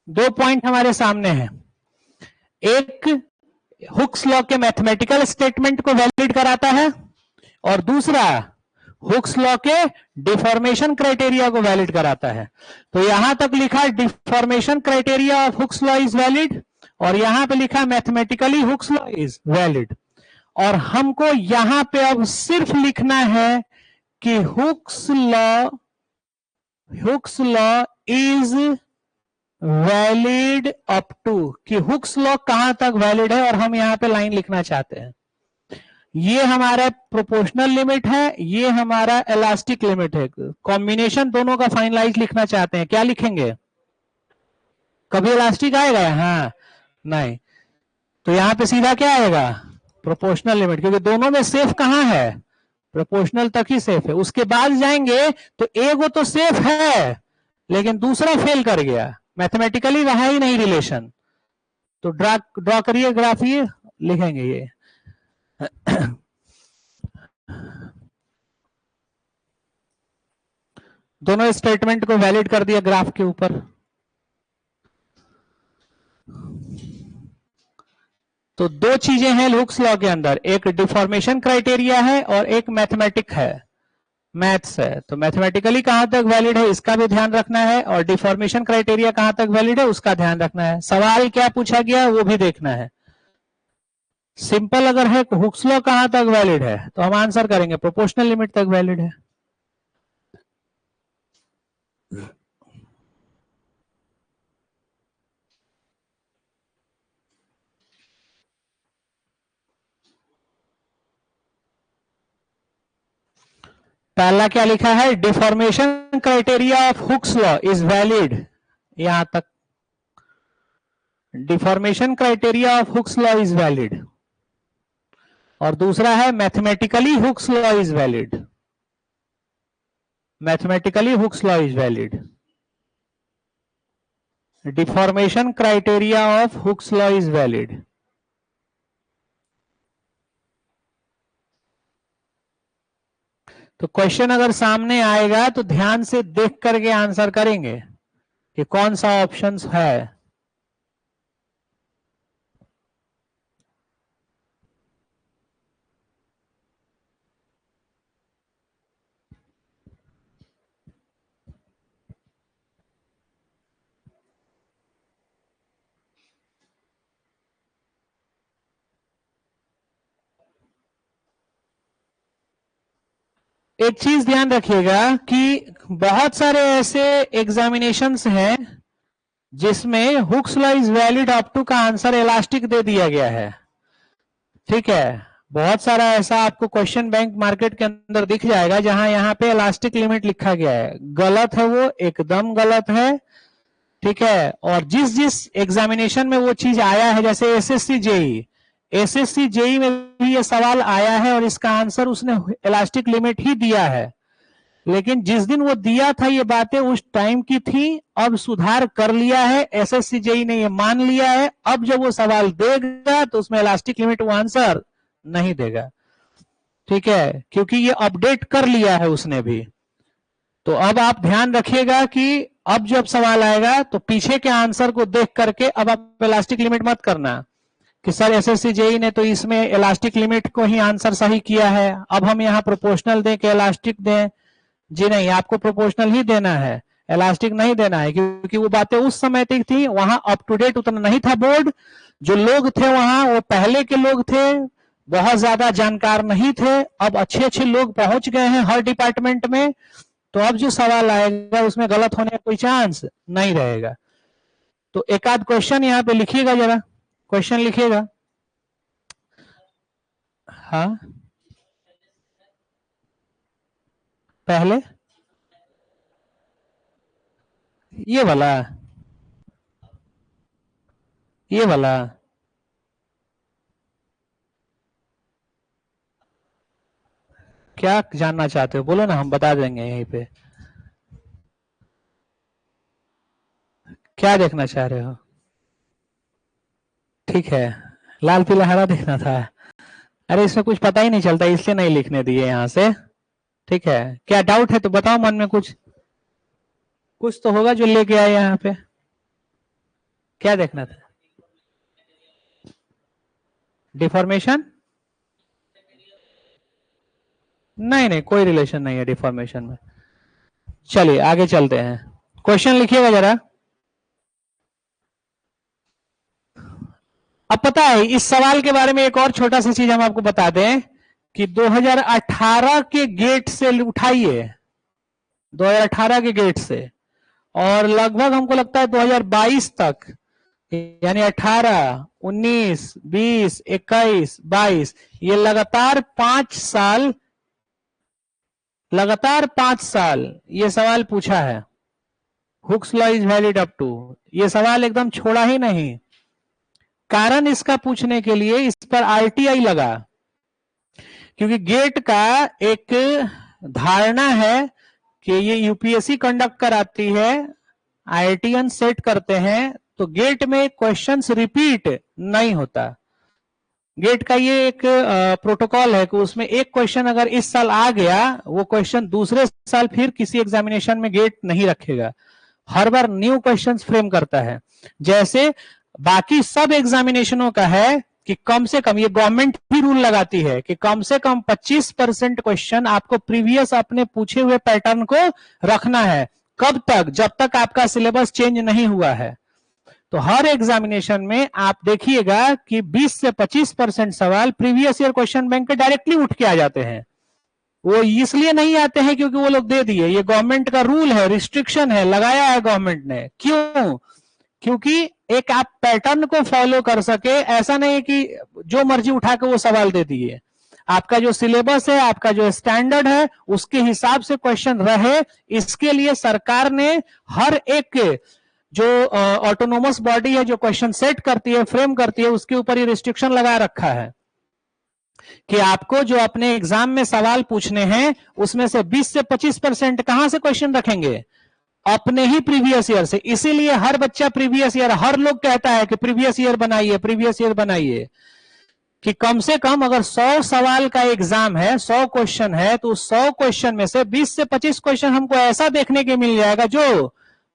दो पॉइंट हमारे सामने हैं, एक हुक्स लॉ के मैथमेटिकल स्टेटमेंट को वैलिड कराता है, और दूसरा हुक्स लॉ के डिफॉर्मेशन क्राइटेरिया को वैलिड कराता है। तो यहां तक लिखा deformation criteria of Hooke's law is valid, और यहां पे लिखा mathematically hooks law is valid. और हमको यहां पे अब सिर्फ लिखना है कि Hooke's law is valid up to, कि हुक्स लॉ कहां तक वैलिड है, और हम यहां पे लाइन लिखना चाहते हैं। ये हमारा प्रोपोर्शनल लिमिट है, ये हमारा इलास्टिक लिमिट है, कॉम्बिनेशन दोनों का फाइनलाइज लिखना चाहते हैं, क्या लिखेंगे? कभी इलास्टिक आएगा? हाँ, नहीं, तो यहां पे सीधा क्या आएगा? प्रोपोर्शनल लिमिट, क्योंकि दोनों में सेफ कहां है? प्रोपोर्शनल तक ही सेफ है। उसके बाद जाएंगे तो एक वो तो सेफ है, लेकिन दूसरा फेल कर गया, मैथमेटिकली रहा ही नहीं रिलेशन, तो ड्रॉ करिए ग्राफ, ये लिखेंगे ये दोनों स्टेटमेंट को वैलिड कर दिया ग्राफ के ऊपर। तो दो चीजें हैं हुक्स लॉ के अंदर, एक डिफॉर्मेशन क्राइटेरिया है और एक मैथमेटिक है, मैथ्स है। तो मैथमेटिकली कहां तक वैलिड है इसका भी ध्यान रखना है, और डिफॉर्मेशन क्राइटेरिया कहां तक वैलिड है उसका ध्यान रखना है। सवाल क्या पूछा गया वो भी देखना है। सिंपल अगर है हुक्स लॉ कहां तक वैलिड है तो हम आंसर करेंगे प्रोपोर्शनल लिमिट तक वैलिड है। पहला क्या लिखा है? Deformation criteria of Hooke's law is valid, यहां तक deformation criteria of Hooke's law is valid. और दूसरा है mathematically hooks law is valid. Mathematically hooks law is valid. Deformation criteria of Hooke's law is valid. तो क्वेश्चन अगर सामने आएगा तो ध्यान से देख करके आंसर करेंगे कि कौन सा ऑप्शन है। एक चीज ध्यान रखिएगा कि बहुत सारे ऐसे एग्जामिनेशंस हैं जिसमें Hooke's law is valid up to का आंसर इलास्टिक दे दिया गया है। ठीक है, बहुत सारा ऐसा आपको क्वेश्चन बैंक मार्केट के अंदर दिख जाएगा जहां यहाँ पे इलास्टिक लिमिट लिखा गया है। गलत है, वो एकदम गलत है। ठीक है, और जिस जिस एग्जामिनेशन में वो चीज आया है, जैसे एसएससी जेई में भी ये सवाल आया है और इसका आंसर उसने इलास्टिक लिमिट ही दिया है। लेकिन जिस दिन वो दिया था ये बातें उस टाइम की थी, अब सुधार कर लिया है, एसएससी जेई ने ये मान लिया है। अब जब वो सवाल देगा तो उसमें इलास्टिक लिमिट वो आंसर नहीं देगा। ठीक है, क्योंकि ये अपडेट कर लिया है उसने भी। तो अब आप ध्यान रखिएगा कि अब जब सवाल आएगा तो पीछे के आंसर को देख करके अब आप इलास्टिक लिमिट मत करना कि सर एसएससी जेई ने तो इसमें इलास्टिक लिमिट को ही आंसर सही किया है, अब हम यहाँ प्रोपोर्शनल दें कि इलास्टिक दें। जी नहीं, आपको प्रोपोर्शनल ही देना है, इलास्टिक नहीं देना है, क्योंकि वो बातें उस समय तक थी, वहां अप टू डेट उतना नहीं था बोर्ड। जो लोग थे वहां वो पहले के लोग थे, बहुत ज्यादा जानकार नहीं थे। अब अच्छे अच्छे लोग पहुंच गए हैं हर डिपार्टमेंट में, तो अब जो सवाल आएगा उसमें गलत होने का कोई चांस नहीं रहेगा। तो एक आध क्वेश्चन यहाँ पे लिखिएगा, जरा क्वेश्चन लिखिएगा। हाँ, पहले ये वाला क्या जानना चाहते हो, बोलो ना, हम बता देंगे यहीं पे। क्या देखना चाह रहे हो? ठीक है, लाल पीला हरा देखना था। अरे इसमें कुछ पता ही नहीं चलता, इसलिए नहीं लिखने दिए यहाँ से। ठीक है, क्या डाउट है तो बताओ मन में, कुछ तो होगा जो लेके आए यहाँ पे। क्या देखना था? डिफॉर्मेशन? नहीं नहीं, कोई रिलेशन नहीं है डिफॉर्मेशन में। चलिए आगे चलते हैं, क्वेश्चन लिखिएगा जरा। अब पता है इस सवाल के बारे में एक और छोटा सा चीज हम आपको बता दें कि 2018 के गेट से उठाइए, 2018 के गेट से और लगभग हमको लगता है 2022 तक, यानी 18, 19, 20, 21, 22, ये लगातार 5 साल ये सवाल पूछा है। Hooke's law is valid up to, ये सवाल एकदम छोड़ा ही नहीं। कारण इसका पूछने के लिए इस पर आरटीआई लगा, क्योंकि गेट का एक धारणा है कि ये यूपीएससी कंडक्ट कराती है, आईआईटीएन सेट करते हैं, तो गेट में क्वेश्चंस रिपीट नहीं होता। गेट का ये एक प्रोटोकॉल है कि उसमें एक क्वेश्चन अगर इस साल आ गया, वो क्वेश्चन दूसरे साल फिर किसी एग्जामिनेशन में गेट नहीं रखेगा, हर बार न्यू क्वेश्चंस फ्रेम करता है। जैसे बाकी सब एग्जामिनेशनों का है कि कम से कम, ये गवर्नमेंट भी रूल लगाती है कि कम से कम 25% क्वेश्चन आपको प्रीवियस अपने पूछे हुए पैटर्न को रखना है। कब तक? जब तक आपका सिलेबस चेंज नहीं हुआ है। तो हर एग्जामिनेशन में आप देखिएगा कि 20 से 25% सवाल प्रीवियस ईयर क्वेश्चन बैंक के डायरेक्टली उठ के आ जाते हैं। वो इसलिए नहीं आते हैं क्योंकि वो लोग दे दिए, ये गवर्नमेंट का रूल है, रिस्ट्रिक्शन है, लगाया है गवर्नमेंट ने। क्यों? क्योंकि एक आप पैटर्न को फॉलो कर सके, ऐसा नहीं कि जो मर्जी उठा के वो सवाल दे दिए। आपका जो सिलेबस है, आपका जो स्टैंडर्ड है, उसके हिसाब से क्वेश्चन रहे, इसके लिए सरकार ने हर एक जो ऑटोनोमस बॉडी है जो क्वेश्चन सेट करती है, फ्रेम करती है, उसके ऊपर ये रिस्ट्रिक्शन लगा रखा है। कि आपको जो अपने एग्जाम में सवाल पूछने हैं उसमें से 20 से 25% कहां से क्वेश्चन रखेंगे, अपने ही प्रीवियस ईयर से। इसीलिए हर बच्चा प्रीवियस ईयर, हर लोग कहता है कि प्रीवियस ईयर बनाइए, प्रीवियस ईयर बनाइए, कि कम से कम अगर 100 सवाल का एग्जाम है, 100 क्वेश्चन है, तो 100 क्वेश्चन में से 20 से 25 क्वेश्चन हमको ऐसा देखने के मिल जाएगा जो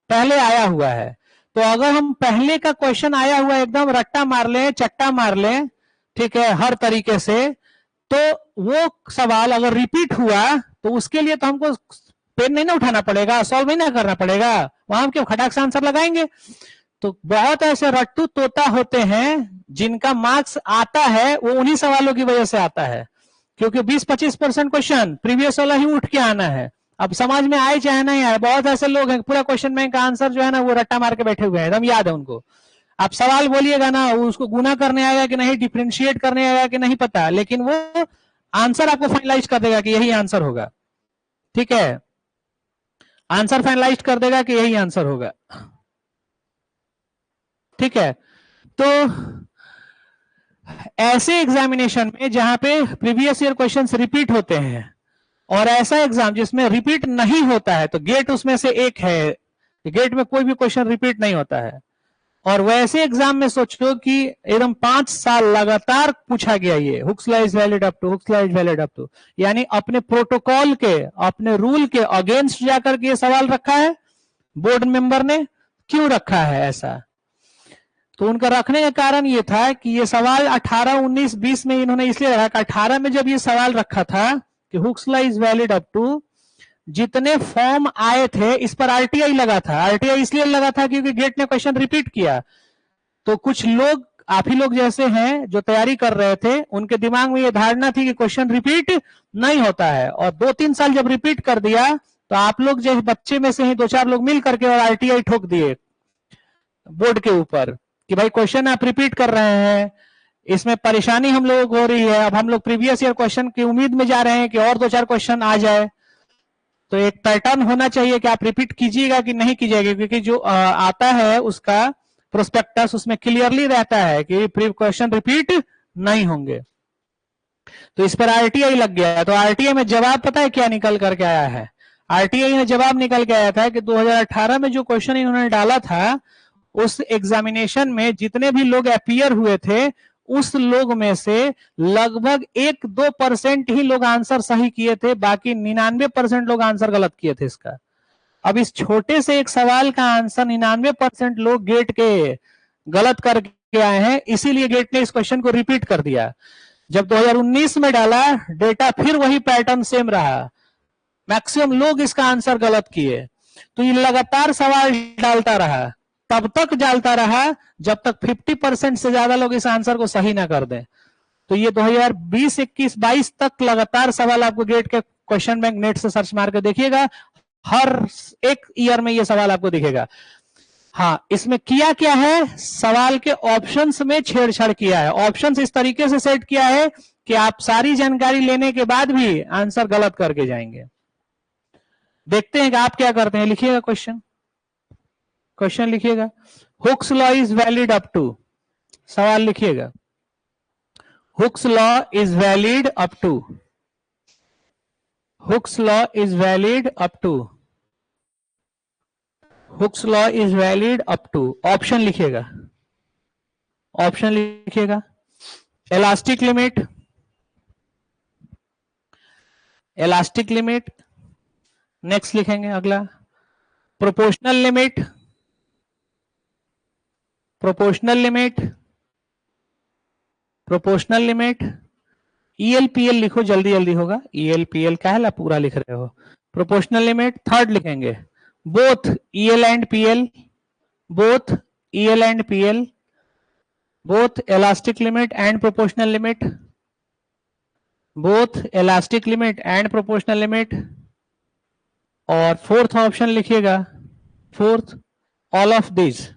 पहले आया हुआ है। तो अगर हम पहले का क्वेश्चन आया हुआ एकदम रट्टा मार लें, चट्टा मार लें, ठीक है, हर तरीके से, तो वो सवाल अगर रिपीट हुआ तो उसके लिए तो हमको पेन नहीं ना उठाना पड़ेगा, सॉल्व नहीं ना करना पड़ेगा, वहां हम क्यों खटाक से आंसर लगाएंगे। तो बहुत ऐसे रट्टू तोता होते हैं जिनका मार्क्स आता है, वो उन्हीं सवालों की वजह से आता है, क्योंकि 20-25% क्वेश्चन प्रीवियस वाला ही उठ के आना है। अब समझ में आए चाहे नहीं आए, बहुत ऐसे लोग हैं पूरा क्वेश्चन बैंक का आंसर जो है ना वो रट्टा मार के बैठे हुए हैं, एकदम याद है उनको। आप सवाल बोलिएगा ना, उसको गुना करने आएगा कि नहीं, डिफरेंशिएट करने आएगा कि नहीं पता, लेकिन वो आंसर आपको फाइनलाइज कर देगा कि यही आंसर होगा। ठीक है, आंसर फाइनलाइज कर देगा कि यही आंसर होगा। ठीक है, तो ऐसे एग्जामिनेशन में जहां पे प्रीवियस ईयर क्वेश्चंस रिपीट होते हैं और ऐसा एग्जाम जिसमें रिपीट नहीं होता है, तो गेट उसमें से एक है, गेट में कोई भी क्वेश्चन रिपीट नहीं होता है। और वैसे एग्जाम में सोचो कि एकदम 5 साल लगातार पूछा गया, ये Hooke's law is valid up to, Hooke's law is valid up to, यानी अपने प्रोटोकॉल के, अपने रूल के अगेंस्ट जाकर के ये सवाल रखा है बोर्ड मेंबर ने। क्यों रखा है ऐसा? तो उनका रखने का कारण ये था कि ये सवाल 18, 19, 20 में इन्होंने इसलिए रखा, 18 में जब ये सवाल रखा था कि Hooke's law is valid up to, जितने फॉर्म आए थे इस पर आरटीआई लगा था। आरटीआई इसलिए लगा था क्योंकि गेट ने क्वेश्चन रिपीट किया। तो कुछ लोग, आप ही लोग जैसे हैं जो तैयारी कर रहे थे, उनके दिमाग में ये धारणा थी कि क्वेश्चन रिपीट नहीं होता है, और 2-3 साल जब रिपीट कर दिया तो आप लोग जैसे बच्चे में से ही 2-4 लोग मिल करके और आरटीआई ठोक दिए बोर्ड के ऊपर कि भाई क्वेश्चन आप रिपीट कर रहे हैं, इसमें परेशानी हम लोगों को हो रही है। अब हम लोग प्रीवियस ईयर क्वेश्चन की उम्मीद में जा रहे हैं कि और 2-4 क्वेश्चन आ जाए। तो एक पैटर्न होना चाहिए कि आप रिपीट कीजिएगा कि नहीं कीजिएगा, क्योंकि जो आता है उसका प्रोस्पेक्टस, उसमें क्लियरली रहता है कि क्वेश्चन रिपीट नहीं होंगे। तो इस पर आरटीआई लग गया। तो आरटीआई में जवाब पता है क्या निकल करके आया है? आरटीआई में जवाब निकल के आया था कि 2018 में जो क्वेश्चन इन्होंने डाला था उस एग्जामिनेशन में जितने भी लोग अपीयर हुए थे उस लोग में से लगभग 1-2% ही लोग आंसर सही किए थे, बाकी 99% लोग आंसर गलत किए थे इसका। अब इस छोटे से एक सवाल का आंसर 99% लोग गेट के गलत करके आए हैं, इसीलिए गेट ने इस क्वेश्चन को रिपीट कर दिया। जब 2019 में डाला डेटा, फिर वही पैटर्न सेम रहा, मैक्सिमम लोग इसका आंसर गलत किए। तो ये लगातार सवाल डालता रहा, तब तक डालता रहा जब तक 50% से ज्यादा लोग इस आंसर को सही ना कर दें। तो ये 2020, 21, 22 तक लगातार सवाल आपको गेट के क्वेश्चन बैंक नेट से सर्च मार के देखिएगा, हर एक ईयर में ये सवाल आपको दिखेगा। हाँ, इसमें किया क्या है, सवाल के ऑप्शंस में छेड़छाड़ किया है। ऑप्शंस इस तरीके से सेट किया है कि आप सारी जानकारी लेने के बाद भी आंसर गलत करके जाएंगे। देखते हैं कि आप क्या करते हैं। लिखिएगा क्वेश्चन, क्वेश्चन लिखिएगा, Hooke's law is valid up to, सवाल लिखिएगा, Hooke's law is valid up to, Hooke's law is valid up to, Hooke's law is valid up to. Option लिखिएगा, ऑप्शन लिखिएगा, elastic limit, elastic limit, next लिखेंगे अगला, proportional limit, proportional limit, proportional limit, ELPL लिखो, जल्दी जल्दी होगा, ईएलपीएल क्या है, पूरा लिख रहे हो, प्रोपोर्शनल लिमिट। थर्ड लिखेंगे both EL and PL, both EL and PL, both elastic limit and proportional limit, both elastic limit and proportional limit. और फोर्थ ऑप्शन लिखिएगा, fourth all of this,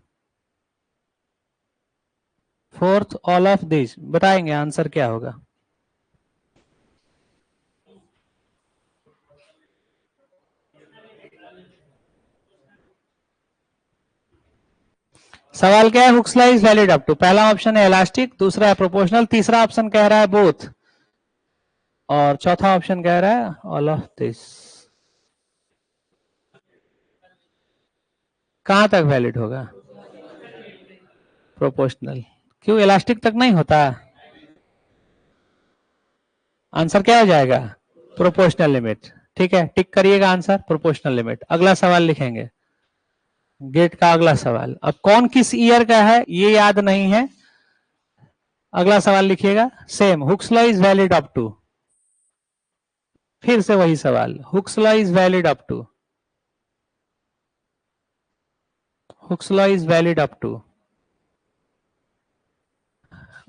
fourth all of this. बताएंगे आंसर क्या होगा। सवाल क्या है, Hooke's law is valid up to, पहला ऑप्शन है इलास्टिक, दूसरा है प्रोपोर्शनल, तीसरा ऑप्शन कह रहा है बोथ। और चौथा ऑप्शन कह रहा है ऑल ऑफ दिस। कहां तक वैलिड होगा? प्रोपोर्शनल। क्यों इलास्टिक तक नहीं होता? आंसर क्या हो जाएगा? Proportional limit. ठीक है, टिक करिएगा आंसर प्रोपोर्शनल लिमिट। अगला सवाल लिखेंगे, गेट का अगला सवाल। अब कौन किस ईयर का है ये याद नहीं है, अगला सवाल लिखिएगा। Same, Hooke's law is valid up to, फिर से वही सवाल, Hooke's law is valid up to, Hooke's law is valid up to.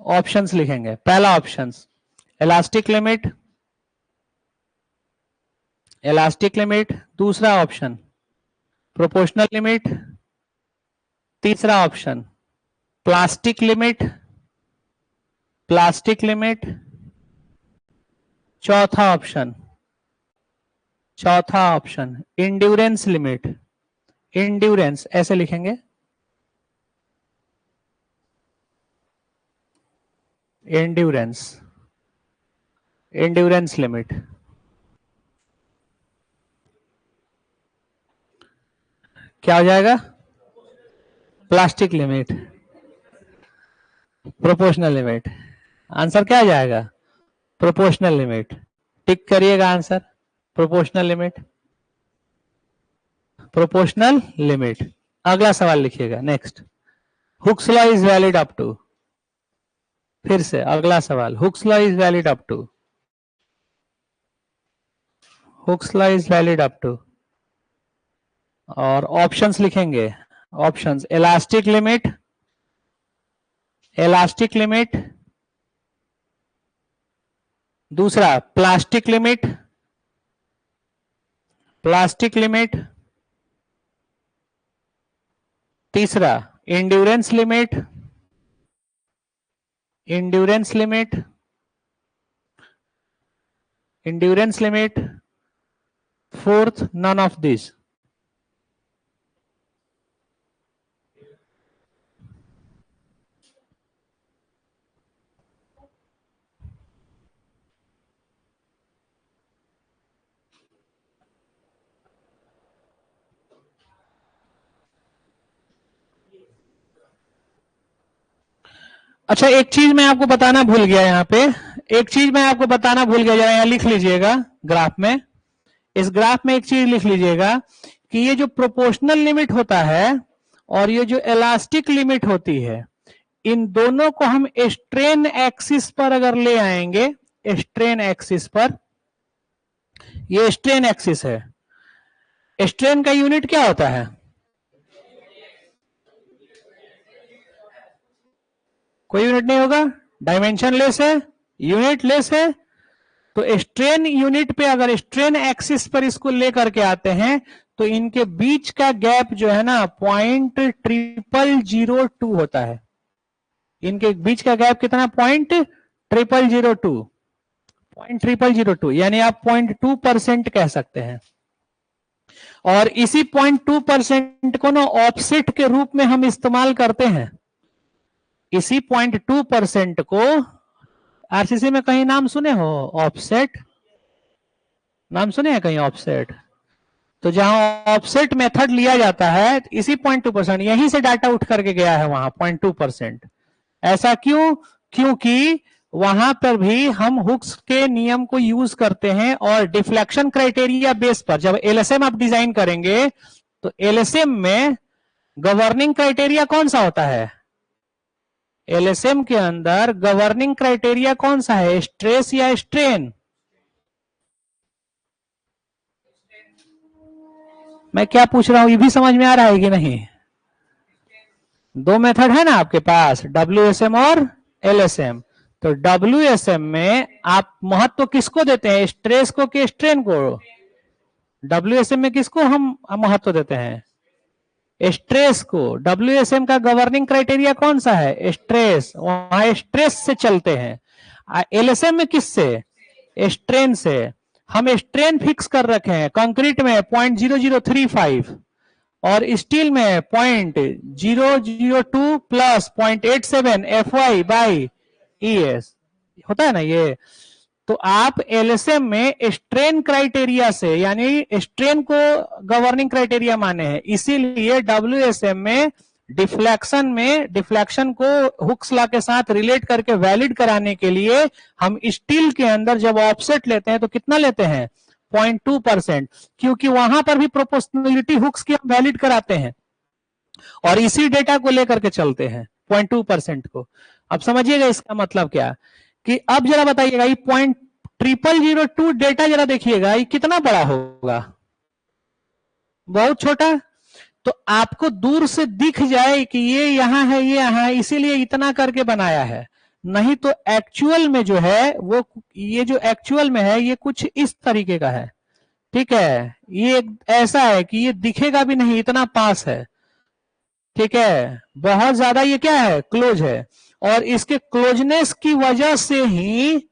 Options लिखेंगे। पहला options elastic limit, elastic limit. दूसरा ऑप्शन प्रोपोर्शनल लिमिट। तीसरा option plastic limit, plastic limit. चौथा ऑप्शन, चौथा ऑप्शन इंड्योरेंस लिमिट, इंड्योरेंस ऐसे लिखेंगे, इंड्योरेंस, इंड्योरेंस लिमिट। क्या हो जाएगा? Plastic limit, proportional limit. Answer क्या आ जाएगा? Proportional limit. टिक करिएगा answer proportional limit, proportional limit. अगला सवाल लिखिएगा next, Hooke's law is valid up to. फिर से अगला सवाल, Hooke's law is valid up to, Hooke's law is valid up to. और ऑप्शंस लिखेंगे। Options elastic limit, elastic limit. दूसरा प्लास्टिक लिमिट, प्लास्टिक लिमिट। तीसरा endurance limit, endurance limit, endurance limit. Fourth none of this. अच्छा, एक चीज मैं आपको बताना भूल गया यहाँ पे, एक चीज मैं आपको बताना भूल गया, जरा यहाँ लिख लीजिएगा ग्राफ में। इस ग्राफ में एक चीज लिख लीजिएगा कि ये जो प्रोपोर्शनल लिमिट होता है और ये जो इलास्टिक लिमिट होती है, इन दोनों को हम स्ट्रेन एक्सिस पर अगर ले आएंगे, स्ट्रेन एक्सिस पर, ये स्ट्रेन एक्सिस है। स्ट्रेन का यूनिट क्या होता है? कोई यूनिट नहीं होगा, डायमेंशन लेस है, यूनिट लेस है। तो स्ट्रेन यूनिट पे अगर स्ट्रेन एक्सिस पर इसको लेकर के आते हैं तो इनके बीच का गैप जो है ना 0.0002 होता है। इनके बीच का गैप कितना? 0.0002, 0.0002, यानी आप 0.2% कह सकते हैं। और इसी 0.2% को ना ऑफसेट के रूप में हम इस्तेमाल करते हैं। इसी 0.2% को आरसीसी में कहीं नाम सुने हो? ऑफसेट नाम सुने हैं कहीं? ऑफसेट, तो जहां ऑफसेट मेथड लिया जाता है इसी 0.2%, यहीं से डाटा उठ करके गया है वहां 0.2%। ऐसा क्यों? क्योंकि वहां पर भी हम हुक्स के नियम को यूज करते हैं और डिफ्लेक्शन क्राइटेरिया बेस पर जब एलएसएम आप डिजाइन करेंगे तो एलएसएम में गवर्निंग क्राइटेरिया कौन सा होता है? एलएसएम के अंदर गवर्निंग क्राइटेरिया कौन सा है? स्ट्रेस या स्ट्रेन? मैं क्या पूछ रहा हूं ये भी समझ में आ रहा है कि नहीं? दो मेथड है ना आपके पास, डब्ल्यूएसएम और एलएसएम। तो डब्ल्यूएसएम में आप महत्व किसको देते हैं? स्ट्रेस को कि स्ट्रेन को? डब्ल्यूएसएम में किसको हम महत्व देते हैं? स्ट्रेस को। डब्ल्यूएसएम का गवर्निंग क्राइटेरिया कौन सा है? स्ट्रेस, वहां स्ट्रेस से चलते हैं। एलएसएम में किससे? स्ट्रेन से। हम स्ट्रेन फिक्स कर रखे हैं कंक्रीट में 0.0035 और स्टील में 0.002 प्लस 0.87 FY/ES होता है ना ये। तो आप एलएसएम में स्ट्रेन क्राइटेरिया से, यानी स्ट्रेन को गवर्निंग क्राइटेरिया माने हैं, इसीलिए डब्ल्यूएसएम में डिफ्लेक्शन को हुक्स लॉ के साथ रिलेट करके वैलिड कराने के लिए हम स्टील के अंदर जब ऑफसेट लेते हैं तो कितना लेते हैं, 0.2%, क्योंकि वहां पर भी प्रोपोर्शनलिटी हुक्स की हम वैलिड कराते हैं और इसी डेटा को लेकर के चलते हैं 0.2% को। अब समझिएगा इसका मतलब क्या, कि अब जरा बताइएगा ये 0.0002 डेटा जरा देखिएगा, ये कितना बड़ा होगा, बहुत छोटा। तो आपको दूर से दिख जाए कि ये यहां है, ये यहां है, इसीलिए इतना करके बनाया है, नहीं तो एक्चुअल में जो है वो, ये जो एक्चुअल में है ये कुछ इस तरीके का है, ठीक है, ये ऐसा है कि ये दिखेगा भी नहीं, इतना पास है, ठीक है, बहुत ज्यादा ये क्या है, क्लोज है, और इसके क्लोजनेस की वजह से ही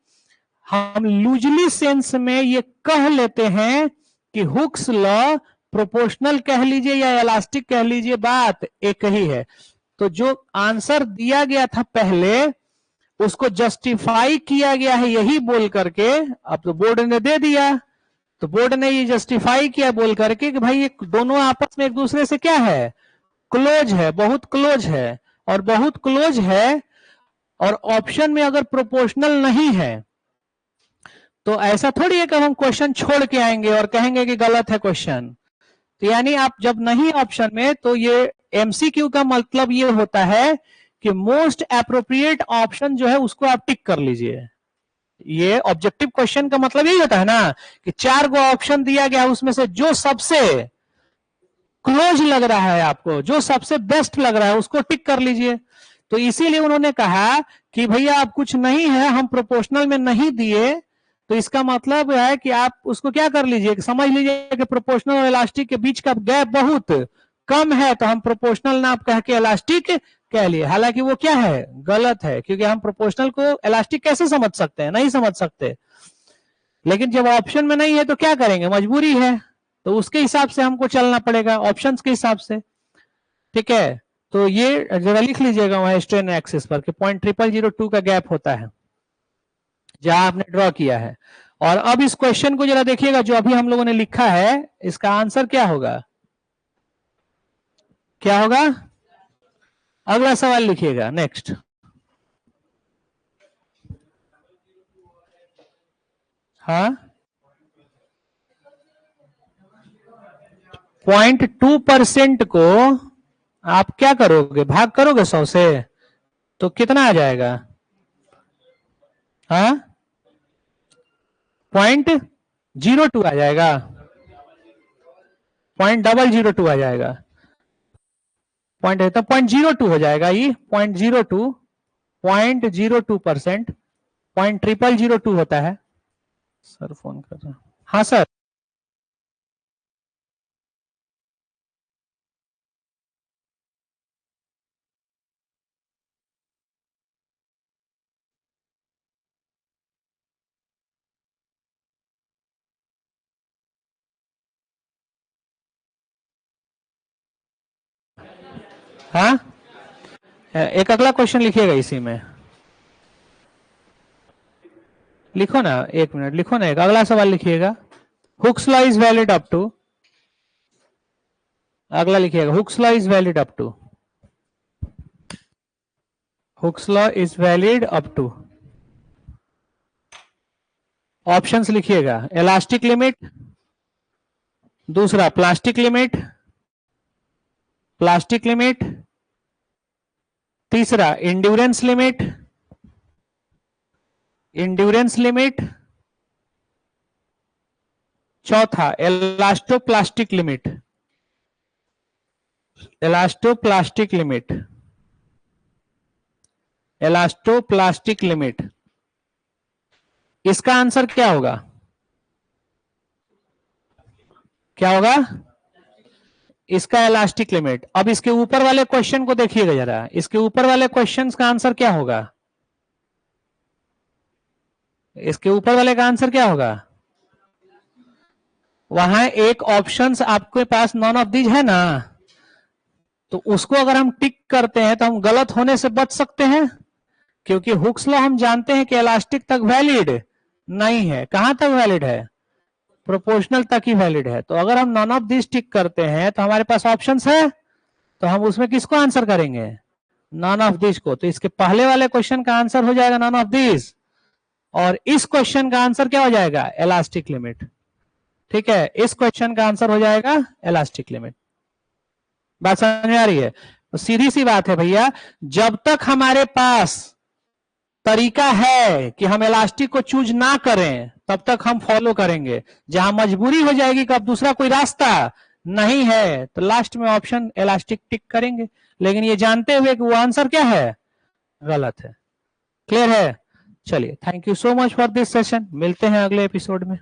हम लूजली सेंस में ये कह लेते हैं कि हुक्स लॉ प्रोपोर्शनल कह लीजिए या इलास्टिक कह लीजिए, बात एक ही है। तो जो आंसर दिया गया था पहले उसको जस्टिफाई किया गया है यही बोल करके, अब तो बोर्ड ने दे दिया, तो बोर्ड ने ये जस्टिफाई किया बोल करके कि भाई ये दोनों आपस में एक दूसरे से क्या है, क्लोज है, बहुत क्लोज है, और बहुत क्लोज है, और ऑप्शन में अगर प्रोपोर्शनल नहीं है तो ऐसा थोड़ी है कि हम क्वेश्चन छोड़ के आएंगे और कहेंगे कि गलत है क्वेश्चन। तो यानी आप जब नहीं ऑप्शन में, तो ये एमसीक्यू का मतलब ये होता है कि मोस्ट एप्रोप्रिएट ऑप्शन जो है उसको आप टिक कर लीजिए। ये ऑब्जेक्टिव क्वेश्चन का मतलब यही होता है ना, कि 4 गो ऑप्शन दिया गया, उसमें से जो सबसे क्लोज लग रहा है आपको, जो सबसे बेस्ट लग रहा है उसको टिक कर लीजिए। तो इसीलिए उन्होंने कहा कि भैया आप कुछ नहीं है, हम प्रोपोर्शनल में नहीं दिए, तो इसका मतलब है कि आप उसको क्या कर लीजिए, समझ लीजिए कि प्रोपोर्शनल और इलास्टिक के बीच का गैप बहुत कम है, तो हम प्रोपोर्शनल ना कह के इलास्टिक कह लिए। हालांकि वो क्या है, गलत है, क्योंकि हम प्रोपोर्शनल को इलास्टिक कैसे समझ सकते हैं, नहीं समझ सकते। लेकिन जब ऑप्शन में नहीं है तो क्या करेंगे, मजबूरी है, तो उसके हिसाब से हमको चलना पड़ेगा, ऑप्शंस के हिसाब से, ठीक है। तो ये जरा लिख लीजिएगा वहां स्ट्रेन एक्सिस पर कि 0.0002 का गैप होता है जहां आपने ड्रॉ किया है। और अब इस क्वेश्चन को जरा देखिएगा जो अभी हम लोगों ने लिखा है, इसका आंसर क्या होगा, क्या होगा, अगला सवाल लिखिएगा, नेक्स्ट। हाँ, 0.2% को आप क्या करोगे, भाग करोगे 100 से, तो कितना आ जाएगा, हाँ 0.02 आ जाएगा, 0.002 आ जाएगा, पॉइंट है तो 0.02 हो जाएगा, ये 0.02% 0.0002 होता है। सर फोन कर रहा, हाँ सर, हाँ एक अगला क्वेश्चन लिखिएगा इसी में, लिखो ना, 1 मिनट लिखो ना, एक अगला सवाल लिखिएगा, Hooke's law is valid up to, अगला लिखिएगा Hooke's law is valid up to, Hooke's law is valid up to, options लिखिएगा, इलास्टिक लिमिट, दूसरा प्लास्टिक लिमिट, प्लास्टिक लिमिट, तीसरा इंड्योरेंस लिमिट, इंड्योरेंस लिमिट, चौथा elastoplastic limit, elastoplastic limit, elastoplastic limit, इसका आंसर क्या होगा, क्या होगा, इसका इलास्टिक लिमिट। अब इसके ऊपर वाले क्वेश्चन को देखिएगा जरा, इसके ऊपर वाले क्वेश्चन का आंसर क्या होगा, इसके ऊपर वाले का आंसर क्या होगा, वहां एक ऑप्शंस आपके पास नॉन ऑफ दीज है ना, तो उसको अगर हम टिक करते हैं तो हम गलत होने से बच सकते हैं, क्योंकि हुक्स लॉ हम जानते हैं कि इलास्टिक तक वैलिड नहीं है। कहां तक वैलिड है? प्रोपोर्शनल तक ही वैलिड है। तो अगर हम नॉन ऑफ दिस टिक करते हैं तो हमारे पास ऑप्शंस है, तो हम उसमें किसको आंसर करेंगे? नॉन ऑफ दिस को। तो इसके पहले वाले क्वेश्चन का आंसर हो जाएगा नॉन ऑफ दिस, और इस क्वेश्चन का आंसर क्या हो जाएगा? Elastic limit. ठीक है, इस क्वेश्चन का आंसर हो जाएगा इलास्टिक लिमिट। बात समझ में आ रही है? तो सीधी सी बात है भैया, जब तक हमारे पास तरीका है कि हम इलास्टिक को चूज ना करें तब तक हम फॉलो करेंगे। जहां मजबूरी हो जाएगी कि अब दूसरा कोई रास्ता नहीं है तो लास्ट में ऑप्शन इलास्टिक टिक करेंगे, लेकिन ये जानते हुए कि वो आंसर क्या है? गलत है। क्लियर है? चलिए, thank you so much for this session. मिलते हैं अगले एपिसोड में।